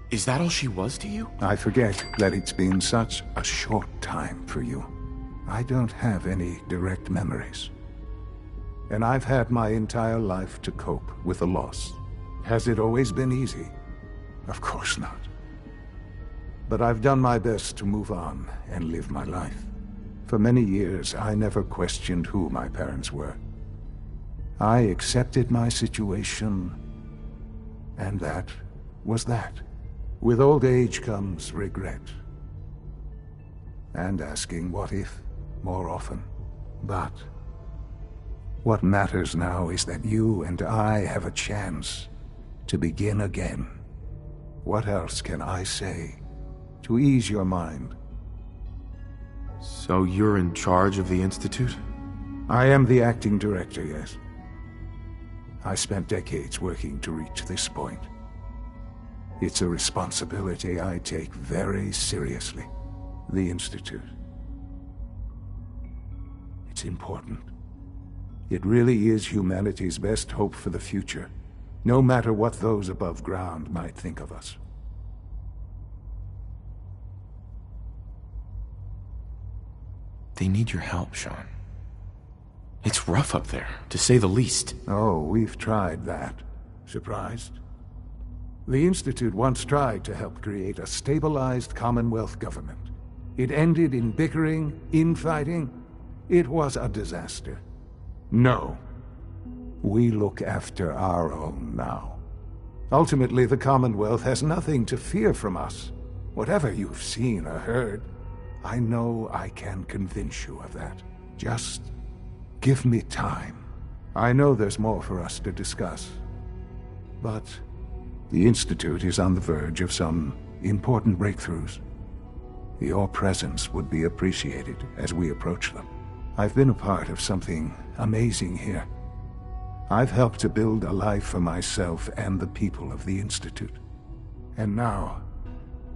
Is that all she was to you? I forget that it's been such a short time for you. I don't have any direct memories. And I've had my entire life to cope with the loss. Has it always been easy? Of course not. But I've done my best to move on and live my life. For many years, I never questioned who my parents were. I accepted my situation, and that was that. With old age comes regret. And asking what if more often. But what matters now is that you and I have a chance to begin again. What else can I say to ease your mind? So you're in charge of the Institute? I am the acting director, yes. I spent decades working to reach this point. It's a responsibility I take very seriously. The Institute. It's important. It really is humanity's best hope for the future, no matter what those above ground might think of us. They need your help, Sean. It's rough up there, to say the least. Oh, we've tried that. Surprised? The Institute once tried to help create a stabilized Commonwealth government. It ended in bickering, infighting. It was a disaster. No. We look after our own now. Ultimately, the Commonwealth has nothing to fear from us. Whatever you've seen or heard, I know I can convince you of that. Just give me time. I know there's more for us to discuss. But the Institute is on the verge of some important breakthroughs. Your presence would be appreciated as we approach them. I've been a part of something amazing here. I've helped to build a life for myself and the people of the Institute. And now,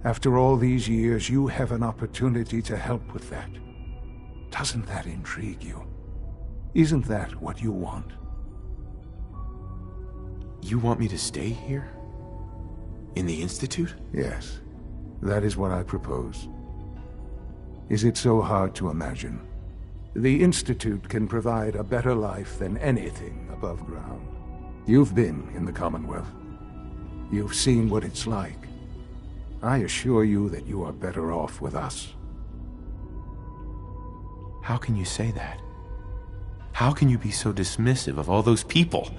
after all these years, you have an opportunity to help with that. Doesn't that intrigue you? Isn't that what you want? You want me to stay here? In the Institute? Yes. That is what I propose. Is it so hard to imagine? The Institute can provide a better life than anything above ground. You've been in the Commonwealth. You've seen what it's like. I assure you that you are better off with us. How can you say that? How can you be so dismissive of all those people?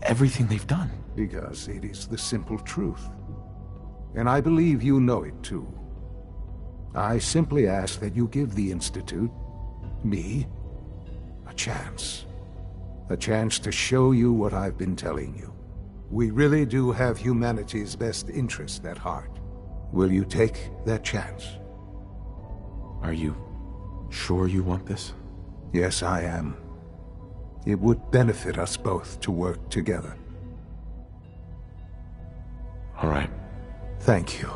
Everything they've done? Because it is the simple truth. And I believe you know it too. I simply ask that you give the Institute, me, a chance. A chance to show you what I've been telling you. We really do have humanity's best interest at heart. Will you take that chance? Are you sure you want this? Yes, I am. It would benefit us both to work together. All right. Thank you.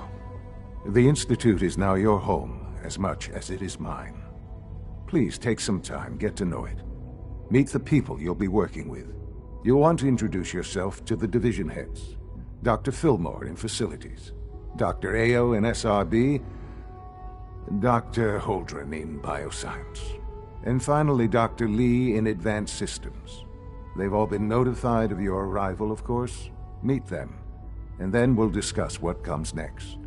The Institute is now your home as much as it is mine. Please take some time, get to know it. Meet the people you'll be working with. You'll want to introduce yourself to the division heads. Dr. Fillmore in Facilities, Dr. Ayo in SRB, Dr. Holdren in Bioscience, and finally Dr. Lee in Advanced Systems. They've all been notified of your arrival, of course. Meet them, and then we'll discuss what comes next.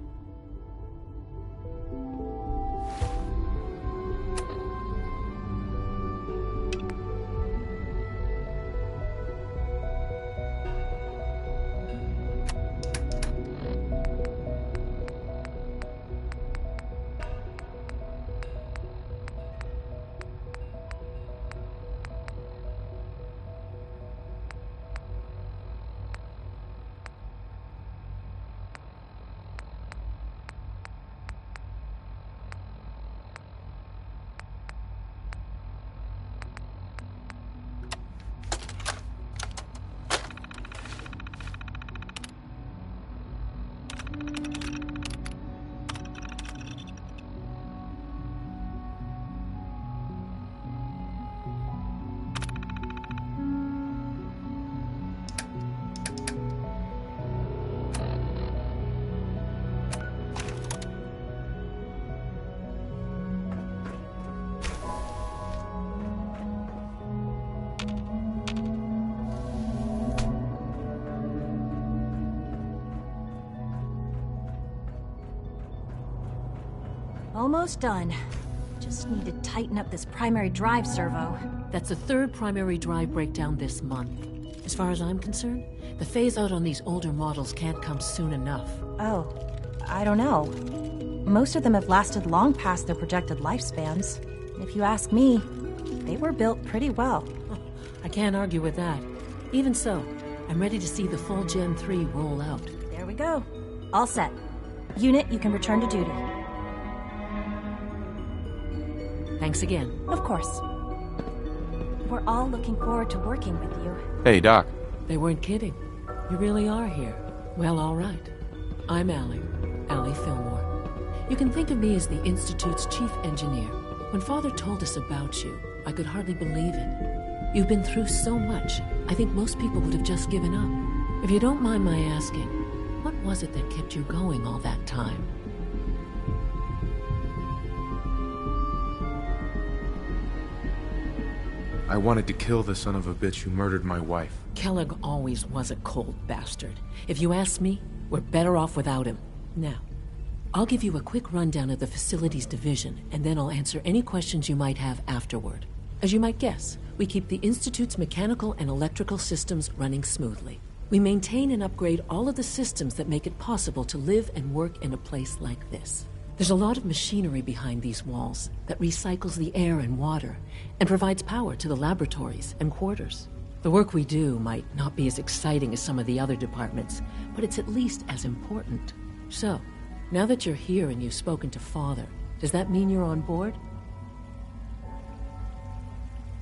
Almost done. Just need to tighten up this primary drive servo. That's the third primary drive breakdown this month. As far as I'm concerned, the phase-out on these older models can't come soon enough. Oh, I don't know. Most of them have lasted long past their projected lifespans. If you ask me, they were built pretty well. Oh, I can't argue with that. Even so, I'm ready to see the full Gen 3 roll out. There we go. All set. Unit, you can return to duty. Thanks again. Of course. We're all looking forward to working with you. Hey, Doc. They weren't kidding. You really are here. Well, all right. I'm Allie Fillmore. You can think of me as the Institute's chief engineer. When Father told us about you, I could hardly believe it. You've been through so much, I think most people would have just given up. If you don't mind my asking, what was it that kept you going all that time? I wanted to kill the son of a bitch who murdered my wife. Kellogg always was a cold bastard. If you ask me, we're better off without him. Now, I'll give you a quick rundown of the facilities division, and then I'll answer any questions you might have afterward. As you might guess, we keep the Institute's mechanical and electrical systems running smoothly. We maintain and upgrade all of the systems that make it possible to live and work in a place like this. There's a lot of machinery behind these walls that recycles the air and water and provides power to the laboratories and quarters. The work we do might not be as exciting as some of the other departments, but it's at least as important. So, now that you're here and you've spoken to Father, does that mean you're on board?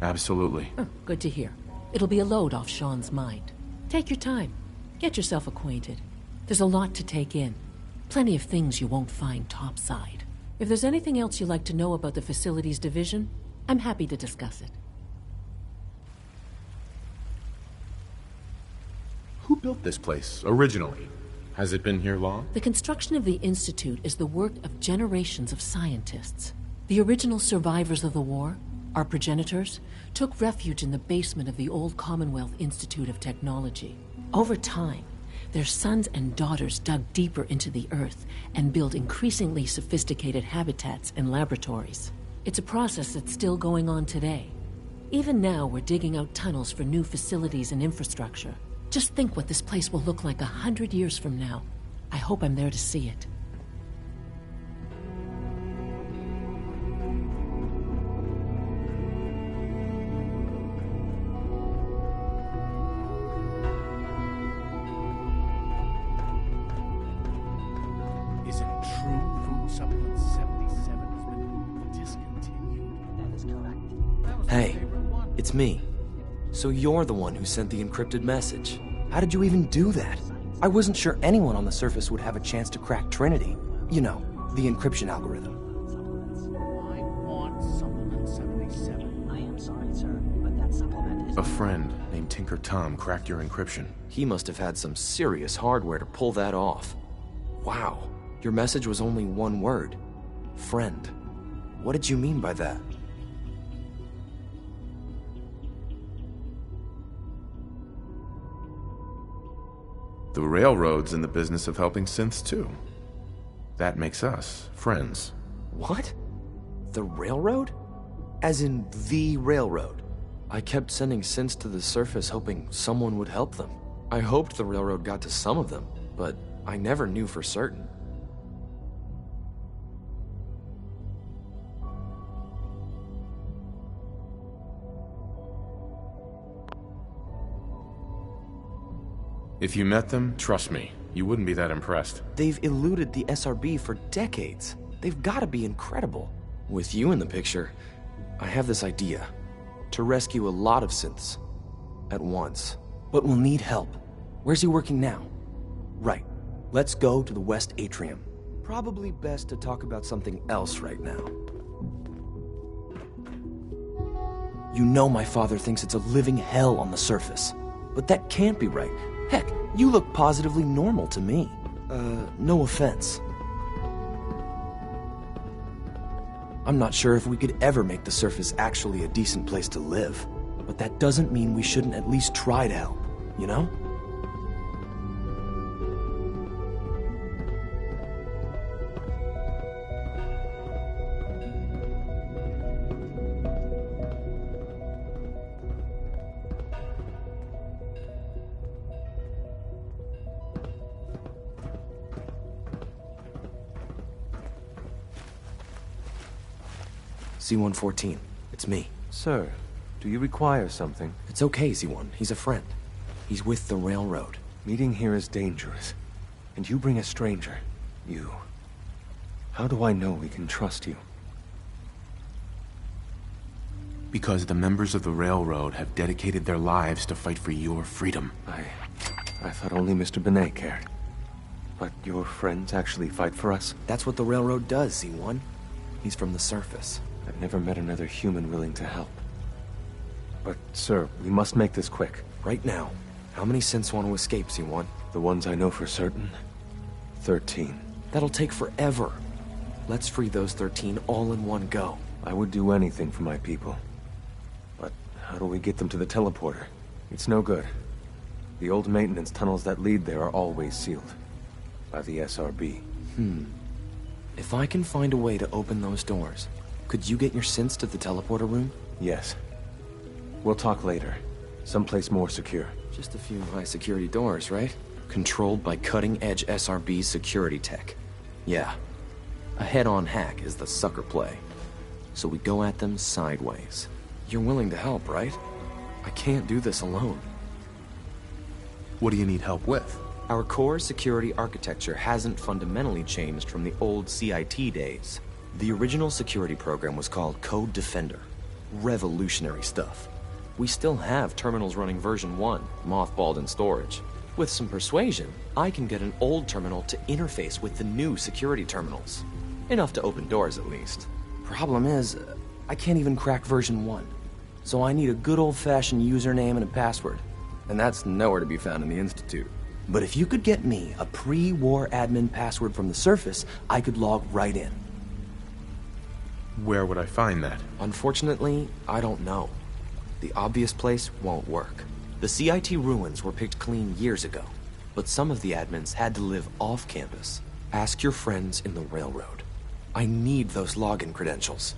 Absolutely. Oh, good to hear. It'll be a load off Sean's mind. Take your time. Get yourself acquainted. There's a lot to take in. Plenty of things you won't find topside. If there's anything else you'd like to know about the facilities division, I'm happy to discuss it. Who built this place, originally? Has it been here long? The construction of the Institute is the work of generations of scientists. The original survivors of the war, our progenitors, took refuge in the basement of the old Commonwealth Institute of Technology. Over time, their sons and daughters dug deeper into the earth and built increasingly sophisticated habitats and laboratories. It's a process that's still going on today. Even now, we're digging out tunnels for new facilities and infrastructure. Just think what this place will look like 100 years from now. I hope I'm there to see it. Is it true Food Supplement 77 has been discontinued? That is correct. Hey, it's me. So you're the one who sent the encrypted message. How did you even do that? I wasn't sure anyone on the surface would have a chance to crack Trinity. You know, the encryption algorithm. I want Supplement 77. I am sorry, sir, but that supplement is... A friend named Tinker Tom cracked your encryption. He must have had some serious hardware to pull that off. Wow, your message was only one word. Friend. What did you mean by that? The Railroad's in the business of helping synths too. That makes us friends. What? The Railroad? As in the Railroad? I kept sending synths to the surface hoping someone would help them. I hoped the Railroad got to some of them, but I never knew for certain. If you met them, trust me, you wouldn't be that impressed. They've eluded the SRB for decades. They've got to be incredible. With you in the picture, I have this idea. To rescue a lot of synths. At once. But we'll need help. Where's he working now? Right. Let's go to the West Atrium. Probably best to talk about something else right now. You know my father thinks it's a living hell on the surface. But that can't be right. Heck, you look positively normal to me. No offense. I'm not sure if we could ever make the surface actually a decent place to live. But that doesn't mean we shouldn't at least try to help, you know? Z-114, it's me. Sir, do you require something? It's okay, Z-1. He's a friend. He's with the Railroad. Meeting here is dangerous. And you bring a stranger. You. How do I know we can trust you? Because the members of the Railroad have dedicated their lives to fight for your freedom. I thought only Mr. Benet cared. But your friends actually fight for us? That's what the Railroad does, Z-1. He's from the surface. I've never met another human willing to help. But, sir, we must make this quick. Right now. How many synths want to escape, Z1? The ones I know for certain? 13. That'll take forever. Let's free those 13 all in one go. I would do anything for my people. But how do we get them to the teleporter? It's no good. The old maintenance tunnels that lead there are always sealed. By the SRB. If I can find a way to open those doors, could you get your synths to the teleporter room? Yes. We'll talk later. Someplace more secure. Just a few high-security doors, right? Controlled by cutting-edge SRB security tech. Yeah. A head-on hack is the sucker play. So we go at them sideways. You're willing to help, right? I can't do this alone. What do you need help with? Our core security architecture hasn't fundamentally changed from the old CIT days. The original security program was called Code Defender. Revolutionary stuff. We still have terminals running version 1, mothballed in storage. With some persuasion, I can get an old terminal to interface with the new security terminals. Enough to open doors, at least. Problem is, I can't even crack version 1. So I need a good old-fashioned username and a password. And that's nowhere to be found in the Institute. But if you could get me a pre-war admin password from the surface, I could log right in. Where would I find that? Unfortunately, I don't know. The obvious place won't work. The CIT ruins were picked clean years ago, but some of the admins had to live off campus. Ask your friends in the railroad. I need those login credentials.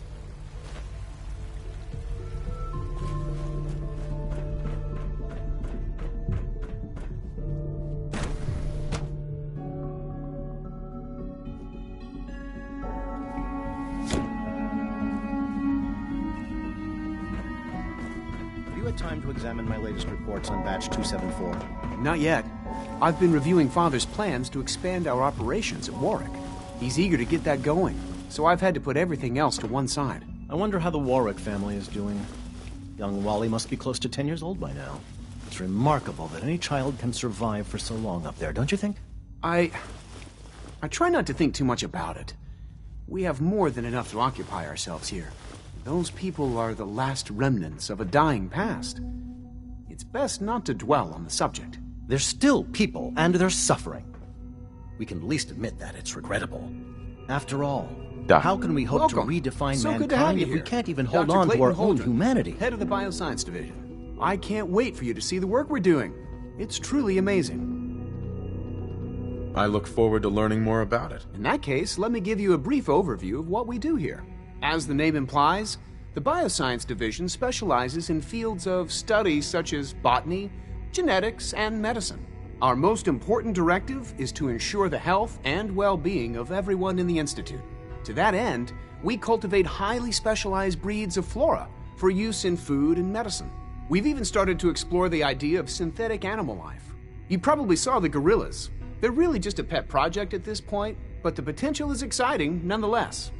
Time to examine my latest reports on batch 274. Not yet. I've been reviewing Father's plans to expand our operations at Warwick. He's eager to get that going, so I've had to put everything else to one side. I wonder how the Warwick family is doing. Young Wally must be close to 10 years old by now. It's remarkable that any child can survive for so long up there, don't you think? I try not to think too much about it. We have more than enough to occupy ourselves here. Those people are the last remnants of a dying past. It's best not to dwell on the subject. They're still people, and they're suffering. We can at least admit that it's regrettable. After all, how can we hope to redefine mankind if we can't even hold on to our own humanity? Head of the Bioscience Division. I can't wait for you to see the work we're doing. It's truly amazing. I look forward to learning more about it. In that case, let me give you a brief overview of what we do here. As the name implies, the Bioscience Division specializes in fields of study such as botany, genetics, and medicine. Our most important directive is to ensure the health and well-being of everyone in the Institute. To that end, we cultivate highly specialized breeds of flora for use in food and medicine. We've even started to explore the idea of synthetic animal life. You probably saw the gorillas. They're really just a pet project at this point, but the potential is exciting nonetheless.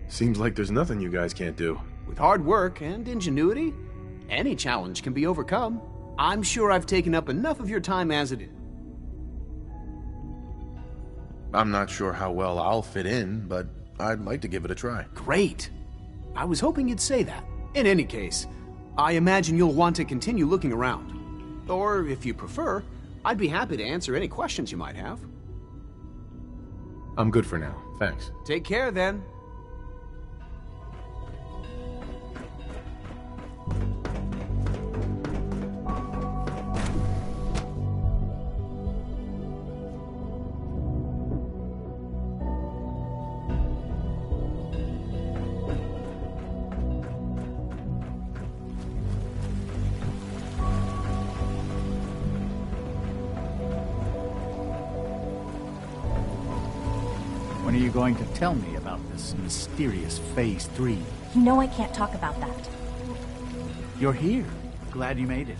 Seems like there's nothing you guys can't do. With hard work and ingenuity, any challenge can be overcome. I'm sure I've taken up enough of your time as it is. I'm not sure how well I'll fit in, but I'd like to give it a try. Great. I was hoping you'd say that. In any case, I imagine you'll want to continue looking around. Or, if you prefer, I'd be happy to answer any questions you might have. I'm good for now. Thanks. Take care, then. When are you going to tell me about this mysterious Phase 3? You know I can't talk about that. You're here. Glad you made it.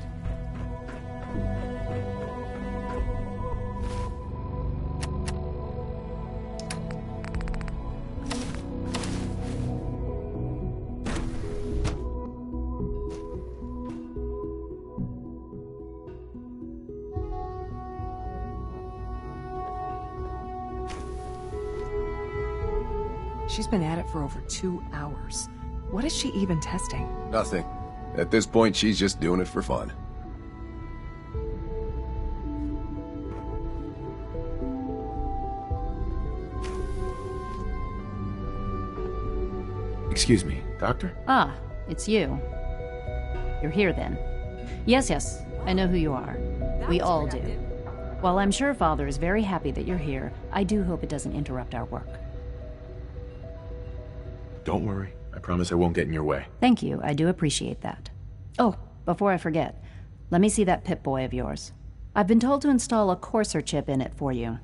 She's been at it for over 2 hours. What is she even testing? Nothing. At this point, she's just doing it for fun. Excuse me, Doctor? Ah, it's you. You're here then. Yes, I know who you are. We all do. While I'm sure Father is very happy that you're here, I do hope it doesn't interrupt our work. Don't worry. I promise I won't get in your way. Thank you, I do appreciate that. Oh, before I forget, let me see that Pip-Boy of yours. I've been told to install a Courser chip in it for you.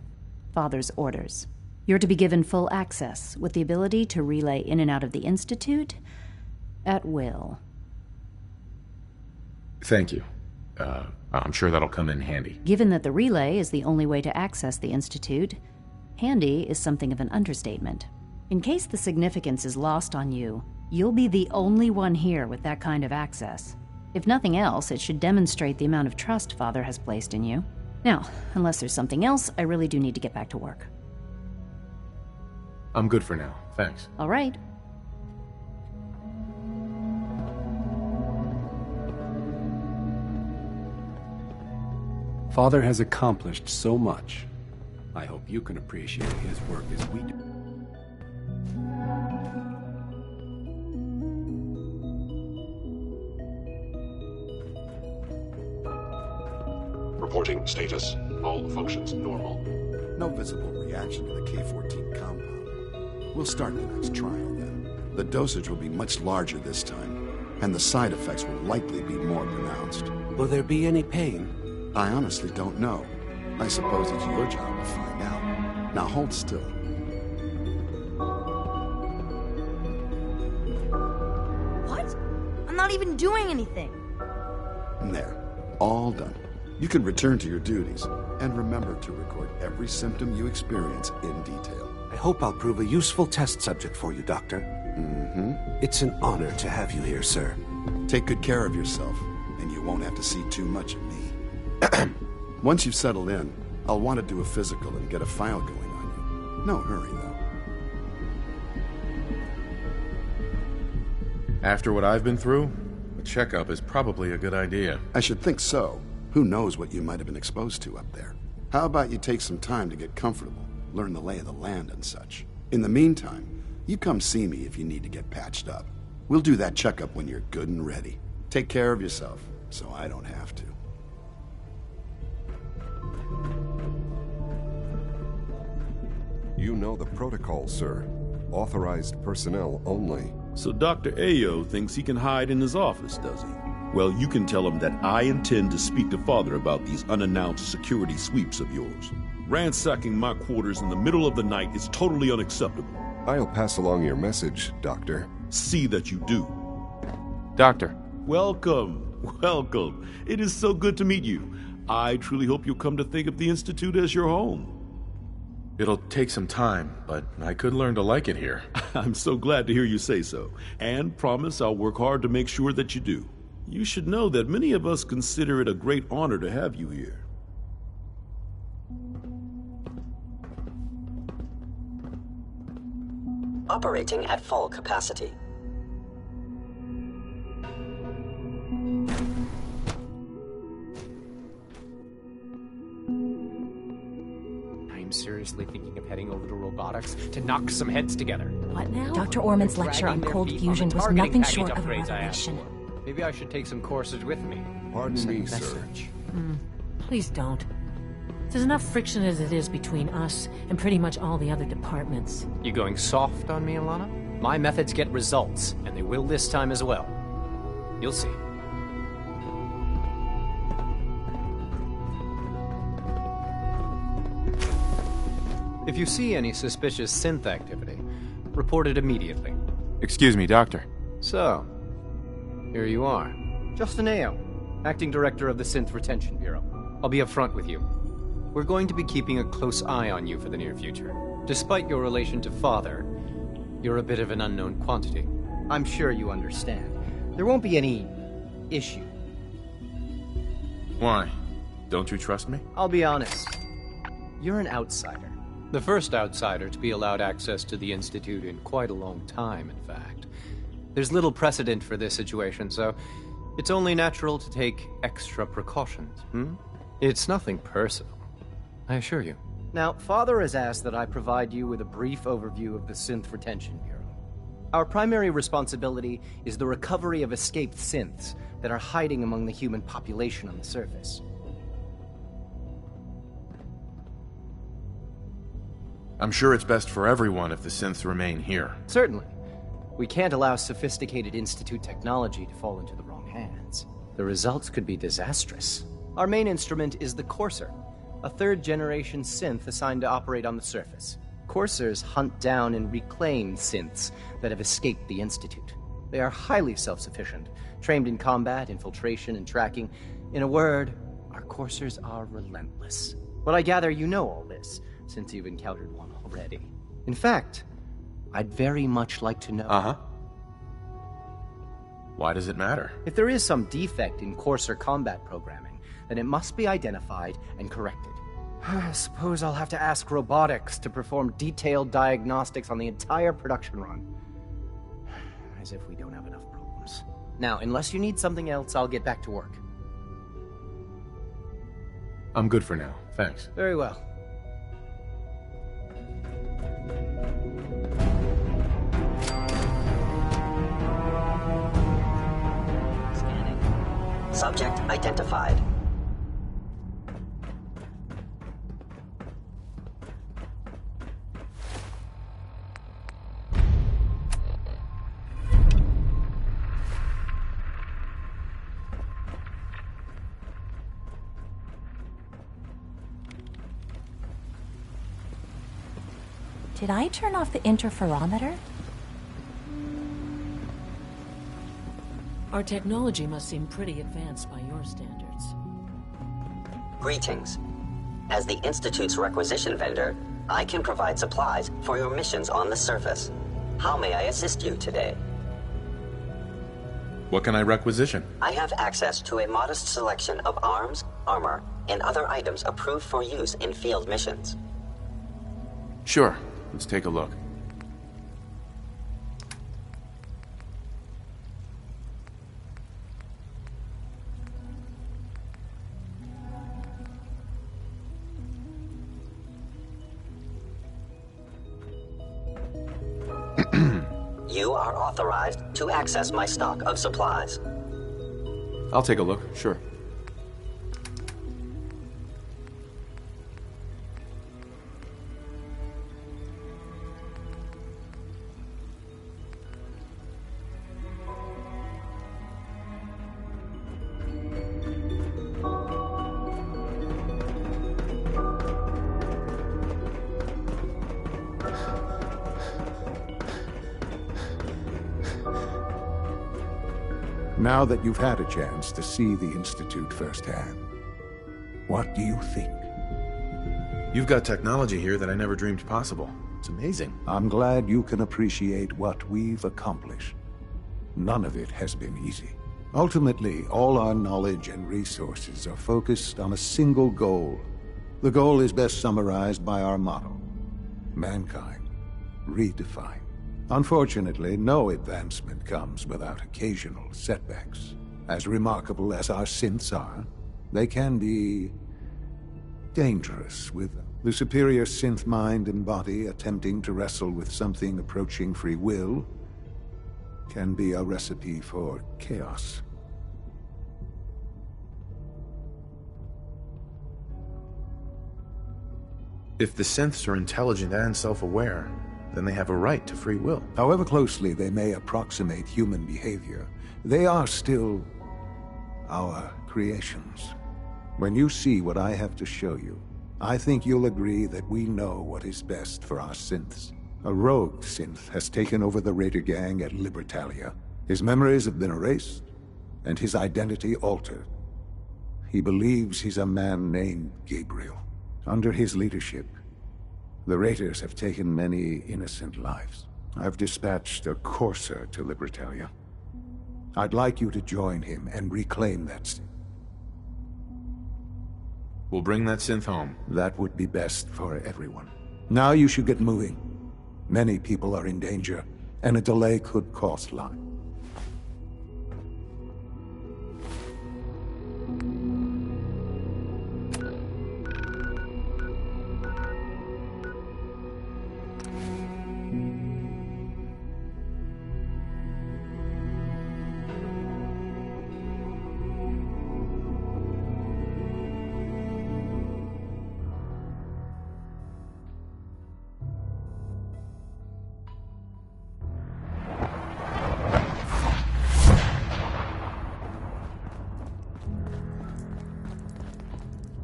Father's orders. You're to be given full access, with the ability to relay in and out of the Institute at will. Thank you. I'm sure that'll come in handy. Given that the relay is the only way to access the Institute, handy is something of an understatement. In case the significance is lost on you, you'll be the only one here with that kind of access. If nothing else, it should demonstrate the amount of trust Father has placed in you. Now, unless there's something else, I really do need to get back to work. I'm good for now. Thanks. All right. Father has accomplished so much. I hope you can appreciate his work as we do. Reporting status. All functions normal. No visible reaction to the K-14 compound. We'll start the next trial then. The dosage will be much larger this time, and the side effects will likely be more pronounced. Will there be any pain? I honestly don't know. I suppose it's your job to find out. Now hold still. What? I'm not even doing anything. There. All done. You can return to your duties, and remember to record every symptom you experience in detail. I hope I'll prove a useful test subject for you, Doctor. It's an honor to have you here, sir. Take good care of yourself, and you won't have to see too much of me. Once you've settled in, I'll want to do a physical and get a file going on you. No hurry, though. After what I've been through, a checkup is probably a good idea. I should think so. Who knows what you might have been exposed to up there? How about you take some time to get comfortable, learn the lay of the land and such. In the meantime, you come see me if you need to get patched up. We'll do that checkup when you're good and ready. Take care of yourself, so I don't have to. You know the protocol, sir. Authorized personnel only. So Dr. Ayo thinks he can hide in his office, does he? Well, you can tell him that I intend to speak to Father about these unannounced security sweeps of yours. Ransacking my quarters in the middle of the night is totally unacceptable. I'll pass along your message, Doctor. See that you do. Doctor. Welcome. Welcome. It is so good to meet you. I truly hope you'll come to think of the Institute as your home. It'll take some time, but I could learn to like it here. I'm so glad to hear you say so, and promise I'll work hard to make sure that you do. You should know that many of us consider it a great honor to have you here. Operating at full capacity. I'm seriously thinking of heading over to robotics to knock some heads together. What now? Dr. Orman's lecture on cold fusion was nothing short of a revelation. Maybe I should take some courses with me. Pardon me, sir. Please don't. There's enough friction as it is between us and pretty much all the other departments. You going soft on me, Alana? My methods get results, and they will this time as well. You'll see. If you see any suspicious synth activity, report it immediately. Excuse me, Doctor. So, here you are. Justin Ayo, Acting Director of the Synth Retention Bureau. I'll be upfront with you. We're going to be keeping a close eye on you for the near future. Despite your relation to Father, you're a bit of an unknown quantity. I'm sure you understand. There won't be any issue. Why? Don't you trust me? I'll be honest. You're an outsider. The first outsider to be allowed access to the Institute in quite a long time, in fact. There's little precedent for this situation, so it's only natural to take extra precautions, It's nothing personal, I assure you. Now, Father has asked that I provide you with a brief overview of the Synth Retention Bureau. Our primary responsibility is the recovery of escaped synths that are hiding among the human population on the surface. I'm sure it's best for everyone if the synths remain here. Certainly. We can't allow sophisticated Institute technology to fall into the wrong hands. The results could be disastrous. Our main instrument is the Courser, a third-generation synth assigned to operate on the surface. Coursers hunt down and reclaim synths that have escaped the Institute. They are highly self-sufficient, trained in combat, infiltration, and tracking. In a word, our Coursers are relentless. Well, I gather you know all this, since you've encountered one already. In fact, I'd very much like to know... Uh-huh. Why does it matter? If there is some defect in Courser combat programming, then it must be identified and corrected. I suppose I'll have to ask robotics to perform detailed diagnostics on the entire production run. As if we don't have enough problems. Now, unless you need something else, I'll get back to work. I'm good for now, thanks. Very well. Scanning. Subject identified. Did I turn off the interferometer? Our technology must seem pretty advanced by your standards. Greetings. As the Institute's requisition vendor, I can provide supplies for your missions on the surface. How may I assist you today? What can I requisition? I have access to a modest selection of arms, armor, and other items approved for use in field missions. Sure. Let's take a look. You are authorized to access my stock of supplies. I'll take a look, sure. Now that you've had a chance to see the Institute firsthand, what do you think? You've got technology here that I never dreamed possible. It's amazing. I'm glad you can appreciate what we've accomplished. None of it has been easy. Ultimately, all our knowledge and resources are focused on a single goal. The goal is best summarized by our motto: mankind, redefined. Unfortunately, no advancement comes without occasional setbacks. As remarkable as our synths are, they can be dangerous, with the superior synth mind and body attempting to wrestle with something approaching free will can be a recipe for chaos. If the synths are intelligent and self-aware, then they have a right to free will. However closely they may approximate human behavior, they are still our creations. When you see what I have to show you, I think you'll agree that we know what is best for our synths. A rogue synth has taken over the Raider gang at Libertalia. His memories have been erased, and his identity altered. He believes he's a man named Gabriel. Under his leadership, the Raiders have taken many innocent lives. I've dispatched a Courser to Libertalia. I'd like you to join him and reclaim that synth. We'll bring that synth home. That would be best for everyone. Now you should get moving. Many people are in danger, and a delay could cost lives.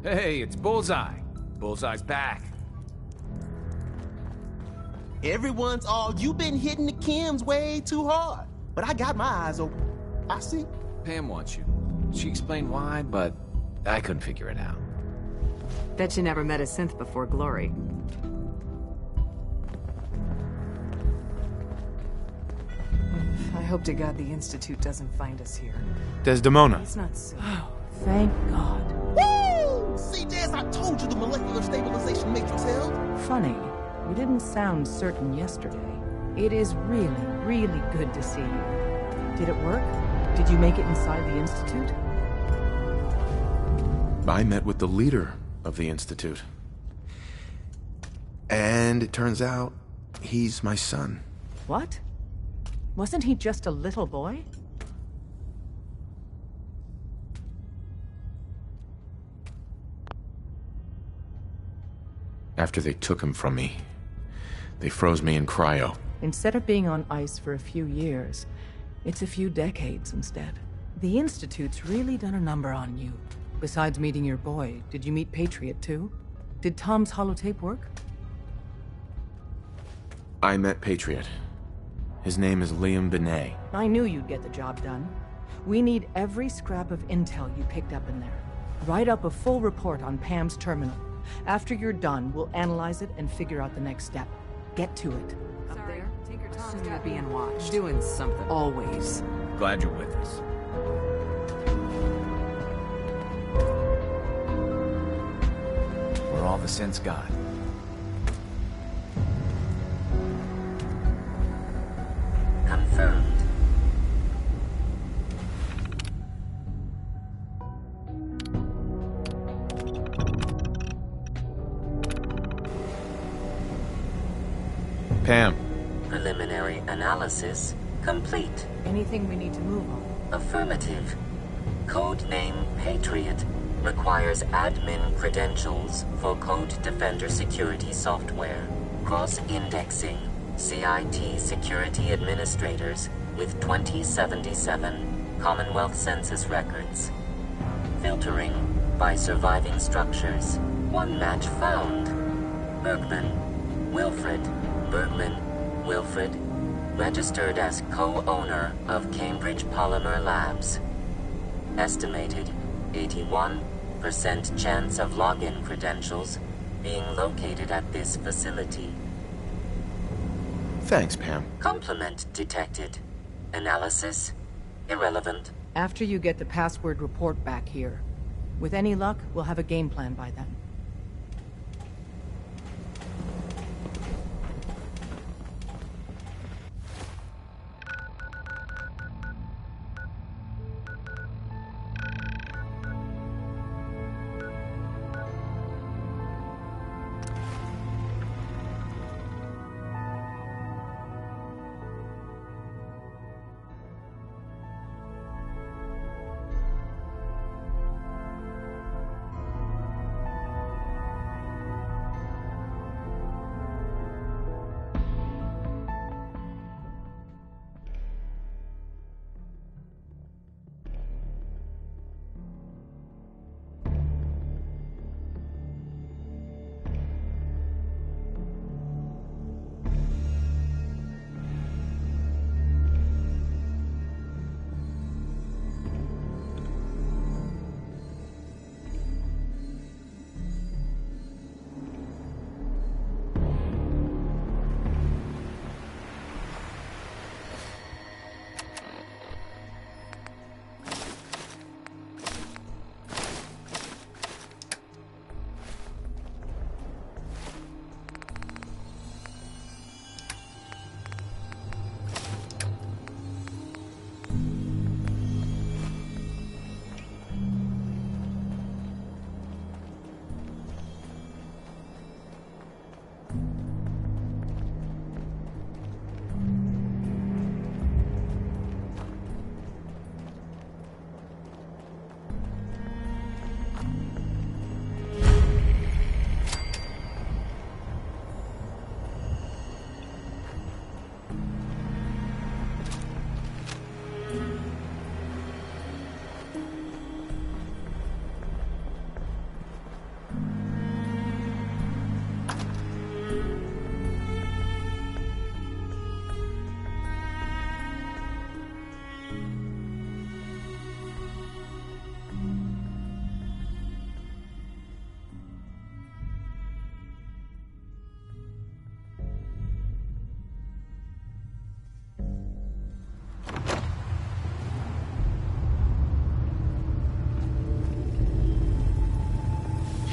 Hey, it's Bullseye. Bullseye's back. Everyone's all, you've been hitting the chems way too hard. But I got my eyes open. I see. Pam wants you. She explained why, but I couldn't figure it out. Bet you never met a synth before Glory. I hope to God the Institute doesn't find us here. Desdemona. It's not so. Oh, thank God. Woo! See, Jazz, I told you the molecular stabilization matrix held. Funny, you didn't sound certain yesterday. It is really, really good to see you. Did it work? Did you make it inside the Institute? I met with the leader of the Institute. And it turns out, he's my son. What? Wasn't he just a little boy? After they took him from me, they froze me in cryo. Instead of being on ice for a few years, it's a few decades instead. The Institute's really done a number on you. Besides meeting your boy, did you meet Patriot too? Did Tom's holotape work? I met Patriot. His name is Liam Benet. I knew you'd get the job done. We need every scrap of intel you picked up in there. Write up a full report on Pam's terminal. After you're done, we'll analyze it and figure out the next step. Get to it. Up there, Tinker Tom's you're being watched. Doing something. Always. Glad you're with us. We're all the synths got. Confirmed. Pam. Preliminary analysis complete. Anything we need to move on? Affirmative. Codename Patriot requires admin credentials for Code Defender security software. Cross-indexing CIT security administrators with 2077 Commonwealth Census records. Filtering by surviving structures. One match found. Bergman. Wilfred. Bergman. Wilfred. Registered as co-owner of Cambridge Polymer Labs. Estimated 81% chance of login credentials being located at this facility. Thanks, Pam. Complement detected. Analysis irrelevant. After you get the password report back here. With any luck, we'll have a game plan by then.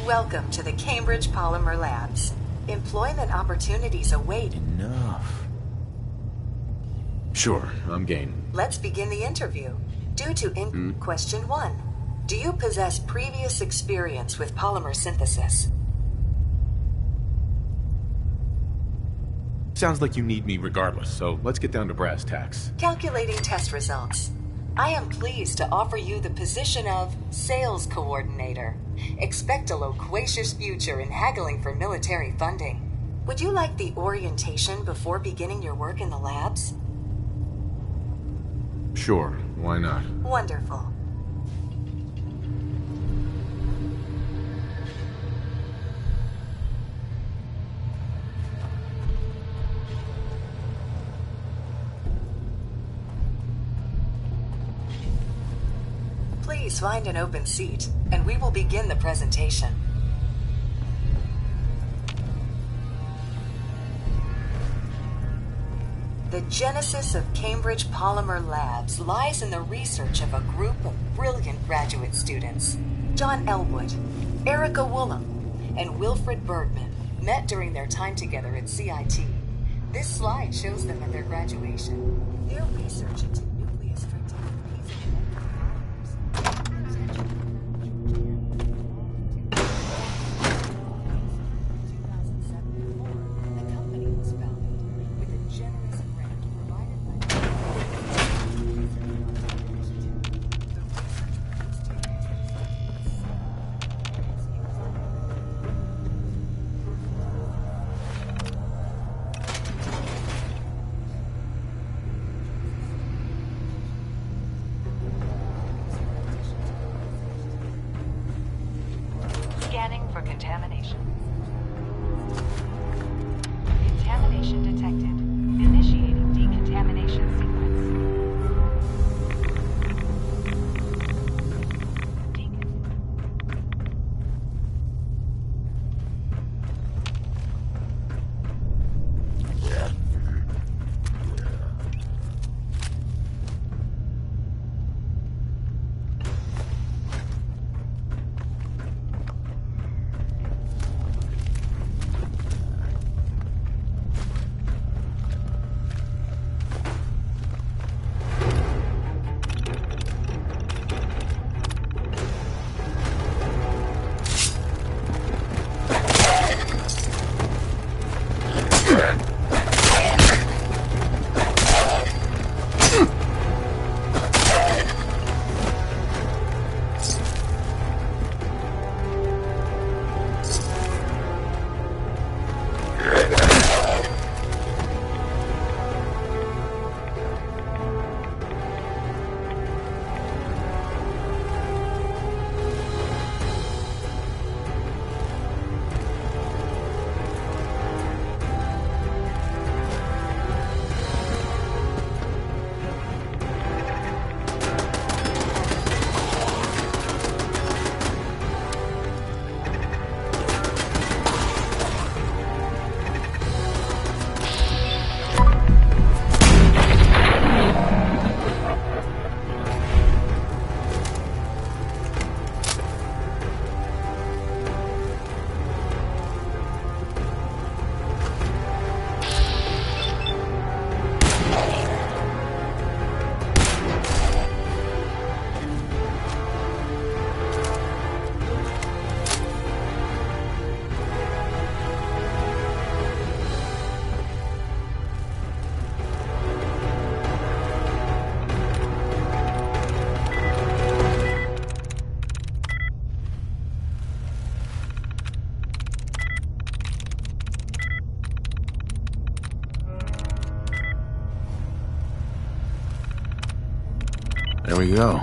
Welcome to the Cambridge Polymer Labs. Employment opportunities await. Enough. Sure, I'm game. Let's begin the interview. Due to Question 1. Do you possess previous experience with polymer synthesis? Sounds like you need me regardless, so let's get down to brass tacks. Calculating test results. I am pleased to offer you the position of Sales Coordinator. Expect a loquacious future in haggling for military funding. Would you like the orientation before beginning your work in the labs? Sure, why not? Wonderful. Please find an open seat, and we will begin the presentation. The genesis of Cambridge Polymer Labs lies in the research of a group of brilliant graduate students. John Elwood, Erica Woolham, and Wilfred Bergman met during their time together at CIT. This slide shows them at their graduation. Their research into nucleus-stricted Scanning for contamination. Contamination detected. Initiating decontamination sequence. There we go.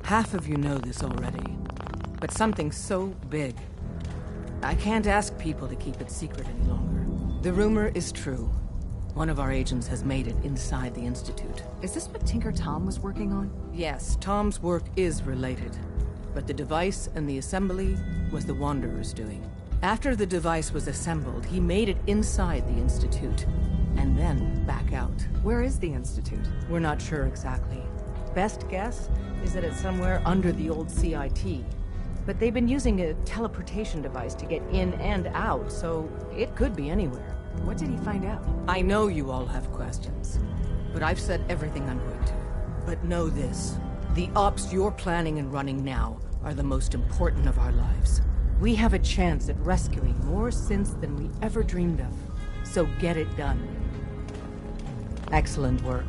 Half of you know this already, but something so big, I can't ask people to keep it secret any longer. The rumor is true. One of our agents has made it inside the Institute. Is this what Tinker Tom was working on? Yes, Tom's work is related, but the device and the assembly was the Wanderer's doing. After the device was assembled, he made it inside the Institute, and then back out. Where is the Institute? We're not sure exactly. Best guess is that it's somewhere under the old CIT. But they've been using a teleportation device to get in and out, so it could be anywhere. What did he find out? I know you all have questions, but I've said everything I'm going to. But know this, the ops you're planning and running now are the most important of our lives. We have a chance at rescuing more synths than we ever dreamed of, so get it done. Excellent work.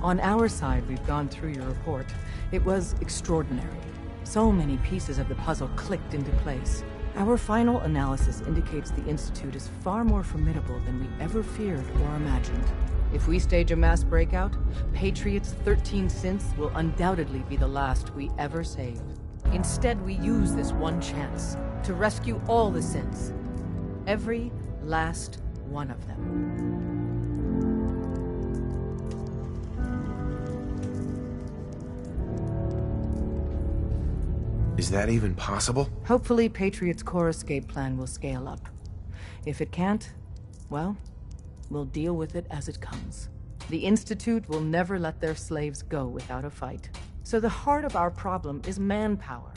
On our side, we've gone through your report. It was extraordinary. So many pieces of the puzzle clicked into place. Our final analysis indicates the Institute is far more formidable than we ever feared or imagined. If we stage a mass breakout, Patriot's 13 synths will undoubtedly be the last we ever save. Instead, we use this one chance to rescue all the synths. Every last one of them. Is that even possible? Hopefully, Patriot's core escape plan will scale up. If it can't, well, we'll deal with it as it comes. The Institute will never let their slaves go without a fight. So the heart of our problem is manpower.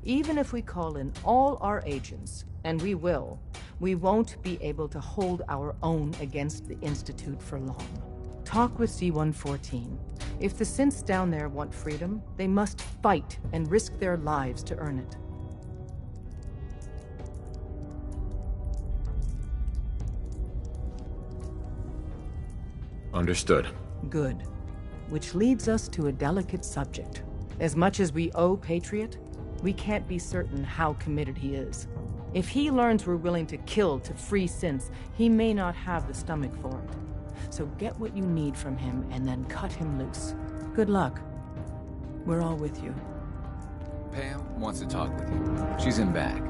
Even if we call in all our agents, and we will, we won't be able to hold our own against the Institute for long. Talk with C-114. If the synths down there want freedom, they must fight and risk their lives to earn it. Understood. Good. Which leads us to a delicate subject. As much as we owe Patriot, we can't be certain how committed he is. If he learns we're willing to kill to free synths, he may not have the stomach for it. So get what you need from him and then cut him loose. Good luck. We're all with you. Pam wants to talk with you. She's in back.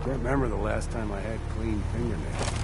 Can't remember the last time I had clean fingernails.